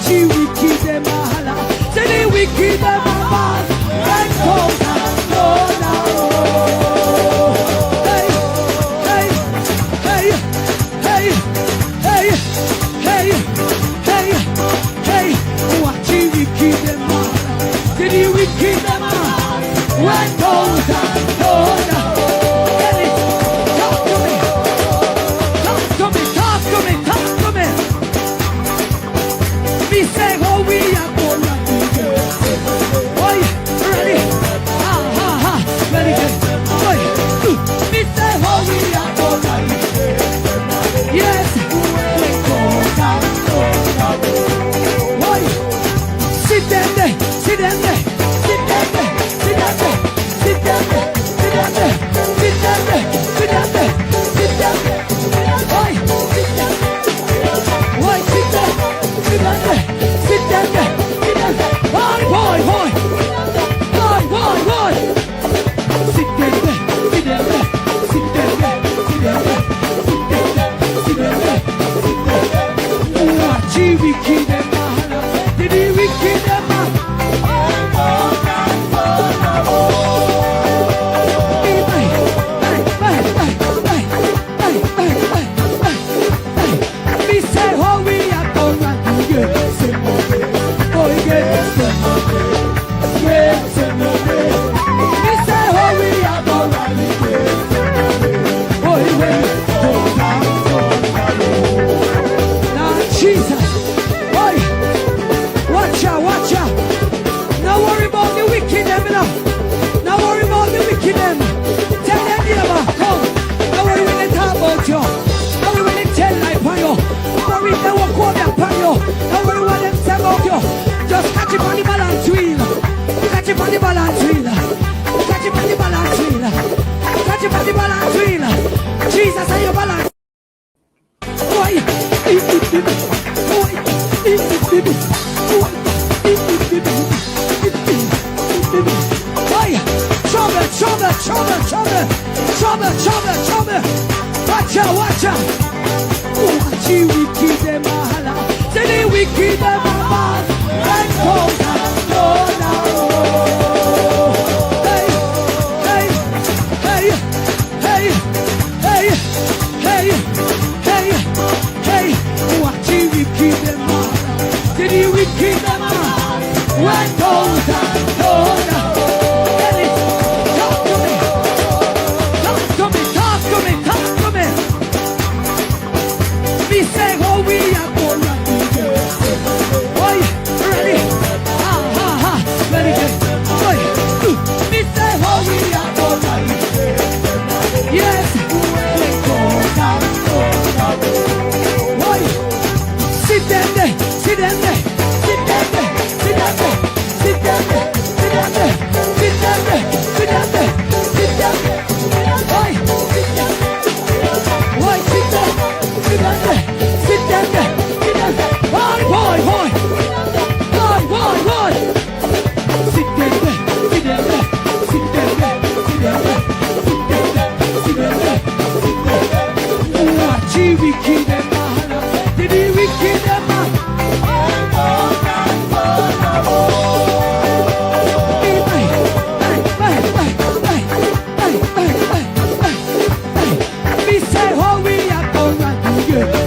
you wicked them all. Say the wicked them all. And cold and cold now. Hey, hey, hey, hey, hey, hey, hey, hey. What you wicked them all. Say the wicked them all. When cold and cold now. Say how we are gonna do it. Oi, ready? Ha ha ha. Ready? Oi, me say how we are gonna do it. Yes, we go down. Oi, sit down there, sit down there, sit down there, sit down there, sit down there, sit down there, sit down there, sit down there, sit down there. Oi, sit down there. Oi, sit down, sit down there. Sit down there, sit down there. Boy, boy, boy. Boy, boy, boy. Sit down there, sit down there. Sit down there, sit down there. Sit down there, sit down there. Watch you wicked them all. Did you wicked them all? Me say how we are gonna do it. Jesus, boy, watch out, watch out. Now worry about the wicked them, now. Now worry about the wicked them. Tell them neighbor, come. Now worry when they talk about you. Now worry when they tell life on you. Now worry if they walk over their pan you. Now worry what them say about you. Just catch it on the balance wheel. Catch it on the balance wheel. Catch it on the balance wheel. Catch it on the balance wheel. Jesus on your balance. Boy, trouble, trouble, trouble, trouble, trouble, trouble, trouble. Watch out, watch out. Watch you wicked them all. Say the wicked them all. And cold and cold now. Hey, hey, hey, hey, hey, hey, hey, hey. Watch you wicked them all. Say the wicked them all. When cold and cold now. Say how we are gonna do it. Oi, ready? Ha ha ha. Ready? Oi, me say how we are gonna do it. Yes, we go down. Oi, sit down there, sit down there, sit down there, sit down there, sit down there, sit down there, sit down there, sit down there, sit down there. Oi, sit down there. Oi, sit down, sit down there. Sit down there, sit down there. Boy, boy, boy. Boy, boy, boy. Sit down there, sit down there. Sit down there, sit down there. Sit down there, sit down there. Sit down there. Watch you wicked them all. Did you wicked them all? Me say how we are gonna do it.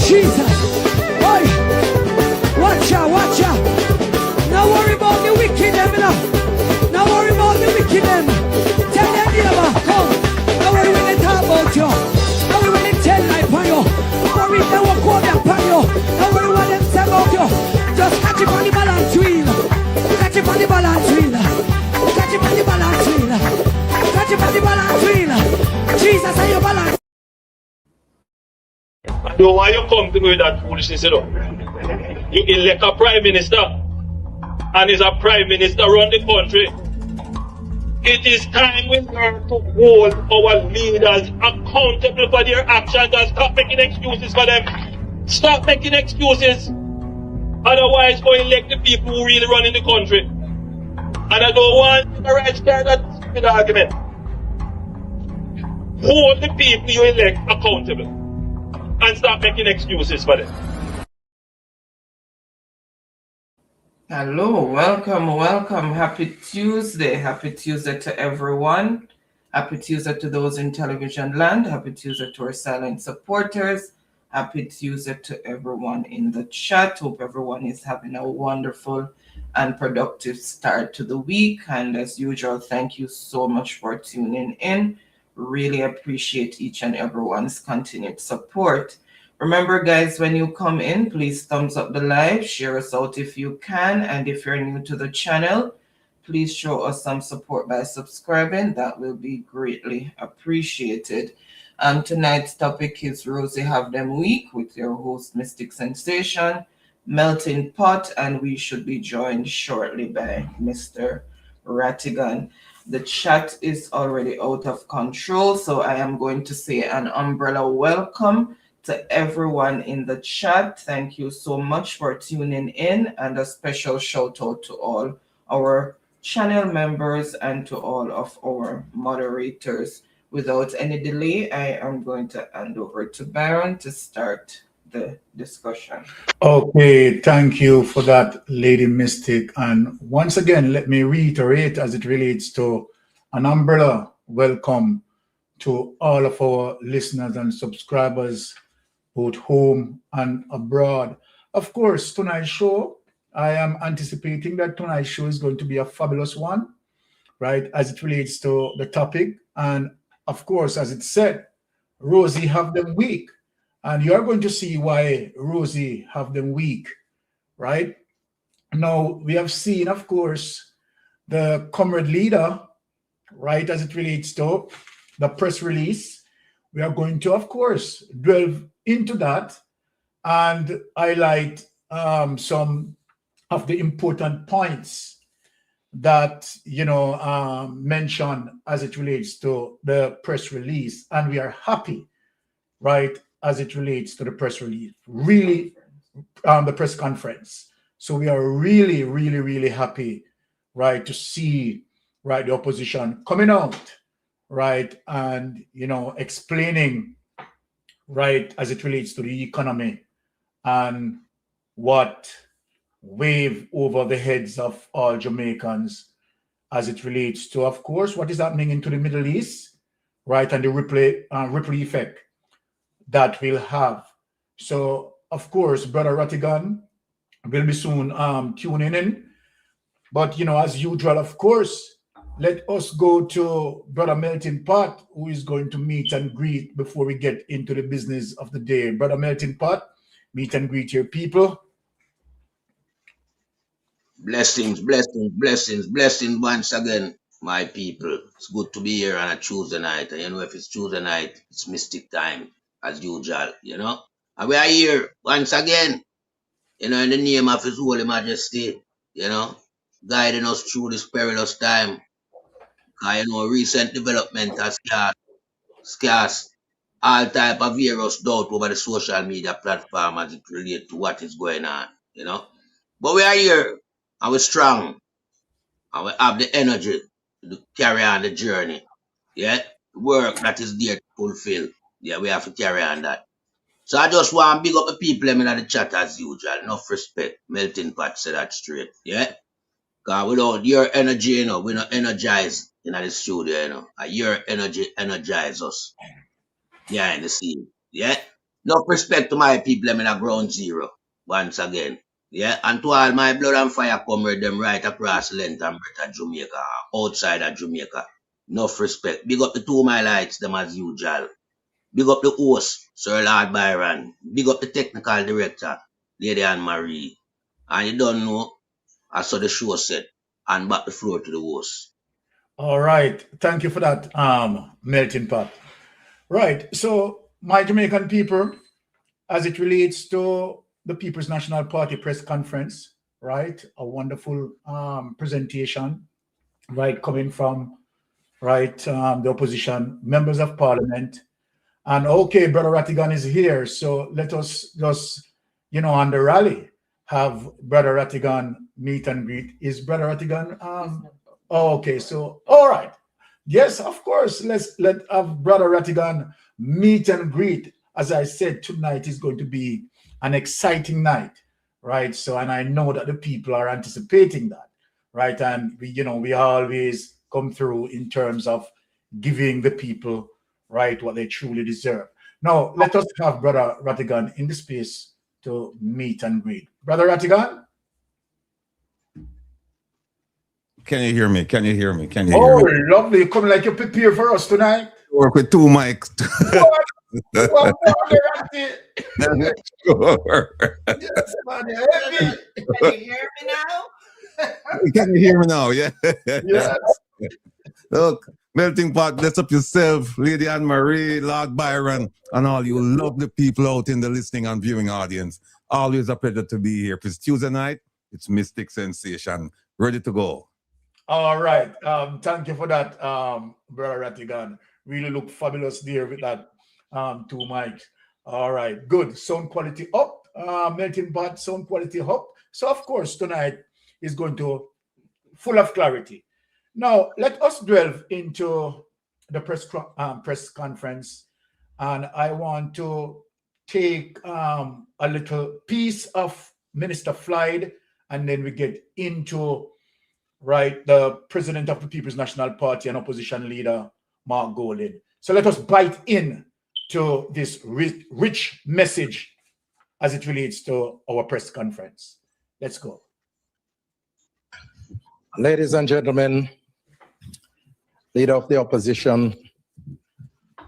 Jesus, boy, watch out, watch out. Now worry about the wicked them now. Now worry about the wicked them. Tell them neighbor, come. Now worry when they talk about you. Now worry when they tell life on you. Now worry if they walk over their pan you. Now worry what them say about you. Just catch it on the balance wheel. Catch it on the balance wheel. Catch it on the balance wheel. Catch it on the balance wheel. Jesus on your balance. So why you come to me with that foolishness, you know? You elect a prime minister, and is a prime minister run the country. It is time we learn to hold our leaders accountable for their actions and stop making excuses for them. Stop making excuses. Otherwise, go elect the people who really run in the country. And I don't want the right kind of stupid argument. Hold the people you elect accountable and stop making excuses for them. Hello, welcome. Happy Tuesday to everyone. Happy Tuesday to those in television land. Happy Tuesday to our silent supporters. Happy Tuesday to everyone in the chat. Hope everyone is having a wonderful and productive start to the week. And as usual, thank you so much for tuning in. Really appreciate each and everyone's continued support. Remember, guys, when you come in, please thumbs up the live, share us out if you can. And if you're new to the channel, please show us some support by subscribing. That will be greatly appreciated. Tonight's topic is Rosie Have Them Week with your host, Mystic Sensation, Melting Pot, and we should be joined shortly by Mr. Rattigan. The chat is already out of control, so I am going to say an umbrella welcome to everyone in the chat. Thank you so much for tuning in, and a special shout out to all our channel members and to all of our moderators. Without any delay, I am going to hand over to Baron to start the discussion. Okay, thank you for that, Lady Mystic. And once again, let me reiterate as it relates to an umbrella welcome to all of our listeners and subscribers, both home and abroad. Of course, tonight's show, I am anticipating that tonight's show is going to be a fabulous one, right, as it relates to the topic. And of course, as it said, Rosie Have Them Week. And you are going to see why Rosie have them weak, right? Now, we have seen, of course, the comrade leader, right, as it relates to the press release. We are going to, of course, delve into that and highlight some of the important points that, mentioned as it relates to the press release. And we are happy, right, as it relates to the press release, really, the press conference. So we are really, really, really happy, right, to see, right, the opposition coming out, right, and, explaining, right, as it relates to the economy and what wave over the heads of all Jamaicans as it relates to, of course, what is happening into the Middle East, right, and the ripple effect that we'll have. So, of course, Brother Rattigan will be soon tuning in. But, as usual, of course, let us go to Brother Melting Pot, who is going to meet and greet before we get into the business of the day. Brother Melting Pot, meet and greet your people. Blessings once again, my people. It's good to be here on a Tuesday night. And if it's Tuesday night, it's mystic time, as usual, And we are here once again, in the name of His Holy Majesty, guiding us through this perilous time. Because, recent development has scarce all type of virus doubt over the social media platform as it relates to what is going on, But we are here, and we're strong, and we have the energy to carry on the journey. Yeah, work that is there to fulfill. Yeah, we have to carry on that. So I just want to big up the people in the chat as usual. Enough respect. Melting Pot say that straight. Yeah. Because without your energy, we're not energized in the studio, And your energy energizes us behind the scene. Yeah. Enough respect to my people in the ground zero. Once again. Yeah, and to all my blood and fire comrade them right across the length and breadth of Jamaica, outside of Jamaica. Enough respect. Big up the two my lights, them as usual. Big up the host, Sir Lord Byron. Big up the technical director, Lady Anne Marie. And you don't know, I saw the show set, and back the floor to the host. All right. Thank you for that, Melting Pot. Right. So, my Jamaican people, as it relates to the People's National Party press conference, right? A wonderful presentation, right, coming from, right, the opposition, members of parliament. And okay, Brother Rattigan is here. So let us just, on the rally, have Brother Rattigan meet and greet. Is Brother Rattigan? Oh, okay, so all right. Yes, of course. Let have Brother Rattigan meet and greet. As I said, tonight is going to be an exciting night, right? So, and I know that the people are anticipating that, right? And we always come through in terms of giving the people, right, what they truly deserve. Now, let us have Brother Rattigan in the space to meet and greet. Brother Rattigan? Can you hear me? Can you hear me? Can you Oh, hear me? lovely. You come like you prepare for us tonight. Work with two mics. What, Ratty? Sure. Yes, man, heavy. Can you hear me now? Can you hear me now? Yeah. Yes. Look, Melting Pot, bless up yourself, Lady Anne Marie, Lord Byron, and all you lovely people out in the listening and viewing audience. Always a pleasure to be here. It's Tuesday night. It's Mystic Sensation. Ready to go. All right. Thank you for that, Brother Rattigan. Really look fabulous there with that two mics. All right, good. Sound quality up. Melting Pot, sound quality up. So, of course, tonight is going to full of clarity. Now, let us delve into the press conference. And I want to take a little piece of Minister Floyd, and then we get into the president of the People's National Party and opposition leader, Mark Golding. So let us bite in to this rich message as it relates to our press conference. Let's go. Ladies and gentlemen, leader of the opposition,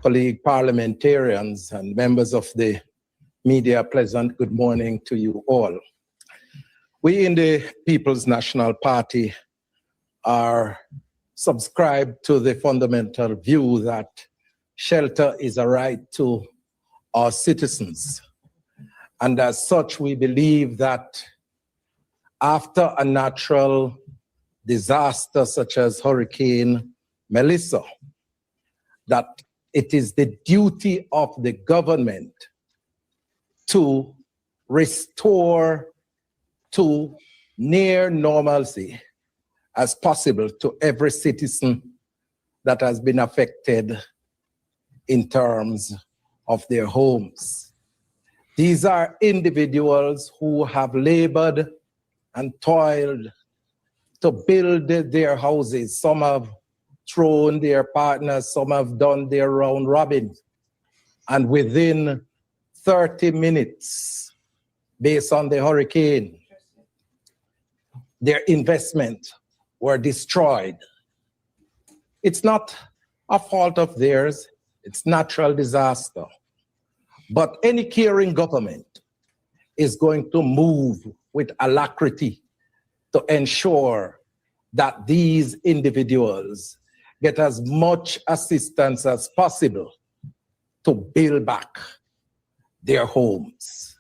colleague parliamentarians, and members of the media, pleasant good morning to you all. We in the People's National Party are subscribed to the fundamental view that shelter is a right to our citizens. And as such, we believe that after a natural disaster such as Hurricane Melissa, that it is the duty of the government to restore to near normalcy as possible to every citizen that has been affected in terms of their homes. These are individuals who have labored and toiled to build their houses. Some have thrown their partners, some have done their round robin. And within 30 minutes, based on the hurricane, their investment were destroyed. It's not a fault of theirs, it's natural disaster. But any caring government is going to move with alacrity to ensure that these individuals get as much assistance as possible to build back their homes.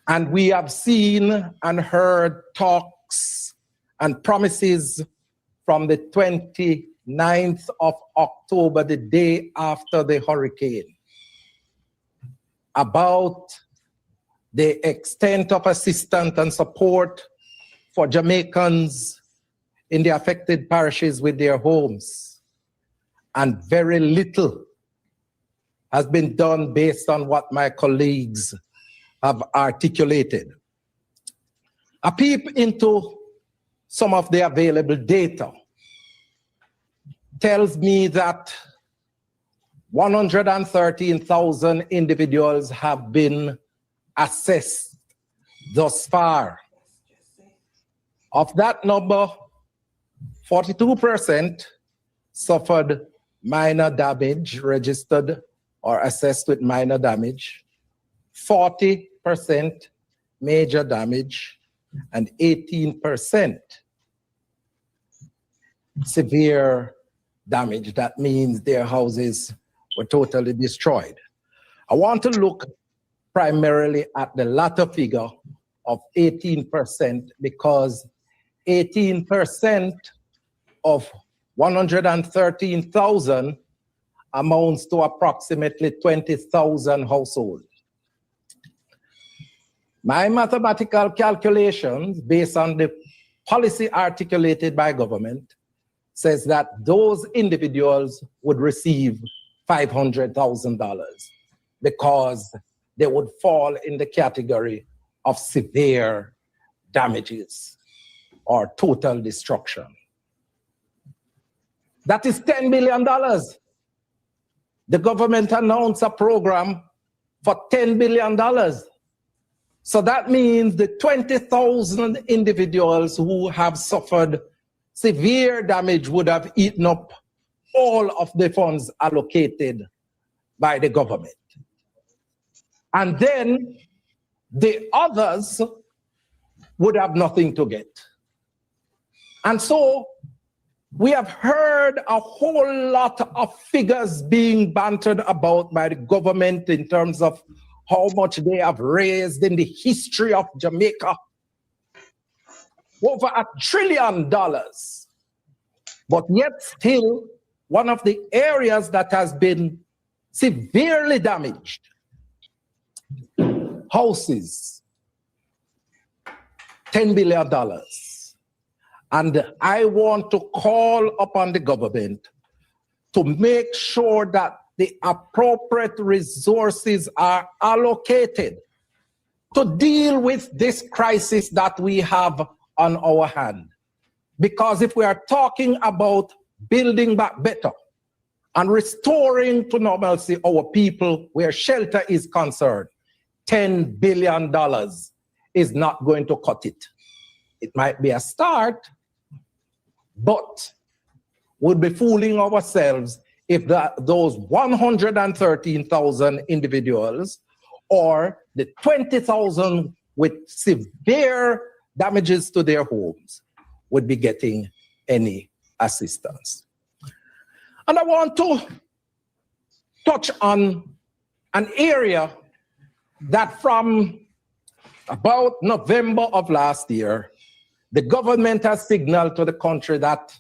And we have seen and heard talks and promises from the 29th of October, the day after the hurricane, about the extent of assistance and support for Jamaicans in the affected parishes with their homes. And very little has been done based on what my colleagues have articulated. A peep into some of the available data tells me that 113,000 individuals have been assessed thus far. Of that number, 42% suffered minor damage, registered or assessed with minor damage, 40% major damage, and 18% severe damage. That means their houses were totally destroyed. I want to look primarily at the latter figure of 18% because 18% of 113,000 amounts to approximately 20,000 households. My mathematical calculations, based on the policy articulated by government, says that those individuals would receive $500,000 because they would fall in the category of severe damages or total destruction. That is $10 billion. The government announced a program for $10 billion. So that means the 20,000 individuals who have suffered severe damage would have eaten up all of the funds allocated by the government. And then the others would have nothing to get. And so we have heard a whole lot of figures being bantered about by the government in terms of how much they have raised in the history of Jamaica. Over $1 trillion. But yet still, one of the areas that has been severely damaged, houses, $10 billion. And I want to call upon the government to make sure that the appropriate resources are allocated to deal with this crisis that we have on our hand. Because if we are talking about building back better and restoring to normalcy our people where shelter is concerned, $10 billion is not going to cut it. It might be a start, but we'll be fooling ourselves if those 113,000 individuals or the 20,000 with severe damages to their homes would be getting any assistance. And I want to touch on an area that from about November of last year, the government has signaled to the country that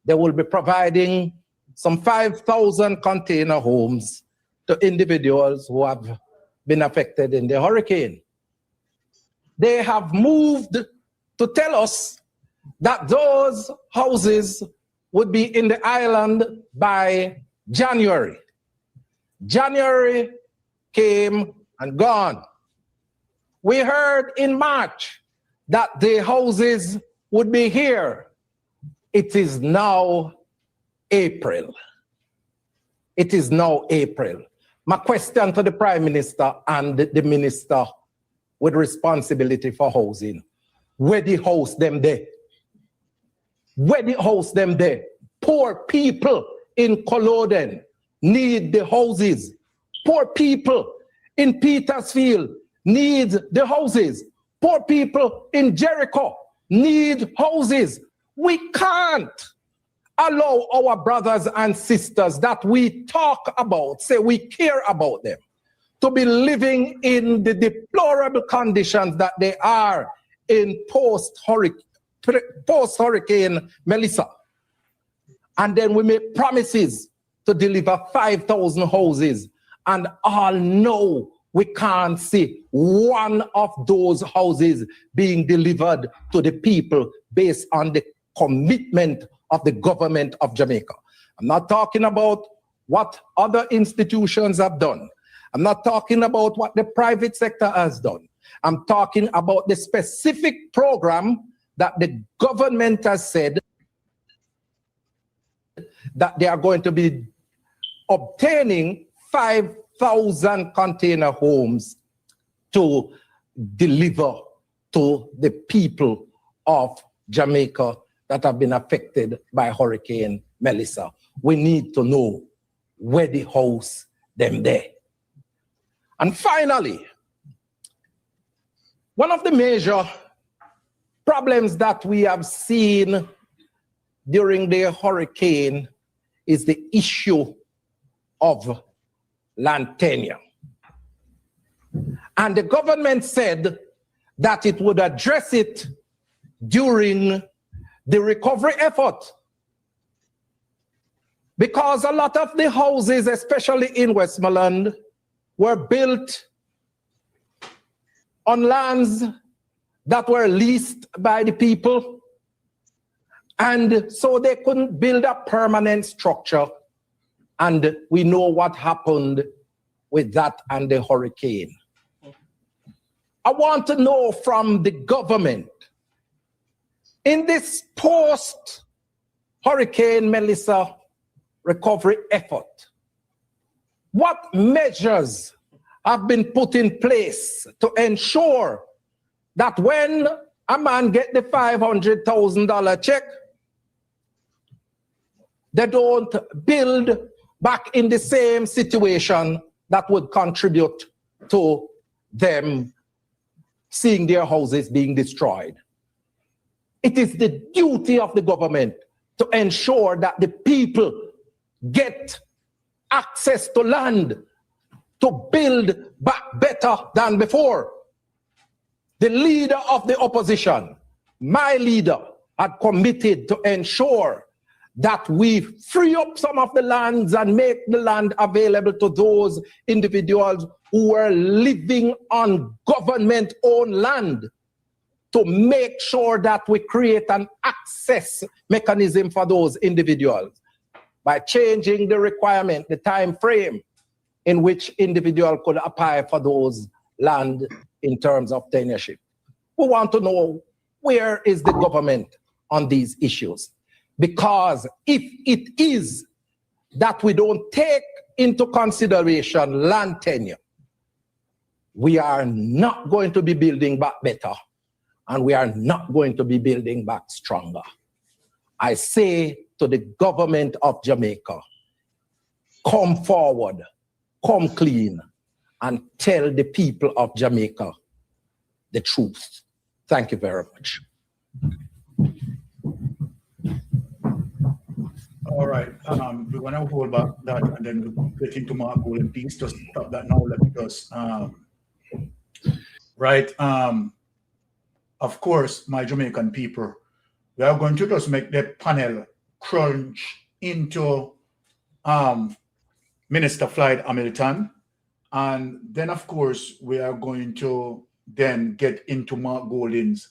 they will be providing some 5,000 container homes to individuals who have been affected in the hurricane. They have moved to tell us that those houses would be in the island by January. January came and gone. We heard in March that the houses would be here. It is now April. It is now April. My question to the Prime Minister and the Minister with responsibility for housing, where the house them there? Where the house them there? Poor people in Culloden need the houses. Poor people in Petersfield need the houses. Poor people in Jericho need houses. We can't allow our brothers and sisters that we talk about, say we care about them, to be living in the deplorable conditions that they are in post-Hurricane Melissa. And then we make promises to deliver 5,000 houses, and all know we can't see one of those houses being delivered to the people based on the commitment of the government of Jamaica. I'm not talking about what other institutions have done. I'm not talking about what the private sector has done. I'm talking about the specific program that the government has said that they are going to be obtaining 5,000 container homes to deliver to the people of Jamaica that have been affected by Hurricane Melissa. We need to know where the house them there. And finally, one of the major problems that we have seen during the hurricane is the issue of land tenure. And the government said that it would address it during the recovery effort. Because a lot of the houses, especially in Westmoreland, were built on lands that were leased by the people. And so they couldn't build a permanent structure. And we know what happened with that and the hurricane. I want to know from the government, in this post-Hurricane Melissa recovery effort, what measures have been put in place to ensure that when a man gets the $500,000 check, they don't build back in the same situation that would contribute to them seeing their houses being destroyed? It is the duty of the government to ensure that the people get access to land to build back better than before. The leader of the opposition, my leader, had committed to ensure that we free up some of the lands and make the land available to those individuals who were living on government-owned land, to make sure that we create an access mechanism for those individuals by changing the requirement, the time frame in which individual could apply for those land in terms of tenureship. We want to know, where is the government on these issues? Because if it is that we don't take into consideration land tenure, we are not going to be building back better, and we are not going to be building back stronger. I say to the government of Jamaica, come forward, come clean, and tell the people of Jamaica the truth. Thank you very much. All right, we're gonna hold back that and then we'll get into my golden piece. Just stop that now. Let me just right. Of course, my Jamaican people, we are going to just make the panel crunch into Minister Floyd Hamilton, and then of course we are going to then get into Mark Golding's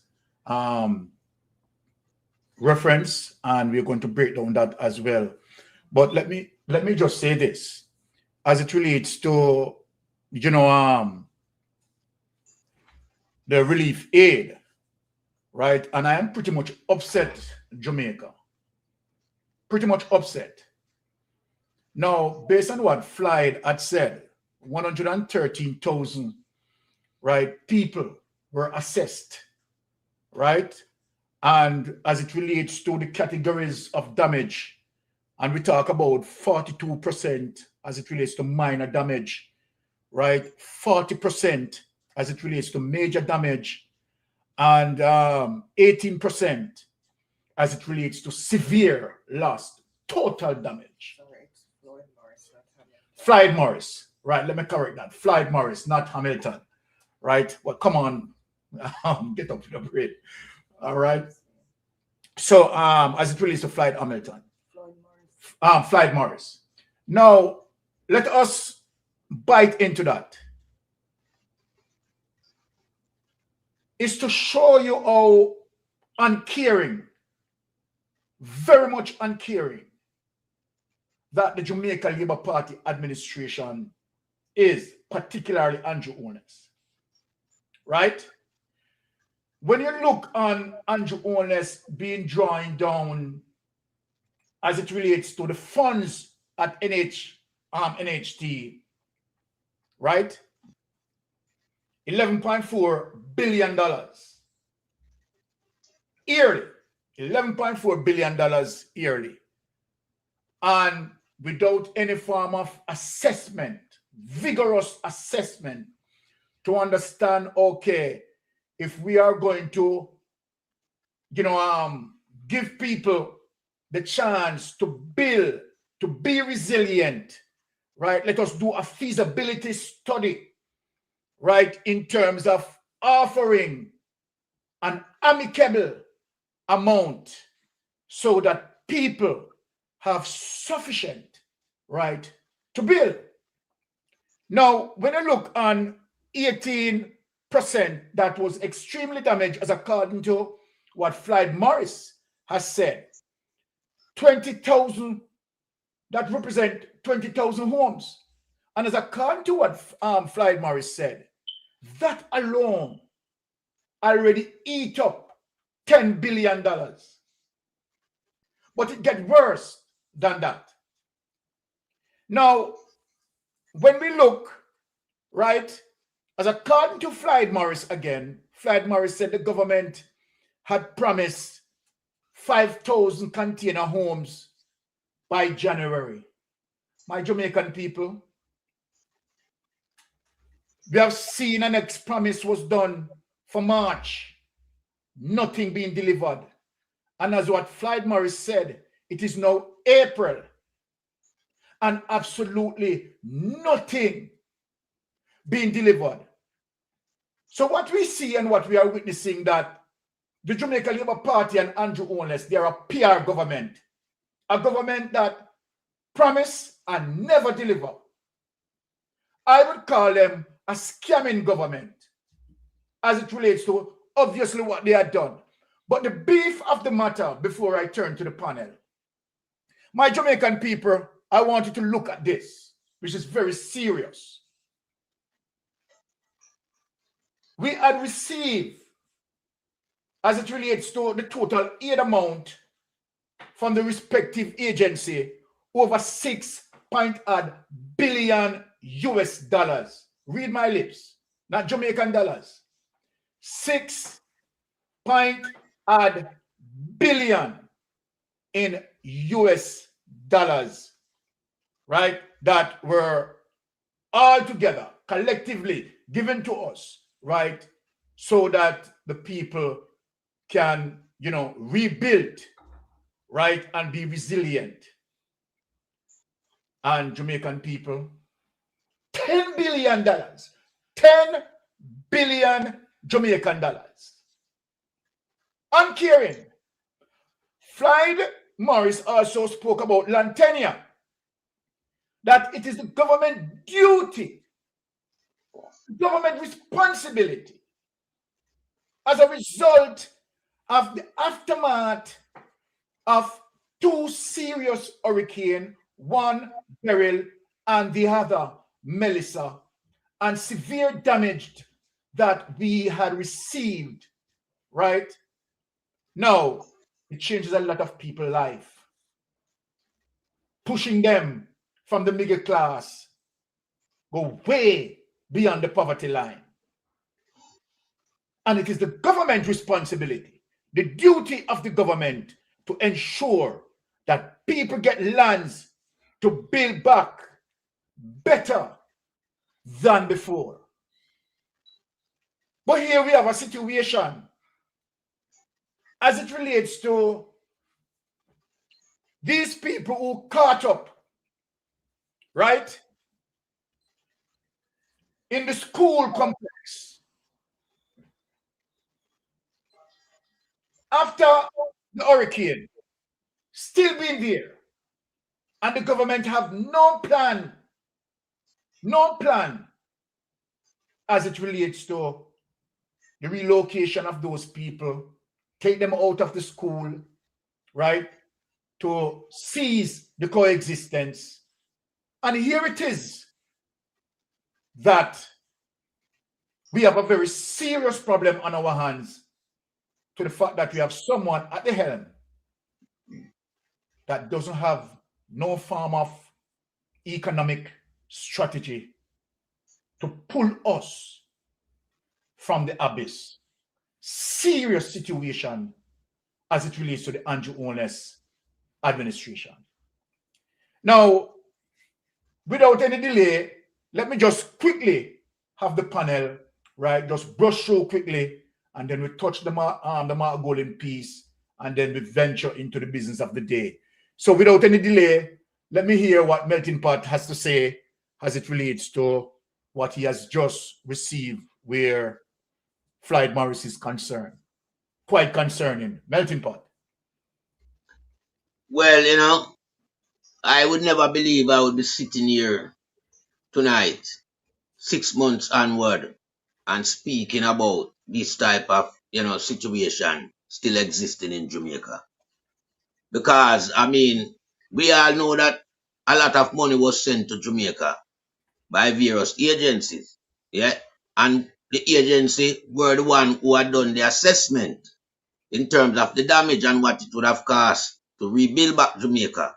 reference, and we're going to break down that as well. But let me just say this as it relates to, you know, the relief aid, right? And I am pretty much upset, Jamaica, pretty much upset. Now, based on what Floyd had said, 113,000, right, people were assessed, right? And as it relates to the categories of damage, and we talk about 42% as it relates to minor damage, right? 40% as it relates to major damage, and 18% as it relates to severe loss, total damage. Floyd Morris, right? Let me correct that. Floyd Morris, not Hamilton, right? Well, come on, get up to the break. All right. So as it relates to Floyd Hamilton, Floyd Morris. Now let us bite into that. Is to show you how uncaring, very much uncaring, that the Jamaica Labour Party administration is, particularly Andrew Holness, right? When you look on Andrew Holness being drawn down as it relates to the funds at NHT, right? $11.4 billion yearly, $11.4 billion yearly. And without any form of assessment, vigorous assessment to understand, okay, if we are going to, you know, give people the chance to build, to be resilient, right? Let us do a feasibility study, right? In terms of offering an amicable amount so that people have sufficient, right, to build. Now, when I look on 18 that was extremely damaged, as according to what Floyd Morris has said. 20,000, that represent 20,000 homes. And as according to what Floyd Morris said, that alone already eat up $10 billion. But it gets worse than that. Now, when we look, right, as according to Floyd Morris again, Floyd Morris said the government had promised 5,000 container homes by January. My Jamaican people, we have seen an next promise was done for March, nothing being delivered. And as what Floyd Morris said, it is now April, and absolutely nothing being delivered. So what we see and what we are witnessing, that the Jamaica Labour Party and Andrew Holness, they are a PR government, a government that promise and never deliver. I would call them a scamming government as it relates to obviously what they had done. But the beef of the matter, before I turn to the panel, my Jamaican people, I want you to look at this, which is very serious. We had received, as it relates to the total aid amount from the respective agency, over $6 billion US dollars. Read my lips, not Jamaican dollars. $6 billion in US dollars, right? That were all together, collectively given to us, right? So that the people can, rebuild, right? And be resilient. And Jamaican people, $10 billion, 10 billion Jamaican dollars. Uncaring. Floyd Morris also spoke about land tenure, that it is the government duty, government responsibility, as a result of the aftermath of two serious hurricanes, one Beryl and the other Melissa, and severe damage that we had received, right? Now, it changes a lot of people's life, pushing them from the middle class, go way beyond the poverty line. And it is the government responsibility, the duty of the government, to ensure that people get lands to build back better than before. But here we have a situation as it relates to these people who caught up, right, in the school complex after the hurricane, still being there, and the government have no plan as it relates to the relocation of those people, take them out of the school, right, to seize the coexistence. And here it is that we have a very serious problem on our hands, to the fact that we have someone at the helm that doesn't have no form of economic strategy to pull us from the abyss. Serious situation as it relates to the Andrew Holness administration. Now, without any delay, let me just quickly have the panel, right, just brush through quickly, and then we touch the Mark Golden piece, and then we venture into the business of the day. So without any delay, let me hear what Melting Pot has to say as it relates to what he has just received where Floyd Morris is concerned. Quite concerning. Melting Pot. Well, I would never believe I would be sitting here tonight, 6 months onward, and speaking about this type of, situation still existing in Jamaica. Because, I mean, we all know that a lot of money was sent to Jamaica by various agencies. Yeah. And the agency were the one who had done the assessment in terms of the damage and what it would have cost to rebuild back Jamaica.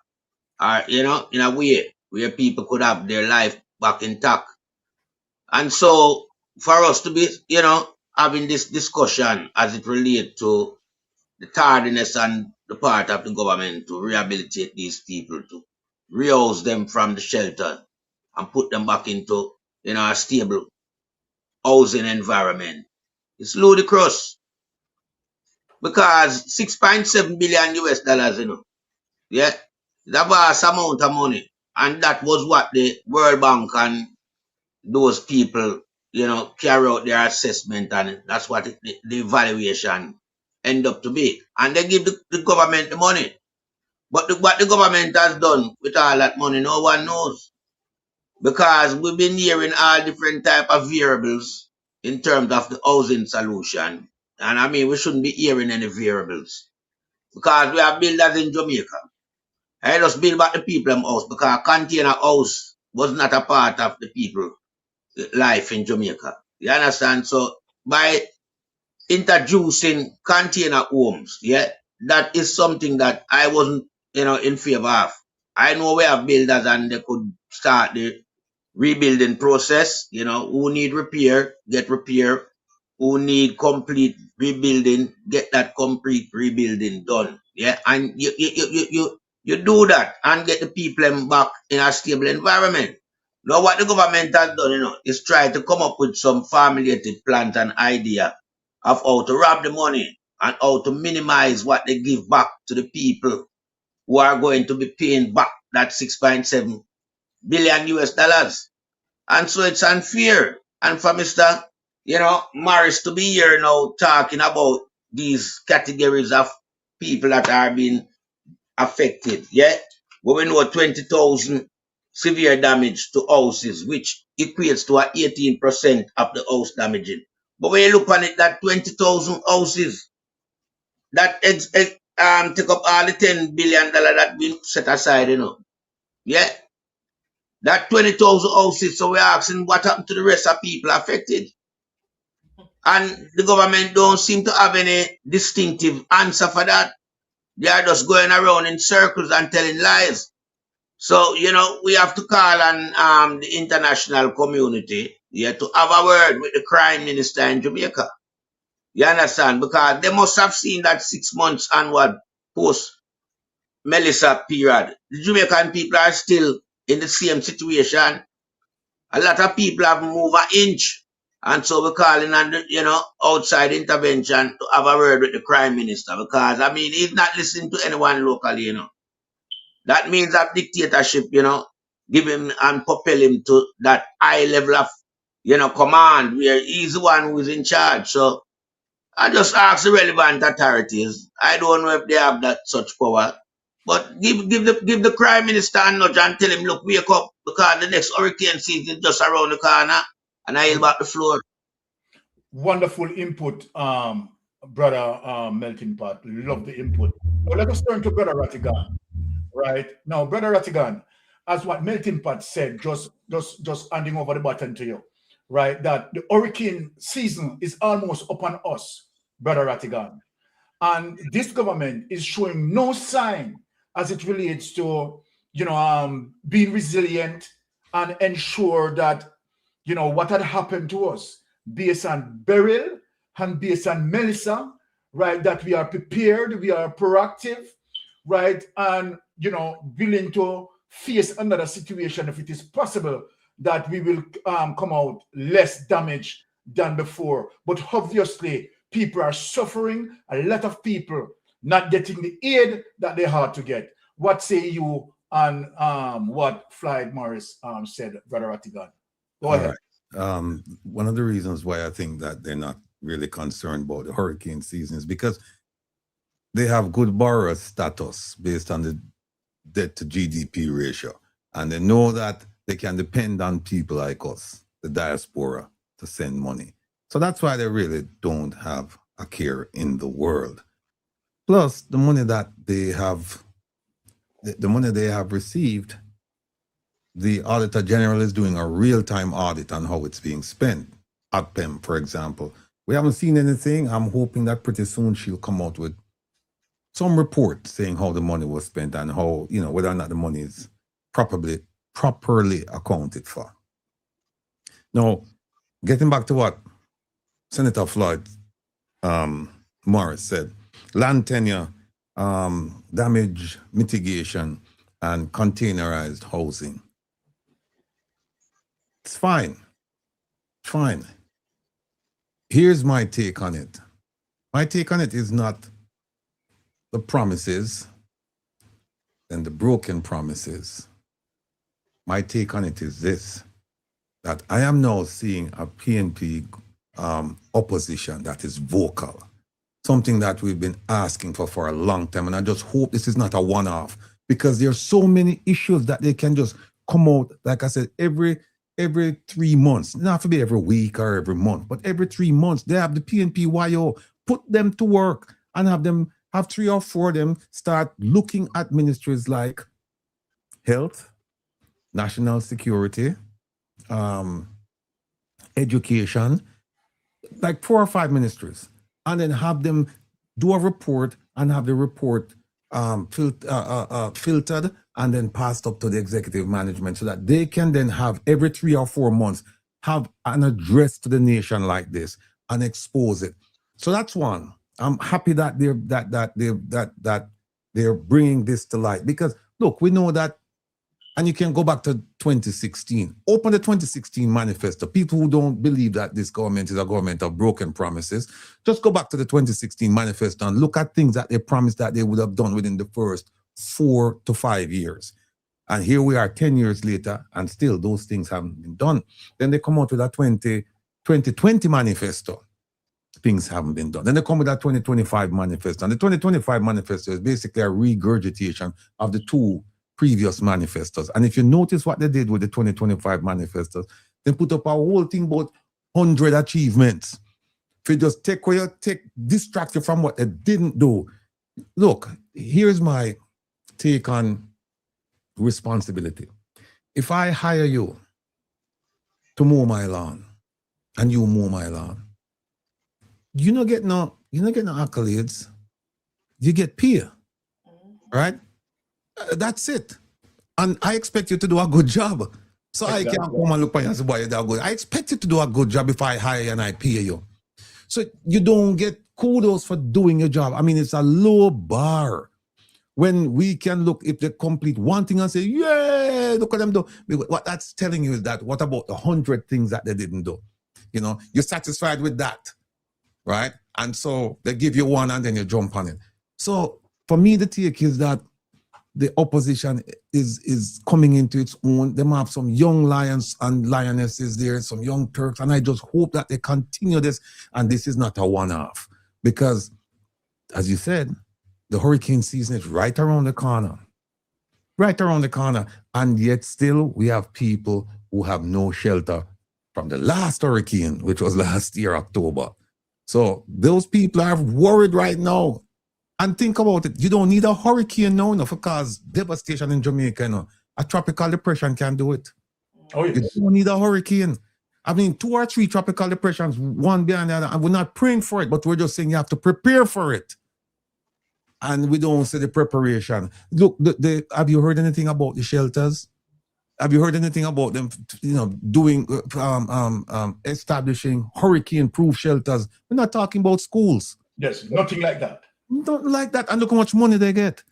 Or, in a way where people could have their life back intact. And so for us to be, having this discussion as it relates to the tardiness and the part of the government to rehabilitate these people, to rehouse them from the shelter and put them back into, a stable housing environment. It's ludicrous because 6.7 billion US dollars, yeah, it's a vast amount of money. And that was what the World Bank and those people, carry out their assessment, and that's what the evaluation end up to be. And they give the government the money. But what the government has done with all that money, no one knows. Because we've been hearing all different type of variables in terms of the housing solution. And I mean, we shouldn't be hearing any variables. Because we have builders in Jamaica. I just build back the people house because container house was not a part of the people life in Jamaica. You understand? So by introducing container homes, yeah, that is something that I wasn't, in favor of. I know we have builders and they could start the rebuilding process, who need repair, get repair, who need complete rebuilding, get that complete rebuilding done. Yeah. And you do that and get the people back in a stable environment. Now what the government has done, is try to come up with some formulated plans and idea of how to rob the money and how to minimize what they give back to the people who are going to be paying back that 6.7 billion US dollars. And so it's unfair. And for Mr. Morris to be here now talking about these categories of people that are being affected, yeah? But we know 20,000 severe damage to houses, which equates to 18% of the house damaging. But when you look on it, that 20,000 houses, that take up all the $10 billion that been set aside, Yeah? That 20,000 houses, so we're asking what happened to the rest of people affected. And the government don't seem to have any distinctive answer for that. They are just going around in circles and telling lies. So, we have to call on the international community, yeah, to have a word with the Prime Minister in Jamaica. You understand? Because they must have seen that 6 months onward post Melissa period. The Jamaican people are still in the same situation. A lot of people have moved an inch. And so we're calling on the, outside intervention to have a word with the Prime Minister. Because, I mean, he's not listening to anyone locally, That means that dictatorship, give him and propel him to that high level of, command where he's the one who is in charge. So I just ask the relevant authorities. I don't know if they have that such power. But give the Prime Minister a nudge and tell him, look, wake up, because the next hurricane season is just around the corner, and I yield back the floor. Wonderful input, brother Melting Pot. Love the input. Now let us turn to Brother Rattigan. Right now, Brother Rattigan, as what Melting Pot said, just handing over the baton to you. Right, that the hurricane season is almost upon us, Brother Rattigan, and this government is showing no sign as it relates to, being resilient and ensure that, what had happened to us based on Beryl and based on Melissa, right, that we are prepared, we are proactive, right, and, willing to face another situation if it is possible that we will come out less damaged than before. But obviously, people are suffering, a lot of people not getting the aid that they had to get. What say you on what Floyd Morris said, Brother Rattigan? Go ahead. Right. One of the reasons why I think that they're not really concerned about the hurricane season is because they have good borrower status based on the debt to GDP ratio. And they know that they can depend on people like us, the diaspora, to send money. So that's why they really don't have a care in the world. Plus, the money that they have, the money they have received, the Auditor General is doing a real-time audit on how it's being spent. At PEM, for example. We haven't seen anything. I'm hoping that pretty soon she'll come out with some report saying how the money was spent and how, you know, whether or not the money is properly accounted for. Now, getting back to what Senator Floyd Morris said, land tenure, damage mitigation, and containerized housing. It's fine. Fine. Here's my take on it. My take on it is not the promises and the broken promises. My take on it is this, that I am now seeing a PNP opposition that is vocal, something that we've been asking for a long time. And I just hope this is not a one-off, because there are so many issues that they can just come out, like I said, every 3 months, not to be every week or every month, but every 3 months, they have the PNP-YO, put them to work and have 3 or 4 of them start looking at ministries like health, national security, education, like 4 or 5 ministries, and then have them do a report and have the report filtered and then passed up to the executive management so that they can then have every 3 or 4 months have an address to the nation like this and expose it. So that's one. I'm happy that they're bringing this to light, because look, we know that, and you can go back to 2016. Open the 2016 manifesto. People who don't believe that this government is a government of broken promises, just go back to the 2016 manifesto and look at things that they promised that they would have done within the first 4 to 5 years. And here we are 10 years later, and still those things haven't been done. Then they come out with a 2020 manifesto. Things haven't been done. Then they come with that 2025 manifesto. And the 2025 manifesto is basically a regurgitation of the 2 previous manifestos. And if you notice what they did with the 2025 manifestos, they put up a whole thing about 100 achievements. If you just distract you from what they didn't do. Look, here's my take on responsibility. If I hire you to mow my lawn and you mow my lawn, you don't get no accolades. You get peer, right? That's it. And I expect you to do a good job. So exactly. I can't come and look at you and say, boy, you're that good. I expect you to do a good job if I hire you and I pay you. So you don't get kudos for doing your job. I mean, it's a low bar. When we can look, if they complete one thing and say, yeah, look at them do. What that's telling you is that, what about the 100 things that they didn't do? You know, you're satisfied with that, right? And so they give you one and then you jump on it. So for me, the take is that the opposition is coming into its own. They have some young lions and lionesses there, some young Turks, and I just hope that they continue this, and this is not a one-off. Because, as you said, the hurricane season is right around the corner. Right around the corner. And yet still, we have people who have no shelter from the last hurricane, which was last year, October. So those people are worried right now. And think about it. You don't need a hurricane now to cause devastation in Jamaica. No. A tropical depression can do it. Oh, yes. You don't need a hurricane. I mean, 2 or 3 tropical depressions, one behind the other, and we're not praying for it, but we're just saying you have to prepare for it. And we don't see the preparation. Look, have you heard anything about the shelters? Have you heard anything about them, doing, establishing hurricane-proof shelters? We're not talking about schools. Yes, nothing like that. Nothing like that. And look how much money they get.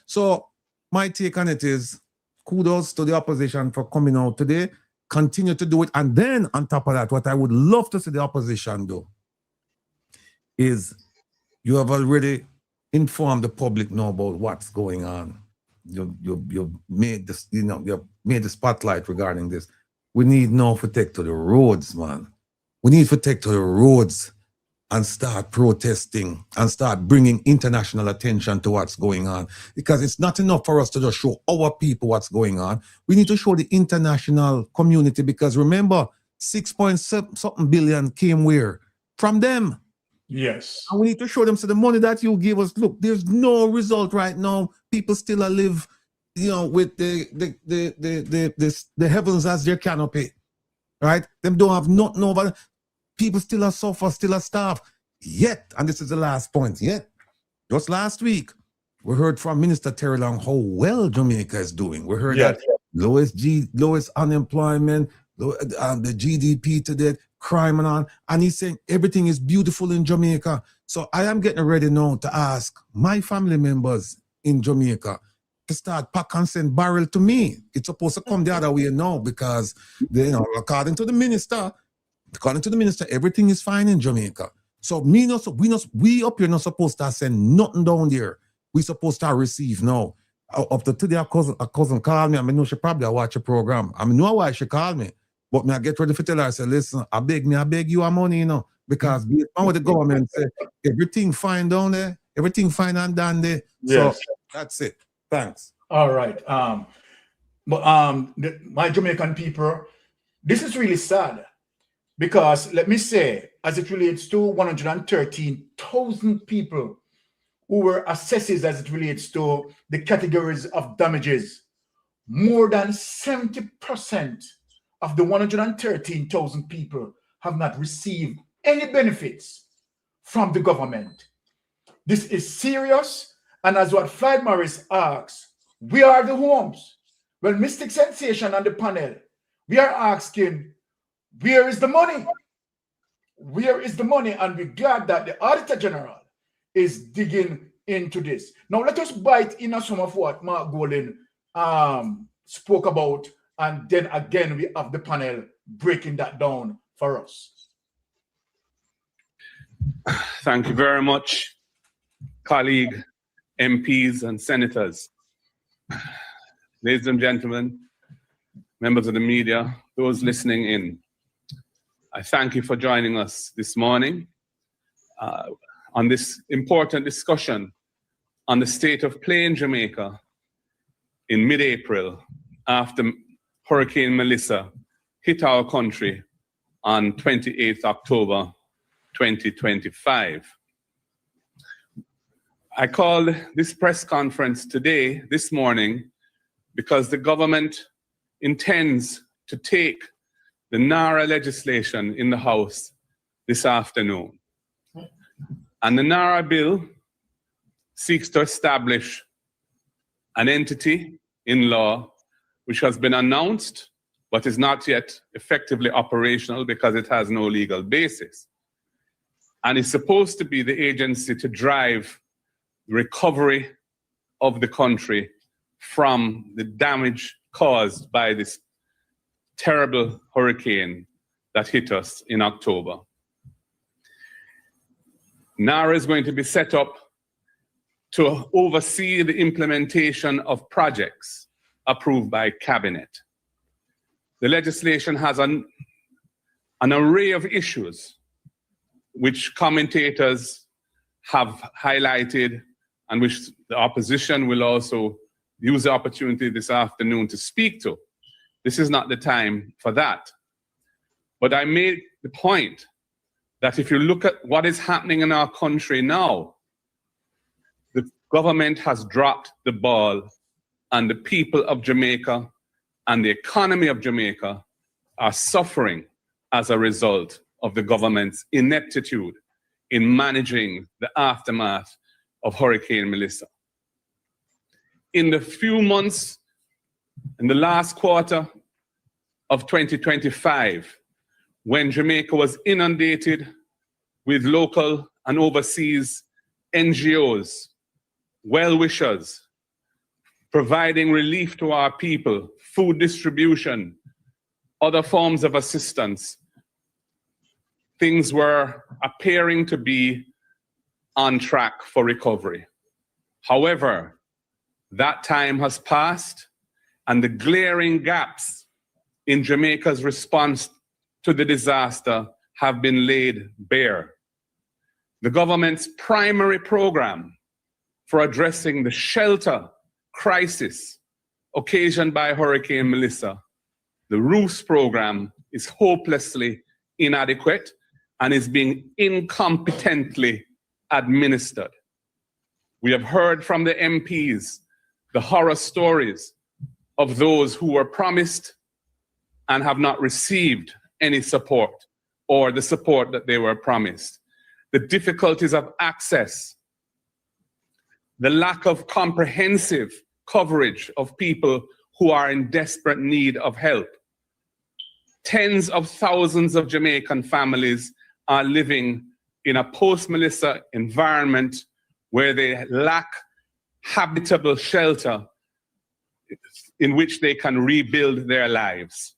So my take on it is, kudos to the opposition for coming out today. Continue to do it. And then on top of that, what I would love to see the opposition do is, you have already informed the public now about what's going on. You've made this, you've made the spotlight regarding this. We need now to take to the roads, man. We need to take to the roads and start protesting and start bringing international attention to what's going on. Because it's not enough for us to just show our people what's going on. We need to show the international community, because remember, 6.7 something billion came where? from them. Yes. And we need to show them, so the money that you give us, look, there's no result right now. People still live, with the heavens as their canopy, right? Them don't have nothing over. People still are suffer, still are starve. Yet, and this is the last point, yet, just last week, we heard from Minister Terry Long how well Jamaica is doing. We heard that lowest unemployment, the GDP to that, crime and he's saying everything is beautiful in Jamaica. So I am getting ready now to ask my family members in Jamaica to start pack and send barrel to me. It's supposed to come the other way now because according to the minister, everything is fine in Jamaica. So we up here not supposed to send nothing down there. We supposed to receive now. Up to today, a cousin called me. I know she probably watch a program. I know why she called me. But me I get ready to tell her, I say, listen, I beg you a money, because with the government say everything fine down there, everything fine and done there. Yes. So that's it. Thanks. All right. But my Jamaican people, this is really sad because let me say, as it relates to 113,000 people who were assessed as it relates to the categories of damages, more than 70% of the 113,000 people have not received any benefits from the government. This is serious, and as what Floyd Morris asks, we are the homes. Well, Mystic Sensation on the panel, we are asking, where is the money? Where is the money? And we're glad that the Auditor General is digging into this. Now, let us bite into some of what Mark Golden spoke about, and then again, we have the panel breaking that down for us. Thank you very much, colleague, MPs and senators. Ladies and gentlemen, members of the media, those listening in, I thank you for joining us this morning on this important discussion on the state of play in Jamaica in mid-April after Hurricane Melissa hit our country on 28th October 2025. I called this press conference this morning, because the government intends to take the NARA legislation in the House this afternoon. And the NARA bill seeks to establish an entity in law which has been announced but is not yet effectively operational because it has no legal basis. And it's supposed to be the agency to drive the recovery of the country from the damage caused by this terrible hurricane that hit us in October. NARA is going to be set up to oversee the implementation of projects approved by Cabinet. The legislation has an array of issues which commentators have highlighted and which the opposition will also use the opportunity this afternoon to speak to. This is not the time for that. But I made the point that if you look at what is happening in our country now, the government has dropped the ball, and the people of Jamaica and the economy of Jamaica are suffering as a result of the government's ineptitude in managing the aftermath of Hurricane Melissa. In the few months, in the last quarter of 2025, when Jamaica was inundated with local and overseas NGOs, well-wishers, providing relief to our people, food distribution, other forms of assistance, things were appearing to be on track for recovery. However, that time has passed, and the glaring gaps in Jamaica's response to the disaster have been laid bare. The government's primary program for addressing the shelter crisis occasioned by Hurricane Melissa, the ROOFs program, is hopelessly inadequate and is being incompetently administered. We have heard from the MPs the horror stories of those who were promised and have not received any support or the support that they were promised. The difficulties of access, the lack of comprehensive coverage of people who are in desperate need of help. Tens of thousands of Jamaican families are living in a post-Melissa environment where they lack habitable shelter in which they can rebuild their lives.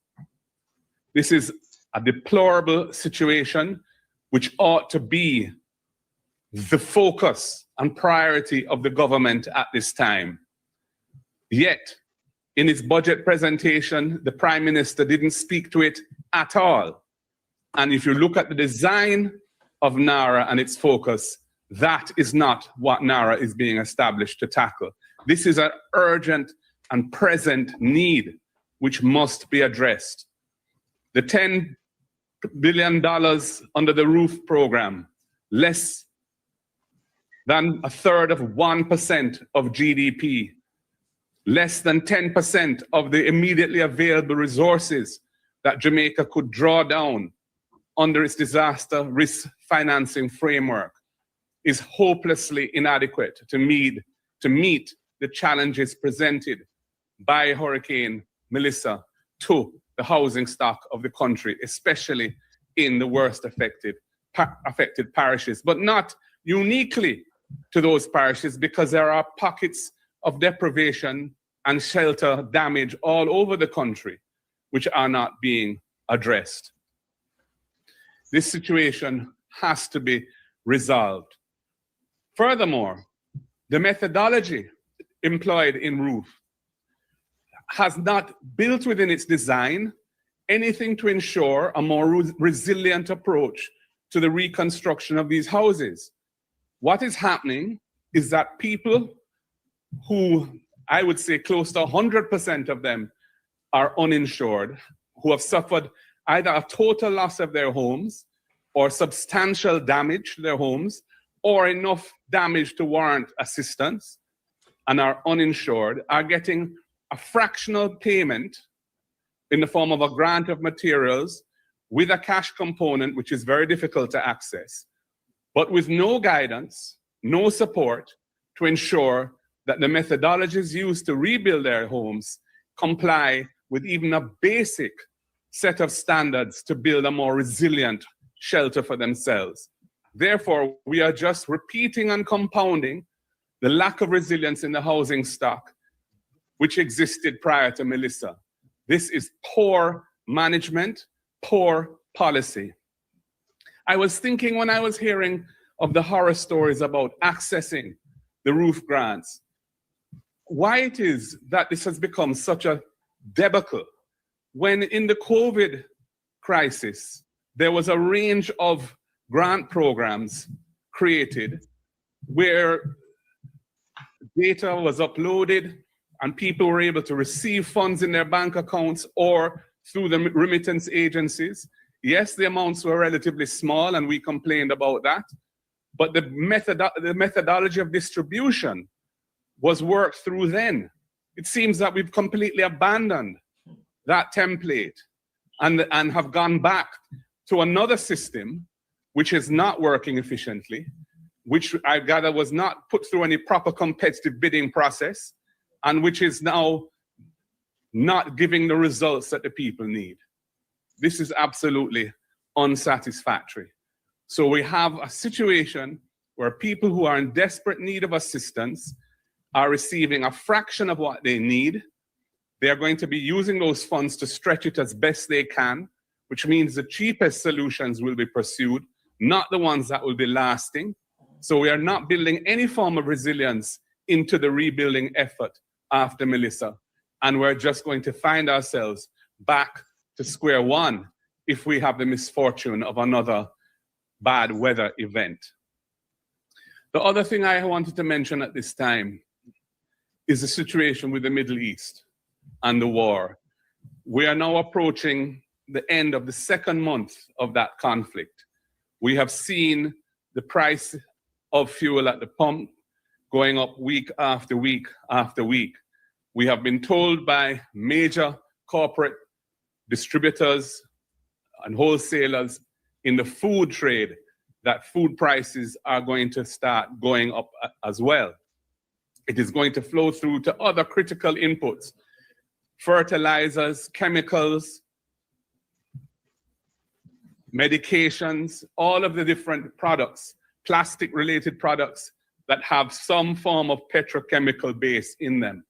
This is a deplorable situation which ought to be the focus and priority of the government at this time. Yet, in his budget presentation, the Prime Minister didn't speak to it at all. And if you look at the design of NARA and its focus, that is not what NARA is being established to tackle. This is an urgent and present need which must be addressed. The $10 billion under the roof program, less than a third of 1% of GDP, less than 10% of the immediately available resources that Jamaica could draw down under its disaster risk financing framework, is hopelessly inadequate to meet the challenges presented by Hurricane Melissa to the housing stock of the country, especially in the worst affected parishes, but not uniquely to those parishes, because there are pockets of deprivation and shelter damage all over the country which are not being addressed. This situation has to be resolved. Furthermore, the methodology employed in ROOF has not built within its design anything to ensure a more resilient approach to the reconstruction of these houses. What is happening is that people who, I would say close to 100% of them, are uninsured, who have suffered either a total loss of their homes or substantial damage to their homes, or enough damage to warrant assistance, and are uninsured, are getting a fractional payment in the form of a grant of materials with a cash component, which is very difficult to access, but with no guidance, no support to ensure that the methodologies used to rebuild their homes comply with even a basic set of standards to build a more resilient shelter for themselves. Therefore, we are just repeating and compounding the lack of resilience in the housing stock which existed prior to Melissa. This is poor management, poor policy. I was thinking when I was hearing of the horror stories about accessing the roof grants, why it is that this has become such a debacle, when in the COVID crisis, there was a range of grant programs created where data was uploaded and people were able to receive funds in their bank accounts or through the remittance agencies. Yes, the amounts were relatively small and we complained about that, but the methodology of distribution was worked through then. It seems that we've completely abandoned that template and have gone back to another system which is not working efficiently, which I gather was not put through any proper competitive bidding process, and which is now not giving the results that the people need. This is absolutely unsatisfactory. So we have a situation where people who are in desperate need of assistance are receiving a fraction of what they need. They are going to be using those funds to stretch it as best they can, which means the cheapest solutions will be pursued, not the ones that will be lasting. So we are not building any form of resilience into the rebuilding effort after Melissa. And we're just going to find ourselves back to square one if we have the misfortune of another bad weather event. The other thing I wanted to mention at this time is the situation with the Middle East and the war. We are now approaching the end of the second month of that conflict. We have seen the price of fuel at the pump going up week after week after week. We have been told by major corporate distributors and wholesalers in the food trade that food prices are going to start going up as well. It is going to flow through to other critical inputs, fertilizers, chemicals, medications, all of the different products, plastic-related products that have some form of petrochemical base in them.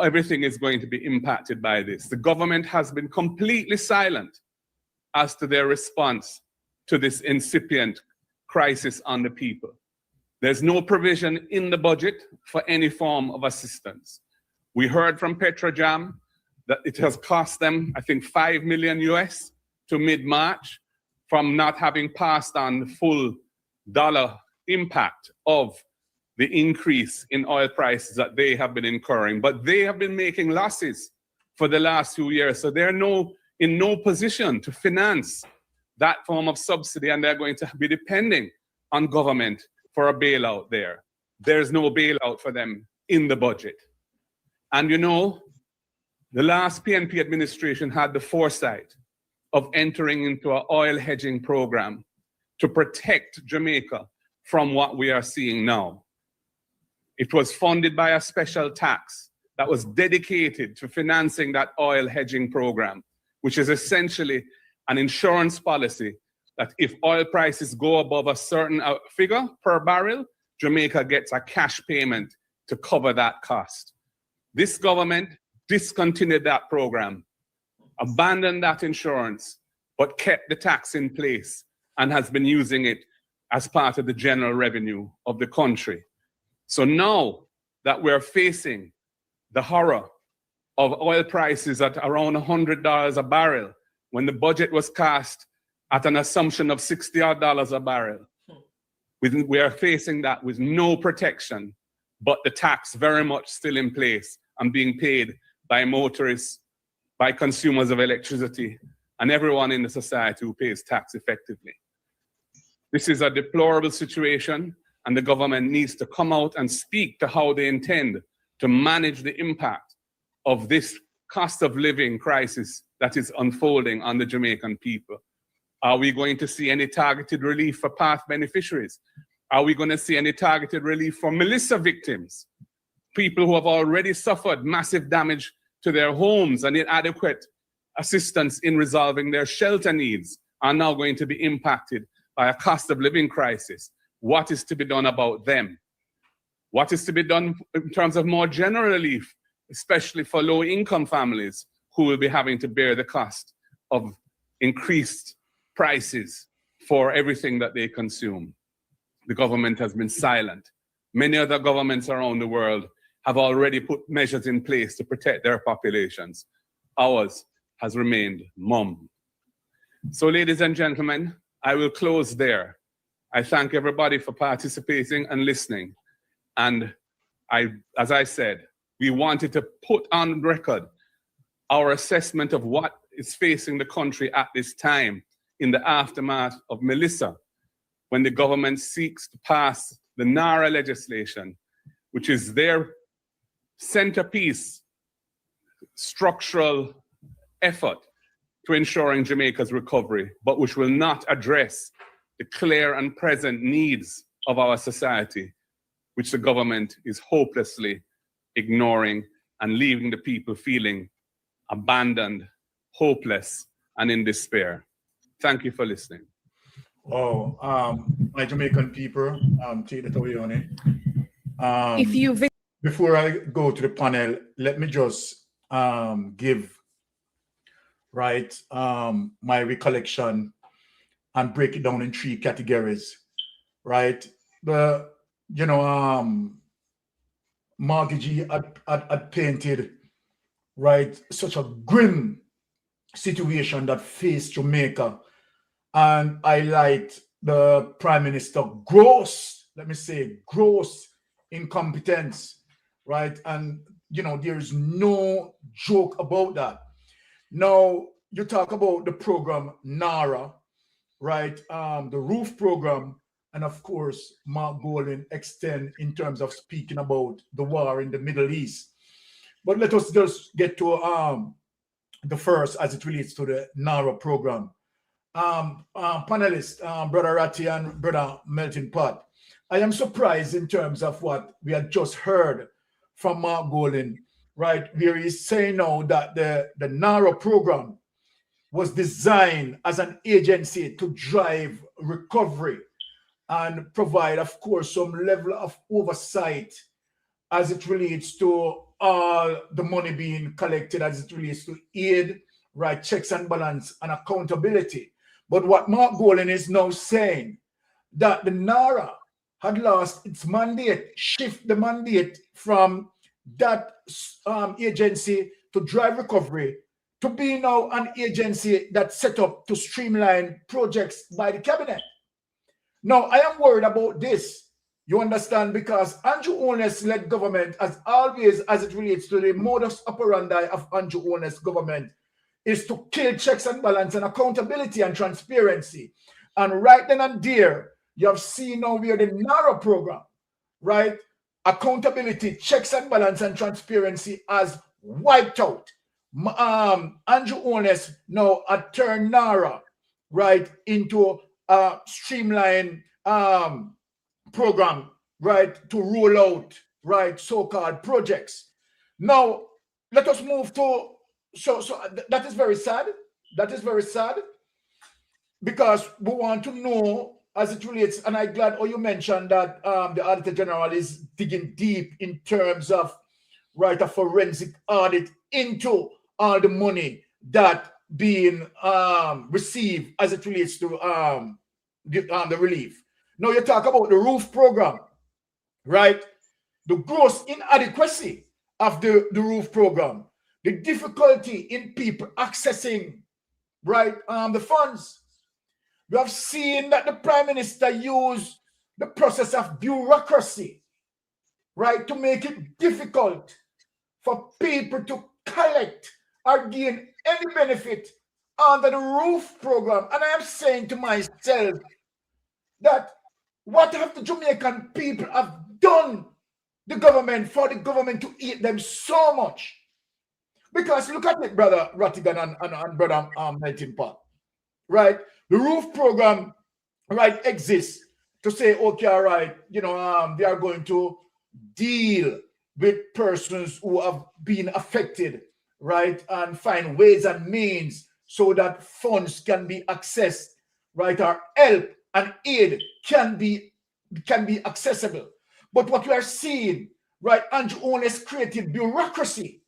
Everything is going to be impacted by this. The government has been completely silent as to their response to this incipient crisis on the people. There's no provision in the budget for any form of assistance. We heard from Petrojam that it has cost them, I think, $5 million US to mid-March from not having passed on the full dollar impact of the increase in oil prices that they have been incurring. But they have been making losses for the last few years, so they're in no position to finance that form of subsidy, and they're going to be depending on government for a bailout there. There's no bailout for them in the budget. And you know, the last PNP administration had the foresight of entering into an oil hedging program to protect Jamaica from what we are seeing now. It was funded by a special tax that was dedicated to financing that oil hedging program, which is essentially an insurance policy that if oil prices go above a certain figure per barrel, Jamaica gets a cash payment to cover that cost. This government discontinued that program, abandoned that insurance, but kept the tax in place and has been using it as part of the general revenue of the country. So now that we're facing the horror of oil prices at around $100 a barrel, when the budget was cast at an assumption of $60 a barrel, we are facing that with no protection, but the tax very much still in place and being paid by motorists, by consumers of electricity, and everyone in the society who pays tax effectively. This is a deplorable situation, and the government needs to come out and speak to how they intend to manage the impact of this cost of living crisis that is unfolding on the Jamaican people. Are we going to see any targeted relief for PATH beneficiaries? Are we going to see any targeted relief for Melissa victims? People who have already suffered massive damage to their homes and inadequate assistance in resolving their shelter needs are now going to be impacted by a cost of living crisis. What is to be done about them? What is to be done in terms of more general relief, especially for low-income families who will be having to bear the cost of increased prices for everything that they consume? The government has been silent. Many other governments around the world have already put measures in place to protect their populations. Ours has remained mum. So, ladies and gentlemen, I will close there. I thank everybody for participating and listening. And as I said, we wanted to put on record our assessment of what is facing the country at this time in the aftermath of Melissa, when the government seeks to pass the NARA legislation, which is their centerpiece, structural effort to ensuring Jamaica's recovery, but which will not address the clear and present needs of our society, which the government is hopelessly ignoring and leaving the people feeling abandoned, hopeless, and in despair. Thank you for listening. Oh, my Jamaican people, take it away on it. If you Before I go to the panel, let me just give my recollection and break it down in 3 categories. Right, Mortgagee had painted such a grim situation that faced Jamaica, and I liked the Prime Minister gross incompetence, and there's no joke about that. Now you talk about the program NARA, right, the roof program, and of course, Mark Golden extend in terms of speaking about the war in the Middle East. But let us just get to the first as it relates to the NARA program. Panelists, Brother Ratty and Brother Melting Pot, I am surprised in terms of what we had just heard from Mark Golden, right, where he's saying now that the NARA program was designed as an agency to drive recovery and provide, of course, some level of oversight as it relates to all the money being collected, as it relates to aid, right, checks and balance and accountability. But what Mark Golden is now saying, that the NARA had lost its mandate, shift the mandate from that agency to drive recovery to be now an agency that's set up to streamline projects by the cabinet. Now, I am worried about this. You understand? Because Andrew Holness-led government, as always, as it relates to the modus operandi of Andrew Holness government, is to kill checks and balance and accountability and transparency. And right then and there, you have seen now where the NARA program, right, accountability, checks and balance and transparency has wiped out. Andrew Holness now turned NARA, right, into a streamlined program, right, to roll out, right, so-called projects. Now, let us move to, so that is very sad. That is very sad because we want to know as it relates, and I'm glad you mentioned that the Auditor General is digging deep in terms of, right, a forensic audit into all the money that being received as it relates to the relief. Now you talk about the roof program, right? The gross inadequacy of the roof program, the difficulty in people accessing, right, the funds. We have seen that the Prime Minister used the process of bureaucracy, right, to make it difficult for people to collect or gain any benefit under the roof program. And I am saying to myself that what have the Jamaican people have done the government for the government to eat them so much? Because look at it, Brother Rattigan and Brother Melting Pot, right? The roof program, right, exists to say, okay, all right, you know, they are going to deal with persons who have been affected, right, and find ways and means so that funds can be accessed, right, or help and aid can be accessible. But what we are seeing, right, Andrew Holness created bureaucracy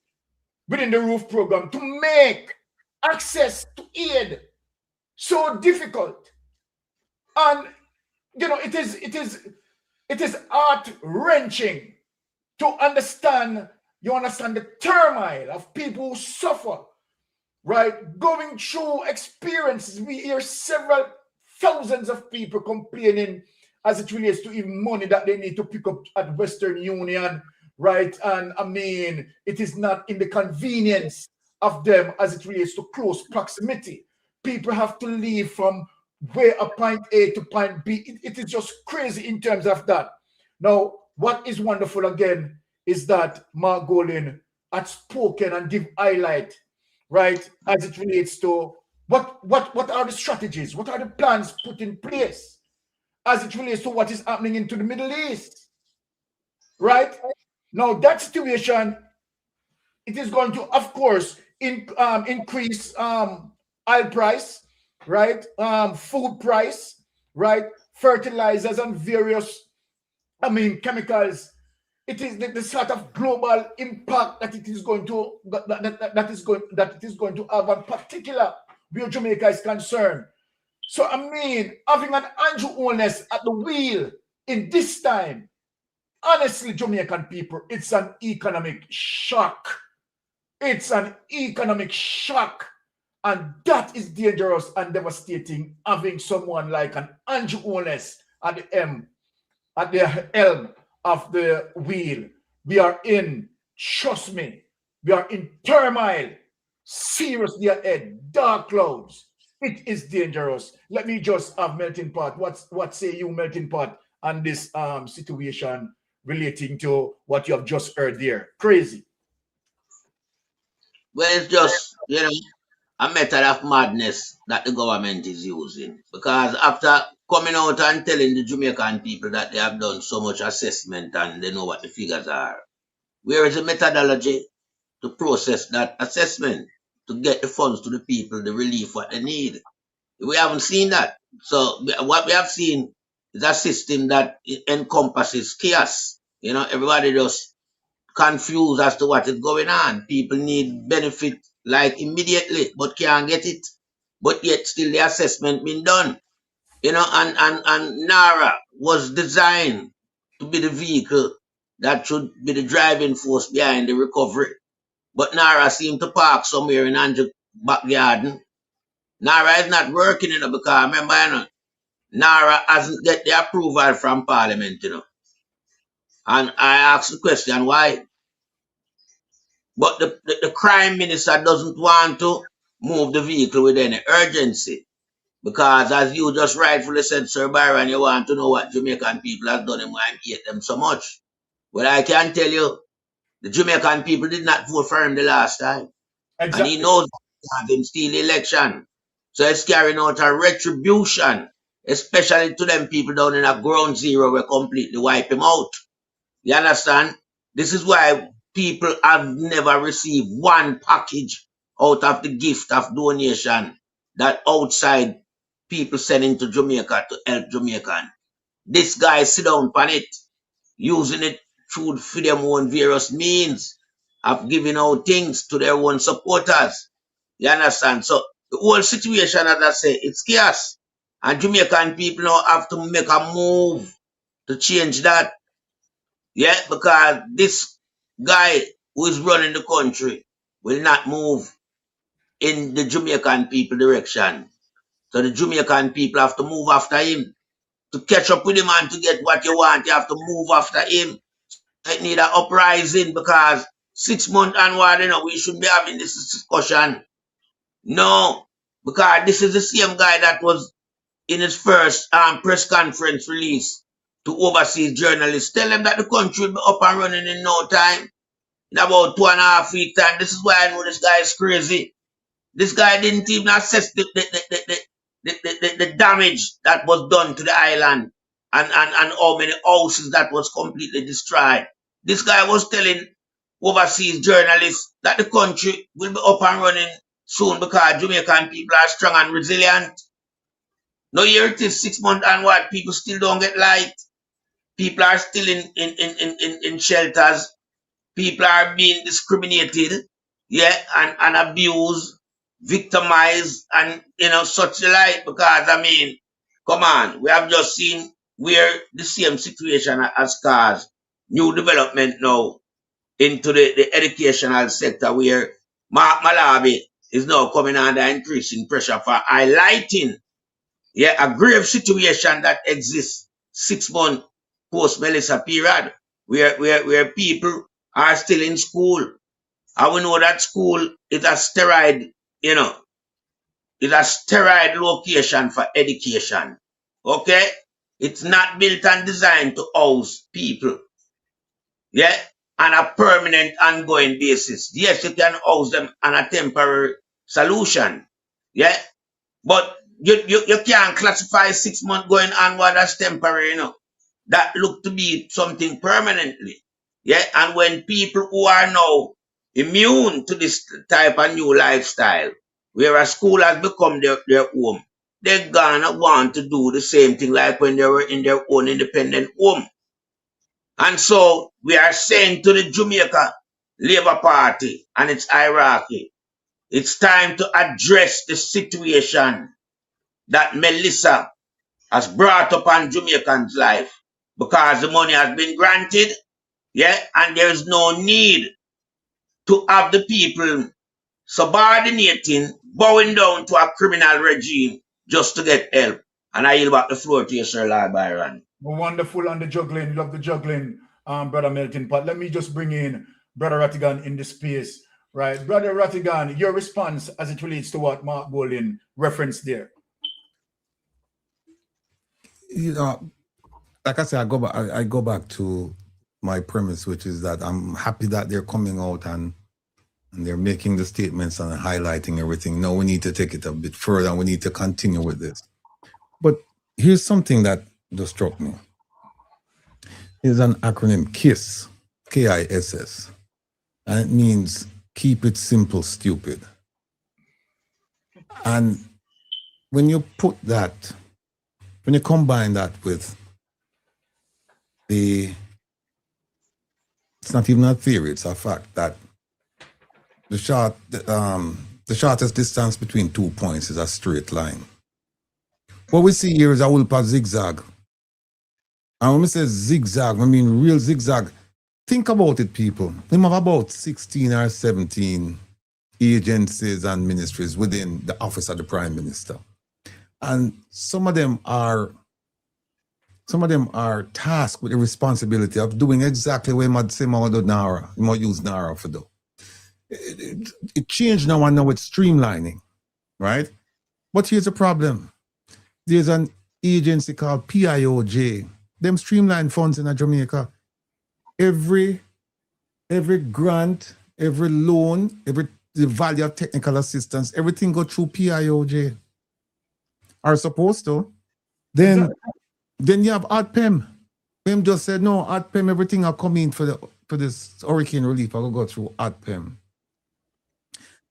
within the roof program to make access to aid so difficult. And you know, it is heart-wrenching to understand, you understand the turmoil of people who suffer, right, going through experiences. We hear several thousands of people complaining as it relates to even money that they need to pick up at Western Union, right? And I mean, it is not in the convenience of them as it relates to close proximity. People have to leave from where a point A to point B. It is just crazy in terms of that. Now, what is wonderful again is that Mark Golden had spoken and give highlight, right, as it relates to what are the strategies, what are the plans put in place as it relates to what is happening into the Middle East, right? Now, that situation, it is going to, of course, increase oil price, right? Food price, right? Fertilizers and various, I mean, chemicals. It is the sort of global impact that it is going to that it is going to have, in particular where Jamaica is concerned. So I mean, having an Andrew Holness at the wheel in this time, honestly, Jamaican people, it's an economic shock. It's an economic shock. And that is dangerous and devastating, having someone like an Andrew Holness at the helm of the wheel. We are in, trust me, we are in turmoil, seriously ahead, dark clouds. It is dangerous. Let me just have Melting Pot. What say you, Melting Pot, on this situation relating to what you have just heard there? Crazy. Well, it's just, a method of madness that the government is using. Because after coming out and telling the Jamaican people that they have done so much assessment and they know what the figures are, where is the methodology to process that assessment, to get the funds to the people, the relief what they need? We haven't seen that. So what we have seen is a system that encompasses chaos. Everybody just confused as to what is going on. People need benefit like immediately, but can't get it. But yet still the assessment being done. And NARA was designed to be the vehicle that should be the driving force behind the recovery. But NARA seemed to park somewhere in Andrew backyard. NARA is not working, because remember, NARA hasn't get the approval from Parliament, And I asked the question why. But the crime minister doesn't want to move the vehicle with any urgency. Because as you just rightfully said, Sir Byron, you want to know what Jamaican people have done and why I hate them so much. Well, I can tell you, the Jamaican people did not vote for him the last time. Exactly. And he knows that him steal the election. So it's carrying out a retribution, especially to them people down in a ground zero where completely wipe him out. You understand? This is why people have never received one package out of the gift of donation that outside people send into Jamaica to help Jamaican. This guy sit down on it, using it through for their own various means of giving out things to their own supporters. You understand? So the whole situation, as I say, it's chaos. And Jamaican people now have to make a move to change that. Yeah, because this guy who is running the country will not move in the Jamaican people direction. So the Jamaican people have to move after him. To catch up with him and to get what you want, you have to move after him. It need an uprising, because 6 months onward, we shouldn't be having this discussion. No, because this is the same guy that was in his first press conference release to overseas journalists. Tell them that the country will be up and running in no time, in about 2.5 weeks time. This is why I know this guy is crazy. This guy didn't even assess the damage that was done to the island and how many houses that was completely destroyed. This guy was telling overseas journalists that the country will be up and running soon because Jamaican people are strong and resilient. Now here it is, 6 months onward, people still don't get light. People are still in shelters. People are being discriminated, and abused, victimized, and such like. Because come on, we have just seen where the same situation has caused new development now into the educational sector, where Mark Malawi is now coming under increasing pressure for highlighting a grave situation that exists 6 months post Melissa period, where people are still in school. And we know that school is a sterile, is a sterile location for education. Okay? It's not built and designed to house people. On a permanent, ongoing basis. Yes, you can house them on a temporary solution. But you can't classify 6 months going onward as temporary, That look to be something permanently. And when people who are now immune to this type of new lifestyle, where a school has become their home, they're gonna want to do the same thing like when they were in their own independent home. And so we are saying to the Jamaica Labour Party and its hierarchy, it's time to address the situation that Melissa has brought upon Jamaicans' life, because the money has been granted, and there is no need to have the people subordinating, bowing down to a criminal regime just to get help. And I yield back the floor to you, Sir Lord Byron. Wonderful on the juggling. Love the juggling, Brother Melting Pot. Let me just bring in Brother Rattigan in the space. Right. Brother Rattigan, your response as it relates to what Mark Golding referenced there. You know, like I said, I go back to my premise, which is that I'm happy that they're coming out and they're making the statements and highlighting everything. No, we need to take it a bit further and we need to continue with this. But here's something that just struck me. Here's an acronym, KISS, K-I-S-S. And it means keep it simple, stupid. And when you put that, when you combine that with it's not even a theory, it's a fact that the shortest distance between 2 points is a straight line. What we see here is a whole part zigzag. And when we say zigzag, I mean real zigzag. Think about it, people. We have about 16 or 17 agencies and ministries within the office of the Prime Minister. And some of them are tasked with the responsibility of doing exactly what Mad say do Nara. You might use Nara for do. It changed now and now it's streamlining, right? But here's the problem. There's an agency called PIOJ. Them streamline funds in Jamaica. Every grant, every loan, the value of technical assistance, everything go through PIOJ. Are supposed to. Then you have ADPEM. PEM just said, no, ADPEM, everything are coming for this hurricane relief. I will go through ADPEM.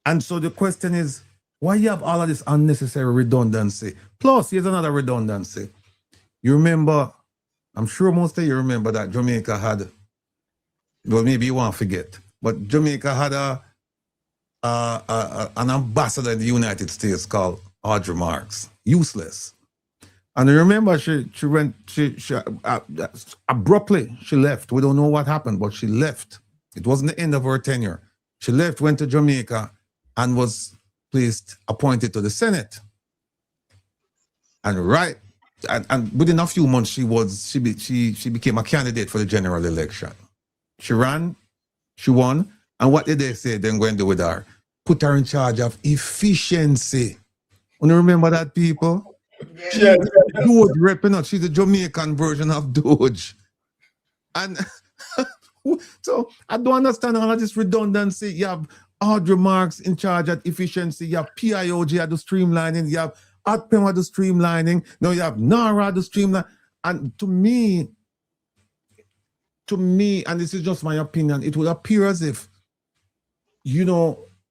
And so the question is, why you have all of this unnecessary redundancy? Plus, here's another redundancy. You remember, I'm sure most of you remember that Jamaica had, well, maybe you won't forget, but Jamaica had an ambassador in the United States called Audrey Marks. Useless. And I remember she abruptly she left. We don't know what happened, but she left. It wasn't the end of her tenure. She left, went to Jamaica, and was appointed to the Senate. And within a few months, she became a candidate for the general election. She ran, she won, and what did they say? Then go and do with her? Put her in charge of efficiency. You remember that, people? Yes. Doge repping out. She's the Jamaican version of Doge. And so I don't understand all of this redundancy. You have Audrey Marks in charge of efficiency. You have PIOJ at the streamlining. You have ADPEM at the streamlining. Now you have NARA at the streamlining. And to me, and this is just my opinion, it would appear as if,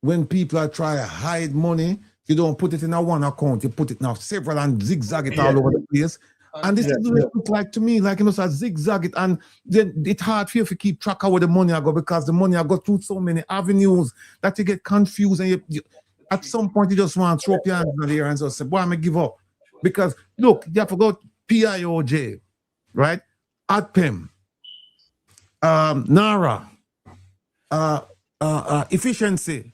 when people are trying to hide money, you don't put it in a one account, you put it in several and zigzag it all over the place. And this is what it looks like to me, like so zigzag it, and then it's hard for you to keep track of where the money I go, because the money I go through so many avenues that you get confused, and you at some point you just want to throw up your hands in the air and just say, boy, I'm gonna give up. Because look, you have to go PIOJ, right? ADPEM, NARA, efficiency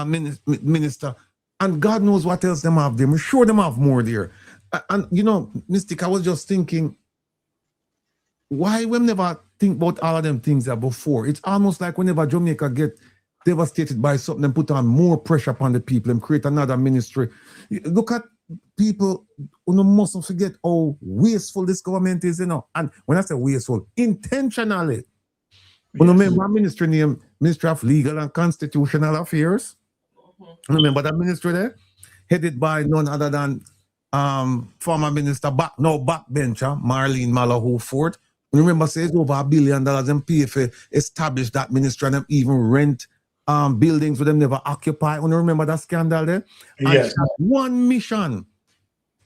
minister, and God knows what else them have there. I'm sure them have more there. And Mystic, I was just thinking, why we never think about all of them things that before? It's almost like whenever Jamaica get devastated by something, and put on more pressure upon the people and create another ministry. Look at people who mustn't forget how wasteful this government is, And when I say wasteful, intentionally. Yes. Remember a ministry named Ministry of Legal and Constitutional Affairs? Remember that ministry there? Headed by none other than former minister, backbencher, Marlene Malahoo Ford. Remember, says over $1 billion in pay for establish that ministry, and them even rent buildings with them never occupy. You remember that scandal there? Yes. And one mission,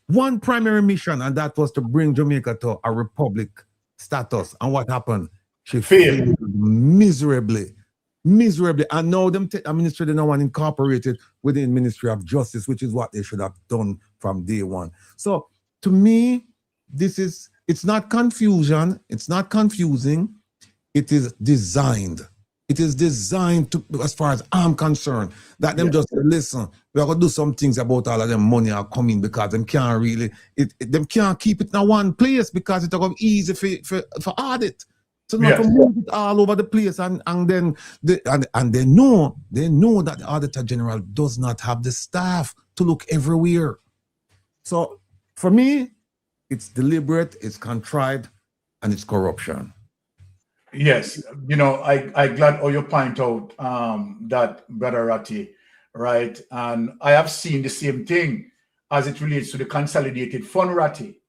one primary mission, and that was to bring Jamaica to a republic status. And what happened? She failed miserably. And now them take a ministry they now incorporated within Ministry of Justice, which is what they should have done from day one. So to me, it's not confusion, it's not confusing, it is designed. It is designed to, as far as I'm concerned, that them just listen, we are going to do some things about all of them money are coming, because them can't really, them can't keep it in one place, because it's going to be easy for audit. So not to move it all over the place, and then they know that the Auditor General does not have the staff to look everywhere. So for me, it's deliberate, it's contrived, and it's corruption. Yes, I glad how you point out that, Brother Ratty, right? And I have seen the same thing as it relates to the consolidated fund, Ratty,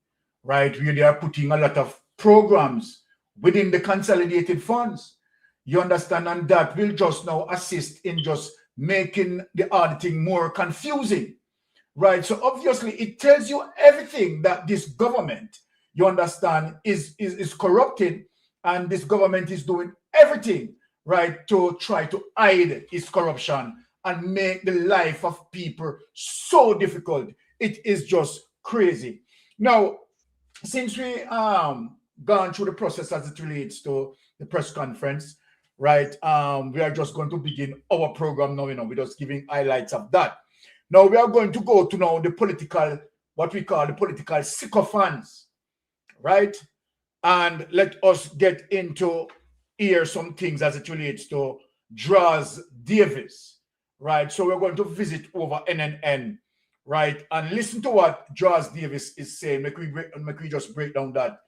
right? Where they are putting a lot of programs within the consolidated funds. You understand? And that will just now assist in just making the auditing more confusing, right? So obviously it tells you everything that this government, you understand, is corrupted, and this government is doing everything, right, to try to hide its corruption and make the life of people so difficult. It is just crazy. Now, since we gone through the process as it relates to the press conference, right? We are just going to begin our program now. We're just giving highlights of that. Now we are going to go to now the political, what we call the political sycophants, right? And let us get into here some things as it relates to Draws Davis, right? So we're going to visit over NNN, right? And listen to what Draws Davis is saying. Make we just break down that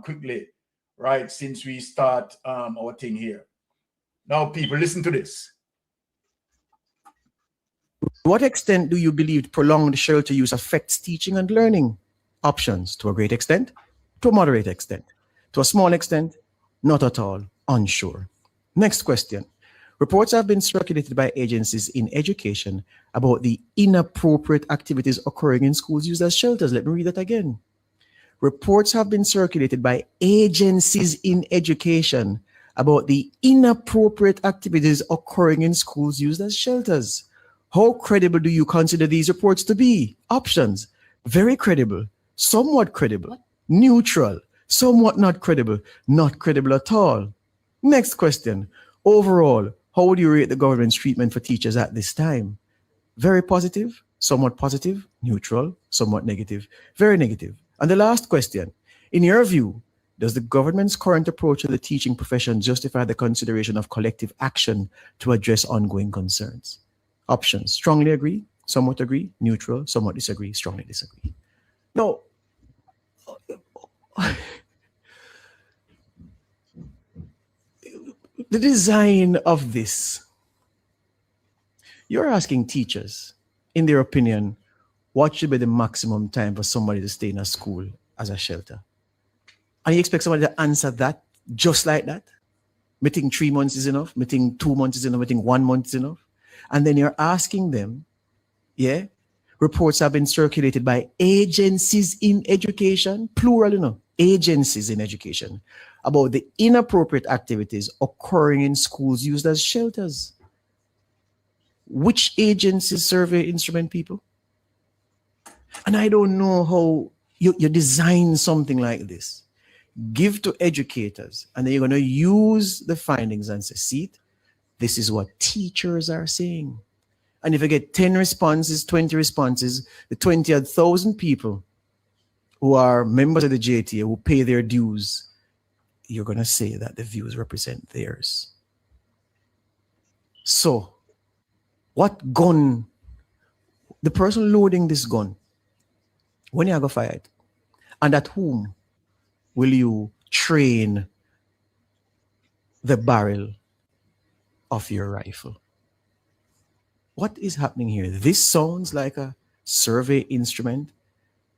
quickly, right? Since we start our thing here. Now, people, listen to this. To what extent do you believe prolonged shelter use affects teaching and learning options? To a great extent, to a moderate extent, to a small extent, not at all, unsure. Next question. Reports have been circulated by agencies in education about the inappropriate activities occurring in schools used as shelters. Let me read that again. Reports have been circulated by agencies in education about the inappropriate activities occurring in schools used as shelters. How credible do you consider these reports to be? Options: very credible, somewhat credible, neutral, somewhat not credible at all. Next question. Overall, how would you rate the government's treatment for teachers at this time? Very positive, somewhat positive, neutral, somewhat negative, very negative. And the last question. In your view, does the government's current approach to the teaching profession justify the consideration of collective action to address ongoing concerns? Options: strongly agree, somewhat agree, neutral, somewhat disagree, strongly disagree. Now, the design of this, you're asking teachers, in their opinion, what should be the maximum time for somebody to stay in a school as a shelter? And you expect somebody to answer that just like that? Me think 3 months is enough, me think 2 months is enough, me think 1 month is enough. And then you're asking them, yeah, reports have been circulated by agencies in education, plural, agencies in education, about the inappropriate activities occurring in schools used as shelters. Which agencies survey instrument people? And I don't know how you design something like this. Give to educators, and then you're going to use the findings and say, see it, this is what teachers are saying. And if you get 10 responses, 20 responses, the 20,000 people who are members of the JTA who pay their dues, you're going to say that the views represent theirs. So, what gun, the person loading this gun, when you go fire it, and at whom will you train the barrel of your rifle? What is happening here? This sounds like a survey instrument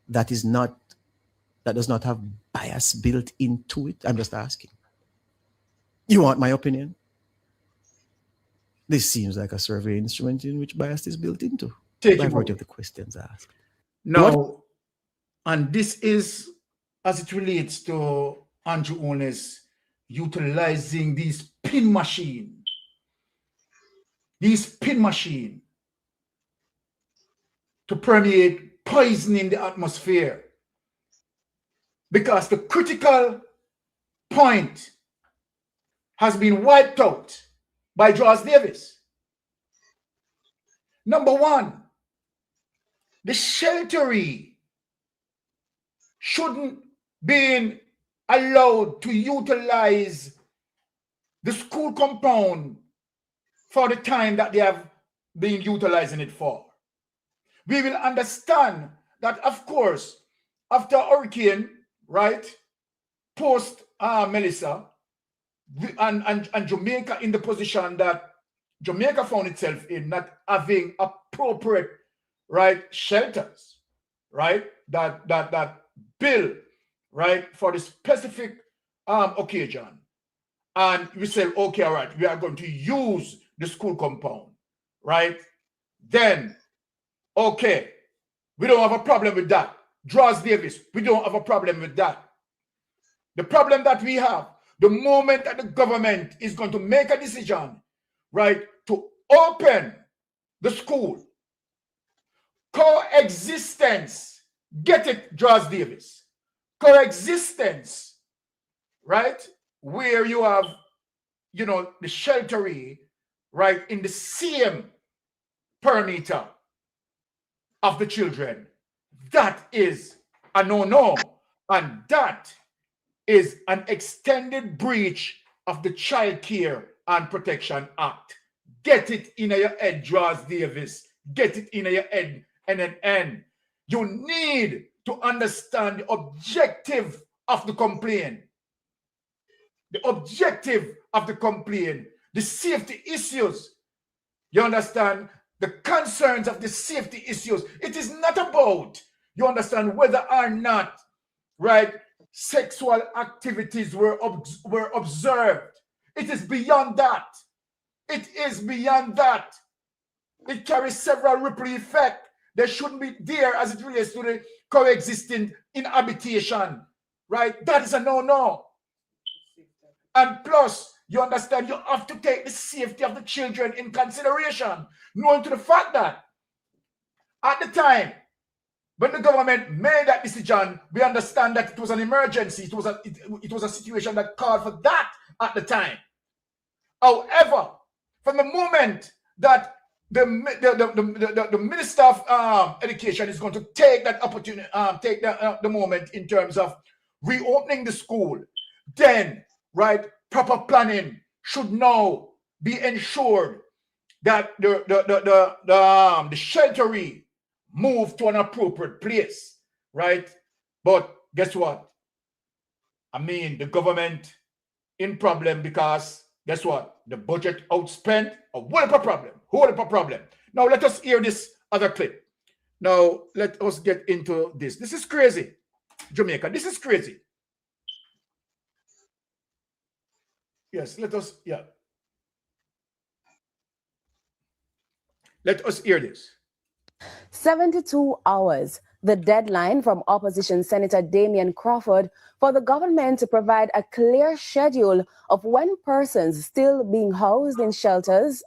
that does not have bias built into it. I'm just asking. You want my opinion? This seems like a survey instrument in which bias is built into. By virtue of the questions asked. Now, and this is as it relates to Andrew Owners utilizing these pin machine to permeate poison in the atmosphere, because the critical point has been wiped out by Draws Davis. Number one, the sheltery shouldn't be allowed to utilize the school compound for the time that they have been utilizing it for. We will understand that, of course, after hurricane, right, post Melissa, and Jamaica in the position that Jamaica found itself in, not having appropriate, right, shelters, right, that built, right, for the specific occasion. And we said, okay, all right, we are going to use the school compound, right? Then, okay, we don't have a problem with that. Draws Davis, we don't have a problem with that. The problem that we have, the moment that the government is going to make a decision, right, to open the school, coexistence, get it, Draws Davis, coexistence, right, where you have, you know, the sheltery, right, in the same perimeter of the children. That is a no-no, and that is an extended breach of the Child Care and Protection Act. Get it in your head, Draws Davis. Get it in your head, NNN. You need to understand the objective of the complaint. The objective of the complaint, the safety issues. You understand? The concerns of the safety issues. It is not about, you understand, whether or not, right, sexual activities were observed. It is beyond that. It is beyond that. It carries several ripple effects. They shouldn't be there as it relates to the coexisting inhabitation, right? That is a no-no. And plus, you understand, you have to take the safety of the children in consideration, knowing to the fact that at the time when the government made that decision, we understand that it was an emergency. It was a situation that called for that at the time. However, from the moment that the Minister of Education is going to take that opportunity, take the moment in terms of reopening the school, then, right, proper planning should now be ensured that the sheltery move to an appropriate place, right? But guess what? I mean, the government in problem because guess what? The budget outspent a whole heap of problem. Now let us hear this other clip. Now let us get into this. This is crazy, Jamaica. This is crazy. Yes, let us hear this. 72 hours, the deadline from opposition Senator Damian Crawford for the government to provide a clear schedule of when persons still being housed in shelters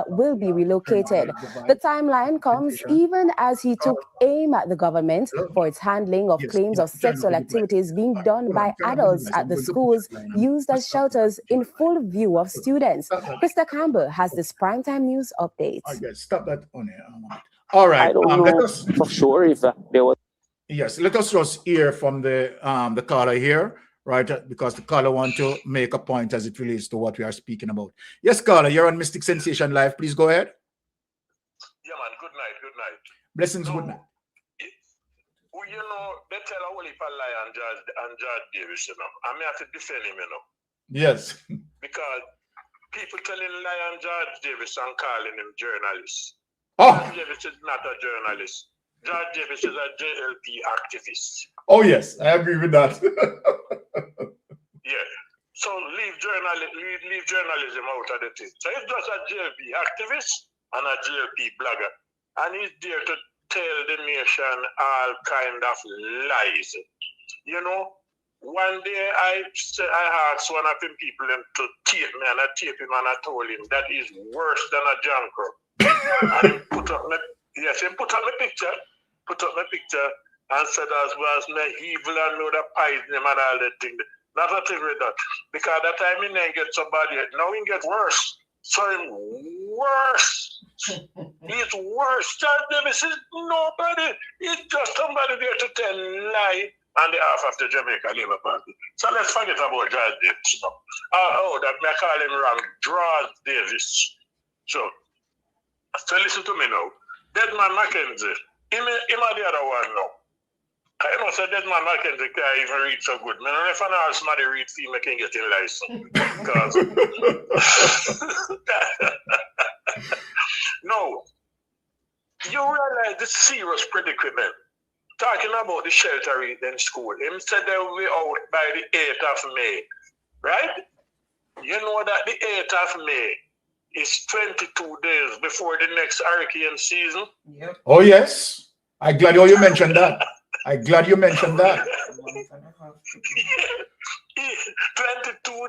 will be relocated. The timeline comes even as he took aim at the government for its handling of claims of sexual activities being done by adults at the schools used as shelters in full view of students. Krista Campbell has this primetime news update. Stop that on here. All right. I don't know for sure if there was. Yes, let us just hear from the caller here, right? Because the caller wants to make a point as it relates to what we are speaking about. Yes, caller, you're on Mystic Sensation Live. Please go ahead. Yeah, man. Good night. Blessings, good night. You know, they tell a whole heap of lie and Judge Davis, you know. I may have to defend him, you know. Yes. Because people telling lie on Judge Davis and calling him journalist. Oh. Judge Davis is not a journalist. Judge Davis is a JLP activist. Oh, yes, I agree with that. Yeah. So leave journalism out of the thing. So he's just a JLP activist and a JLP blogger. And he's there to tell the nation all kind of lies. You know, one day I asked one of them people to tape me, and I taped him and I told him that is worse than a junker. And he put up my picture and said as was my evil and know the poison him and all that thing. Not a thing with that. Because that time he didn't get so bad yet. Now he get worse. So him worse. He's worse. Judge Davis is nobody. He's just somebody there to tell lie and the half of the Jamaica Labour Party. So let's forget about George Davis. That may call him wrong, George Davis. So listen to me now. Deadman Mackenzie, him the other one now. I know say Deadman Mackenzie can't even read so good. Man, if I know somebody read film, I can get in license. Because no, you realize the serious predicament. Talking about the shelter in school. Him said they will be out by the 8th of May. Right? You know that the 8th of May is 22 days before the next hurricane season. Yep. Oh, yes. I'm glad you mentioned that. 22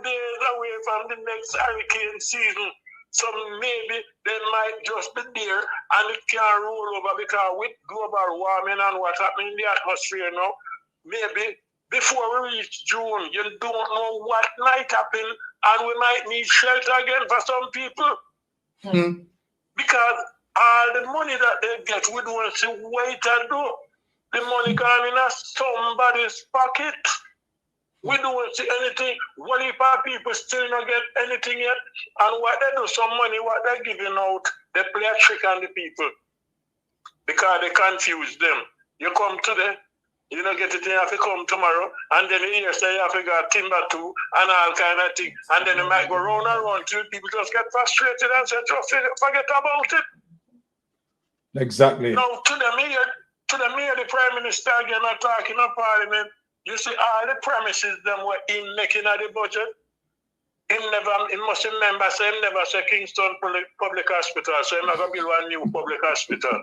days away from the next hurricane season. So maybe they might just be there and it can roll over because with global warming and what's happening in the atmosphere now, maybe before we reach June, you don't know what might happen and we might need shelter again for some people. Because all the money that they get, we don't see wait and do. The money gone in somebody's pocket. We don't see anything. What if our people still not get anything yet? And what they do, some money, what they're giving out, they play a trick on the people. Because they confuse them. You come today, you don't get it, you have to come tomorrow, and then you say you have to go Timbuktu and all kind of thing. And then you might go round and round till people just get frustrated and say, just forget about it. Exactly. Now, to the mayor, the Prime Minister again are talking in Parliament. You see all the promises them were in making of the budget. He must remember, say he never say Kingston Public Hospital, so he never build one new public hospital.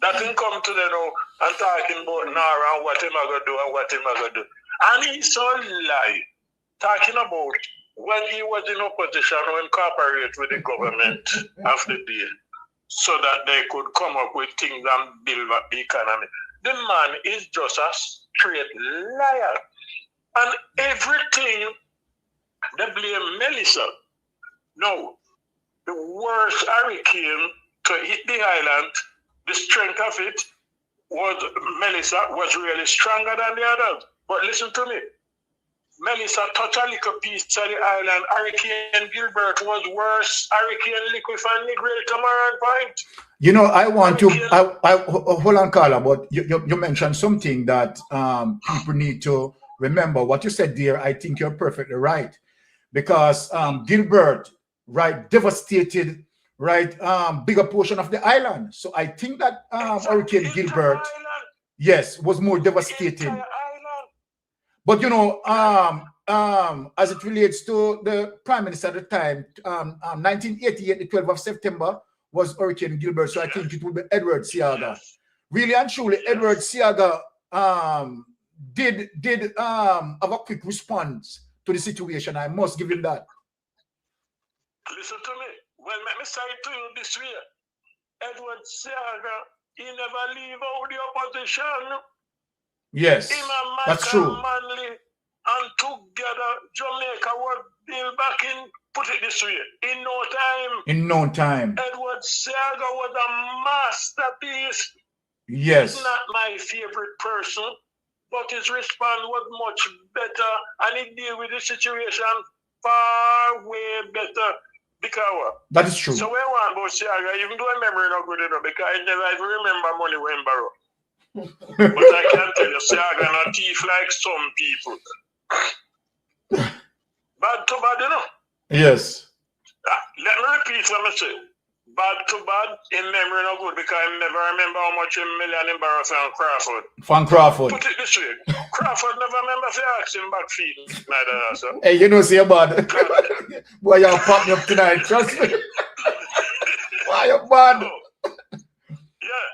That didn't come to the now and talking about Nara and what him I gonna do and what him I gonna do. And he so lie, talking about when he was in opposition or incorporate with the government of the day, so that they could come up with things and build up the economy. The man is just a straight liar. And everything, they blame Melissa. No, the worst hurricane to hit the island, the strength of it was Melissa was really stronger than the others. But listen to me. Melissa touched a little piece of the island. Hurricane Gilbert was worse. Hurricane Liquid and Negril Tamaran Point. You know, I want to hold on, Carla, but you mentioned something that people need to remember. What you said there, I think you're perfectly right. Because Gilbert, right, devastated, right, bigger portion of the island. So I think that Hurricane Gilbert, yes, was more devastating. But you know, as it relates to the Prime Minister at the time, 1988, the 12th of September was Hurricane Gilbert. So I think it would be Edward Seaga. Really and truly, Edward Seaga did have a quick response to the situation. I must give him that. Listen to me. Well, let me say it to you this way. Edward Seaga, he never leave out the opposition. Yes, that's true. Manly and together, Jamaica was built back in, put it this way, in no time. In no time. Edward Seaga was a masterpiece. Yes. He's not my favorite person, but his response was much better and he deal with the situation far way better. Because that is true. So when one about Seaga, even though I memory not good enough, because I never even remember money when borrow. But I can tell you, Seaga not thief like some people. Bad to bad, you know? Yes. Let me repeat what I say. Bad to bad, in memory not good, because I never remember how much $1 million in borrow from Crawford. From Crawford. Put it this way. Crawford never remember if I asked him back feed. Neither, so. Hey, you know, say bad. Boy, you're popping up tonight, trust me. Why you bad? Oh. Yeah.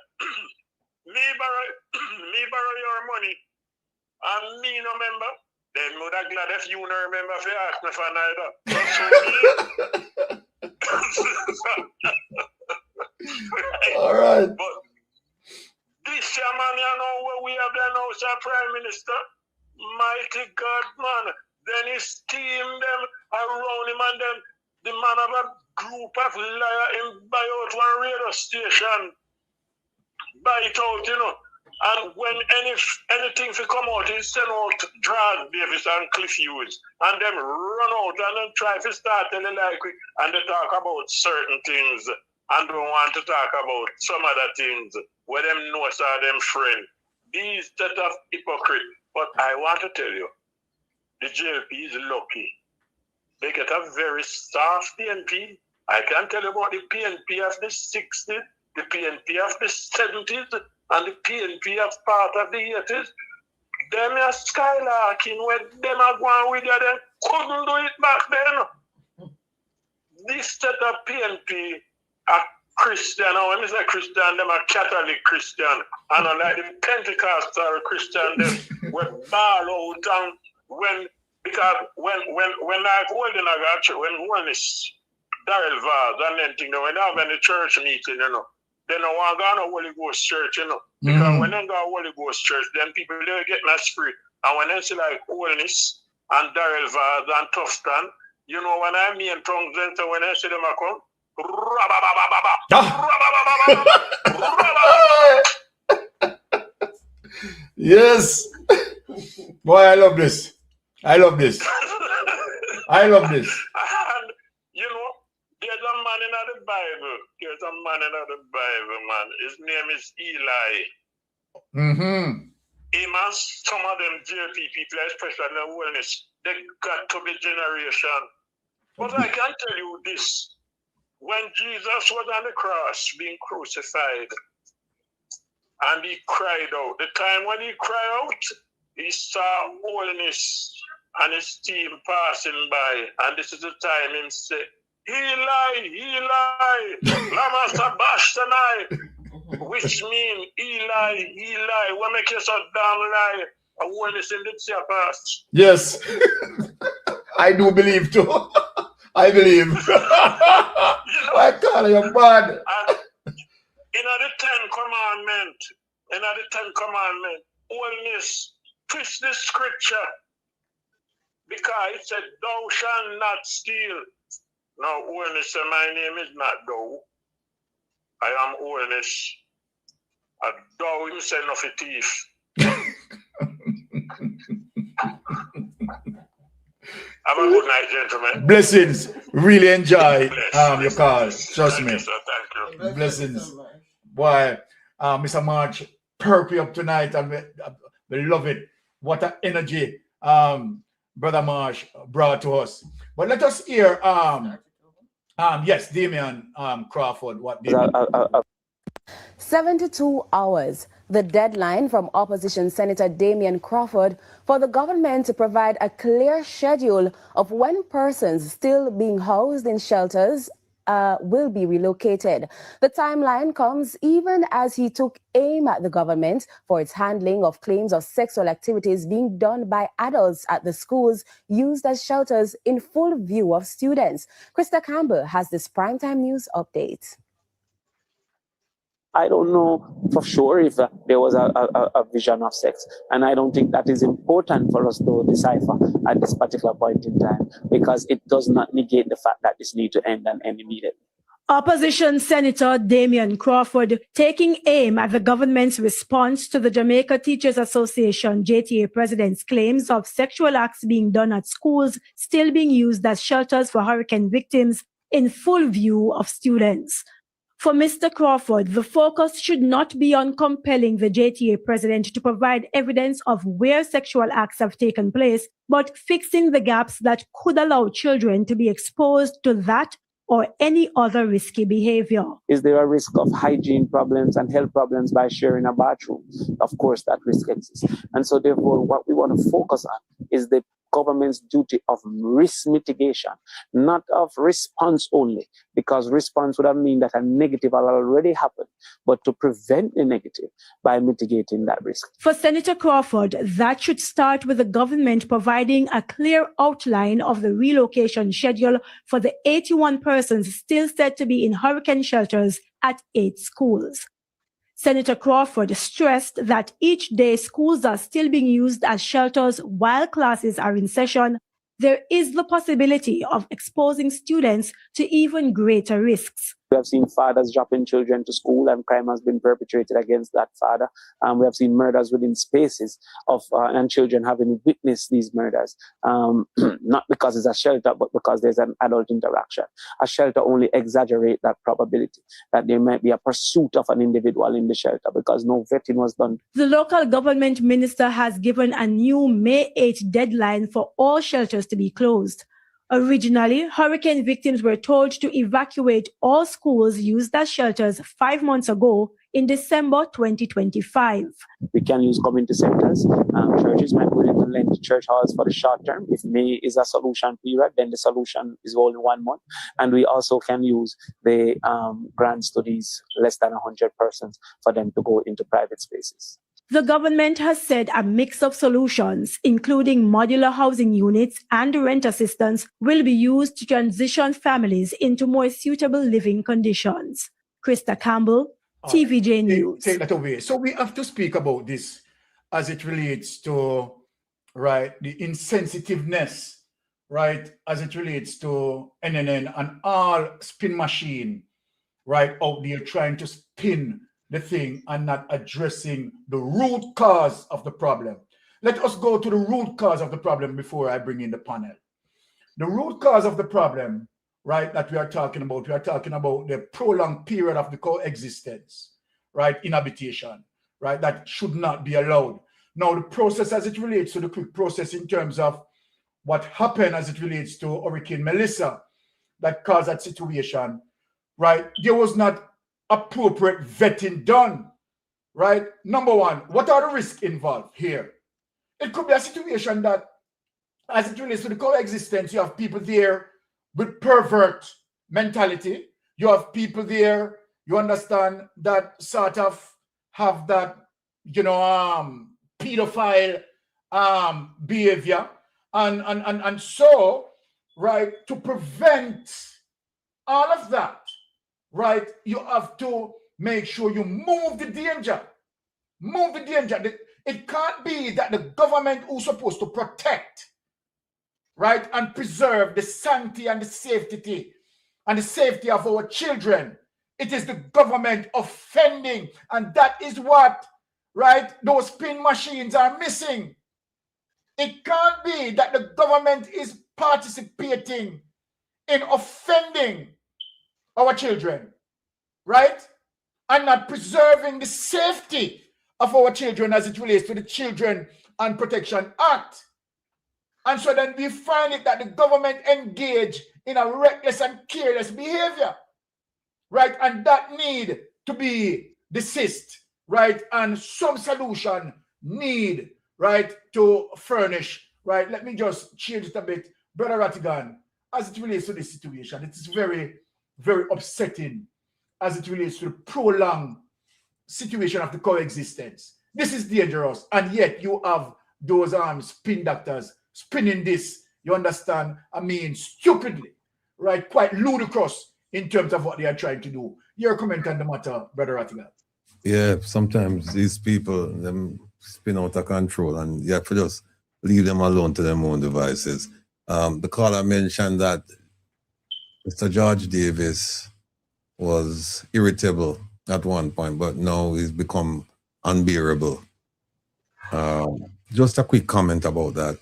Me borrow your money, and me no remember. Then would have glad if you no remember if you ask me for neither. All right. But this year, man, you know what we have done now, sir, Prime Minister. Mighty God, man. Then he steamed them around him, and then the man of a group of liars in buy out one radio station. buy it out, you know. And when anything for come out, he send out Drag Davis and Cliff Hughes, and them run out and then try to start telling like quick, and they talk about certain things and don't want to talk about some other things where them know are them friend. These set of hypocrite. But I want to tell you, the JLP is lucky. They get a very soft PNP. I can tell you about the PNP of the 60s, the PNP of the 70s, and the PNP of part of the 80s. Them are skylarking where them are going with you, they couldn't do it back then. This set of PNP are Christian, or when I say Christian, them are Catholic Christian, and like the Pentecostal Christian, them were ball out and because when I hold in a church, when one is Darrell Vaz and then thing, when they have any church meeting, you know, they don't want to go to Holy Ghost church, you know. Because when they go to Holy Ghost church, then people they get my spirit. And when they see like Holiness and Darrell Vaz and Tufton, you know, when I mean tongues, then so when I see them I come, Yes. Boy, I love this. I love this. I love this. And, you know, there's a man in the Bible. There's a man in the Bible, man. His name is Eli. Him and some of them JP people, especially in the wellness, they got to be generation. But I can tell you this. When Jesus was on the cross being crucified, and he cried out, the time when he cried out, he saw Holiness and his team passing by, and this is the time him say, Eli, lama sabachthani, which mean Eli, what make you so damn lie? A Holiness in the tear pass. Yes. I do believe too. I believe. You know, I call you bad. and in the Ten Commandments, Holiness twist the scripture because it said, "Thou shalt not steal." Now, Holiness said, "My name is not thou. I am Holiness. And thou himself of a thief." Have a good night, gentlemen. Blessings. Really enjoy your call. Trust me. Thank you, sir. Thank you. Blessings. Boy, Mr. March, perky up tonight, and we love it. What an energy Brother Marsh brought to us. But let us hear yes, Damian Crawford. What Damian? 72 hours, the deadline from opposition Senator Damian Crawford for the government to provide a clear schedule of when persons still being housed in shelters will be relocated. The timeline comes even as he took aim at the government for its handling of claims of sexual activities being done by adults at the schools used as shelters in full view of students. Krista Campbell has this primetime news update. I don't know for sure if there was a vision of sex. And I don't think that is important for us to decipher at this particular point in time, because it does not negate the fact that this needs to end and end immediately. Opposition Senator Damian Crawford taking aim at the government's response to the Jamaica Teachers Association JTA president's claims of sexual acts being done at schools still being used as shelters for hurricane victims in full view of students. For Mr. Crawford, the focus should not be on compelling the JTA president to provide evidence of where sexual acts have taken place, but fixing the gaps that could allow children to be exposed to that or any other risky behavior. Is there a risk of hygiene problems and health problems by sharing a bathroom? Of course, that risk exists. And so therefore, what we want to focus on is the government's duty of risk mitigation, not of response only, because response would have mean that a negative will already happen, but to prevent the negative by mitigating that risk. For Senator Crawford, that should start with the government providing a clear outline of the relocation schedule for the 81 persons still said to be in hurricane shelters at 8 schools. Senator Crawford stressed that each day schools are still being used as shelters while classes are in session. There is the possibility of exposing students to even greater risks. We have seen fathers dropping children to school, and crime has been perpetrated against that father. We have seen murders within spaces of and children having witnessed these murders, not because it's a shelter, but because there's an adult interaction. A shelter only exaggerates that probability that there might be a pursuit of an individual in the shelter because no vetting was done. The local government minister has given a new May 8th deadline for all shelters to be closed. Originally, hurricane victims were told to evacuate all schools used as shelters 5 months ago in December 2025. We can use community centers. Churches might be willing to lend church halls for the short term. If May is a solution period, then the solution is only 1 month. And we also can use the grants to these less than 100 persons for them to go into private spaces. The government has said a mix of solutions, including modular housing units and rent assistance, will be used to transition families into more suitable living conditions. Krista Campbell, TVJ News. Take that away. So we have to speak about this as it relates to, right, the insensitiveness, right, as it relates to NNN and all spin machine, right, out there trying to spin the thing and not addressing the root cause of the problem. Let us go to the root cause of the problem before I bring in the panel. The root cause of the problem, right, that we are talking about the prolonged period of the coexistence, right, inhabitation, right, that should not be allowed. Now, the process as it relates to the quick process in terms of what happened as it relates to Hurricane Melissa that caused that situation, right, there was not appropriate vetting done, right? Number one, what are the risks involved here? It could be a situation that, as it relates to the coexistence, you have people there with pervert mentality. You have people there, you understand, that sort of have that, you know, pedophile behavior. And so, right, to prevent all of that, right, you have to make sure you move the danger. Move the danger. It can't be that the government who's supposed to protect, right, and preserve the sanctity and the safety of our children. It is the government offending, and that is what, right, those spin machines are missing. It can't be that the government is participating in offending our children, right, and not preserving the safety of our children as it relates to the Children and Protection Act. And so then we find it that the government engage in a reckless and careless behavior, right, and that need to be desist, right, and some solution need, right, to furnish, right. Let me just change it a bit. Brother Rattigan, as it relates to this situation, it is very, very upsetting as it relates to the prolonged situation of the coexistence. This is dangerous, and yet you have those spin doctors spinning this, you understand, I mean, stupidly, right, quite ludicrous in terms of what they are trying to do. Your comment on the matter, Brother Rattigan. Yeah, sometimes these people, them spin out of control, and you have to just leave them alone to their own devices. The caller mentioned that Mr. George Davis was irritable at one point, but now he's become unbearable. Just a quick comment about that.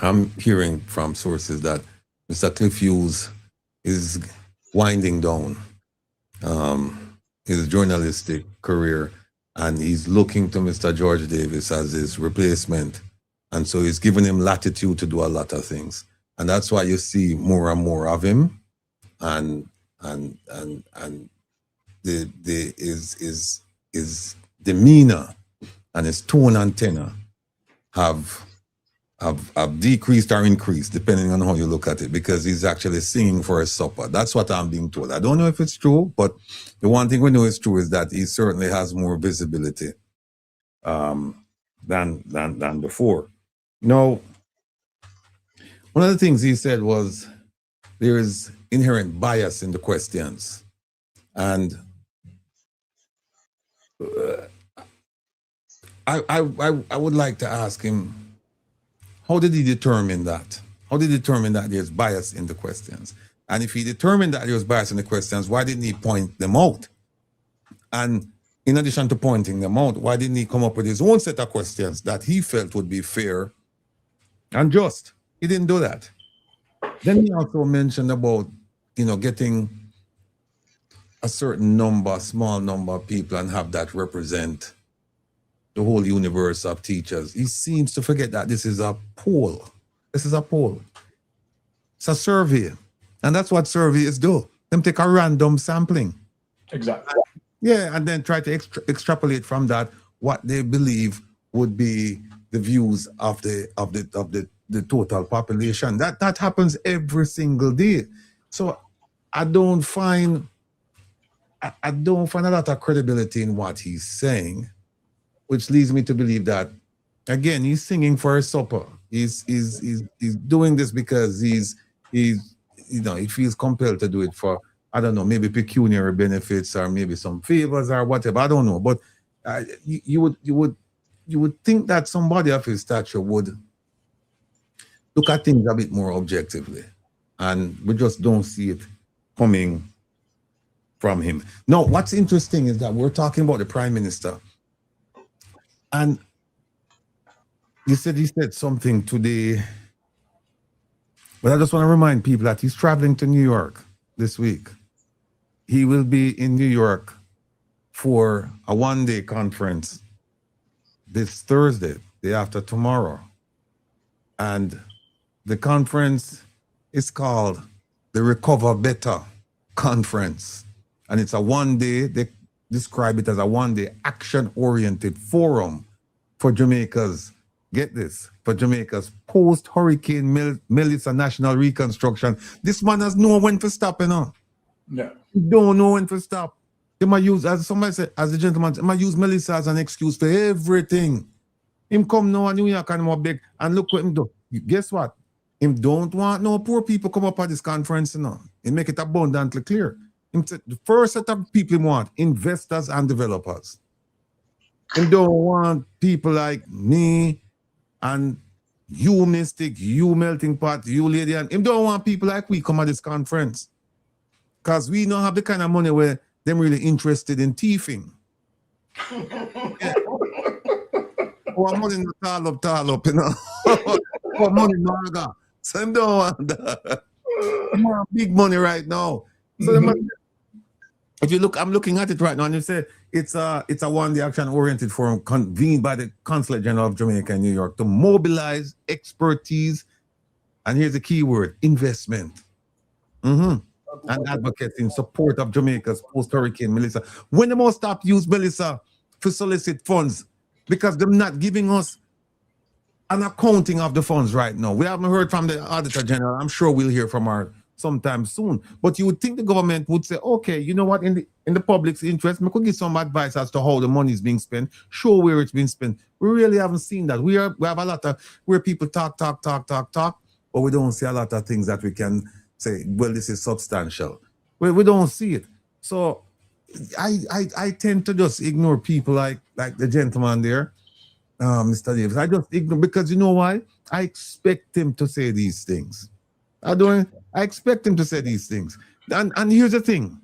I'm hearing from sources that Mr. Cliff Hughes is winding down his journalistic career, and he's looking to Mr. George Davis as his replacement. And so he's giving him latitude to do a lot of things. And that's why you see more and more of him. And his demeanor and his tone and tenor have decreased or increased, depending on how you look at it, because he's actually singing for his supper. That's what I'm being told. I don't know if it's true, but the one thing we know is true is that he certainly has more visibility than before. Now, one of the things he said was there is inherent bias in the questions. And I would like to ask him, how did he determine that? How did he determine that there's bias in the questions? And if he determined that there was bias in the questions, why didn't he point them out? And in addition to pointing them out, why didn't he come up with his own set of questions that he felt would be fair and just? He didn't do that. Then he also mentioned about, getting a certain number, small number of people and have that represent the whole universe of teachers. He seems to forget that this is a poll. This is a poll. It's a survey. And that's what surveys do. Them take a random sampling. Exactly. Yeah, and then try to extrapolate from that what they believe would be the views of the total population. That happens every single day. So I don't find a lot of credibility in what he's saying, which leads me to believe that, again, he's singing for his supper. He's doing this because he feels compelled to do it for, I don't know, maybe pecuniary benefits or maybe some favors or whatever. I don't know. But you would think that somebody of his stature would look at things a bit more objectively. And we just don't see it coming from him. Now, what's interesting is that we're talking about the Prime Minister. And he said something today. But I just want to remind people that he's traveling to New York this week. He will be in New York for a one-day conference this Thursday, day after tomorrow. And the conference is called the Recover Better Conference. And it's a one-day, they describe it as a one-day action-oriented forum for Jamaica's, get this, for Jamaica's post-Hurricane Melissa National Reconstruction. This man has no when to stop, Yeah. He don't know when to stop. He might use, as somebody said, as the gentleman, he might use Melissa as an excuse for everything. Him come now to New York and more big, and look what him do. Guess what? Him don't want no poor people come up at this conference, He make it abundantly clear. The first set of people he want, investors and developers. Him don't want people like me and you, Mystic, you, Melting Pot, you, Lady, and him don't want people like we come at this conference. Because we don't have the kind of money where them really interested in thieving. Yeah. Our money not tall up, Our money naga. So him don't want that. He want big money right now. So if you look, I'm looking at it right now, and you say it's a one-day action-oriented forum convened by the Consulate General of Jamaica in New York to mobilize expertise, and here's the key word: investment, and advocates in support of Jamaica's post-Hurricane Melissa. When they must stop use Melissa to solicit funds because they're not giving us an accounting of the funds right now. We haven't heard from the Auditor General. I'm sure we'll hear from her sometime soon. But you would think the government would say, okay, you know what, in the public's interest, we could give some advice as to how the money is being spent, show where it's being spent. We really haven't seen that. We have a lot of where people talk, but we don't see a lot of things that we can say, well, this is substantial. Well, we don't see it. So I tend to just ignore people like the gentleman there, Mr. Davis. I just ignore, because you know why? I expect him to say these things. I expect him to say these things. And here's the thing.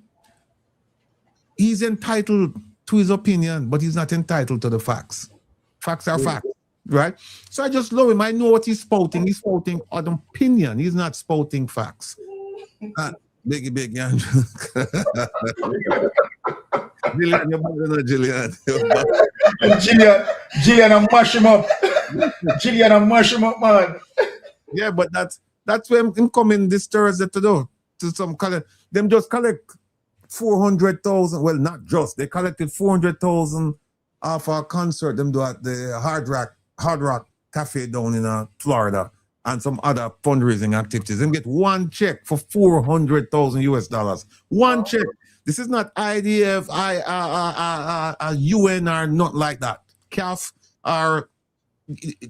He's entitled to his opinion, but he's not entitled to the facts. Facts are facts, right? So I just love him. I know what he's spouting. He's spouting an opinion. He's not spouting facts. Biggie, Andrew. Gillian, you're better than Gillian. Gillian, I mash him up. Gillian, I mash him up, man. Yeah, but that's where I'm coming this Thursday to some collect. Them just collect 400,000. Well, not just. They collected 400,000 off our concert. Them do at the Hard Rock Cafe down in Florida, and some other fundraising activities. Them get one check for $400,000 US. One check. This is not IDF, UN or not like that. CAF or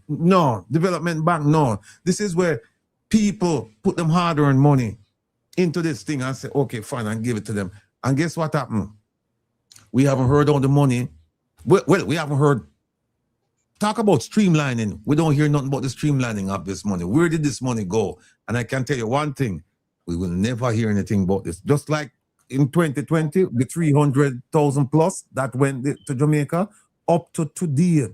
no, Development Bank, no. This is where people put them hard-earned money into this thing and say, okay, fine, and give it to them. And guess what happened? We haven't heard all the money. Well, we haven't heard talk about streamlining. We don't hear nothing about the streamlining of this money. Where did this money go? And I can tell you one thing, we will never hear anything about this. Just like in 2020, the 300,000 plus that went to Jamaica, up to today,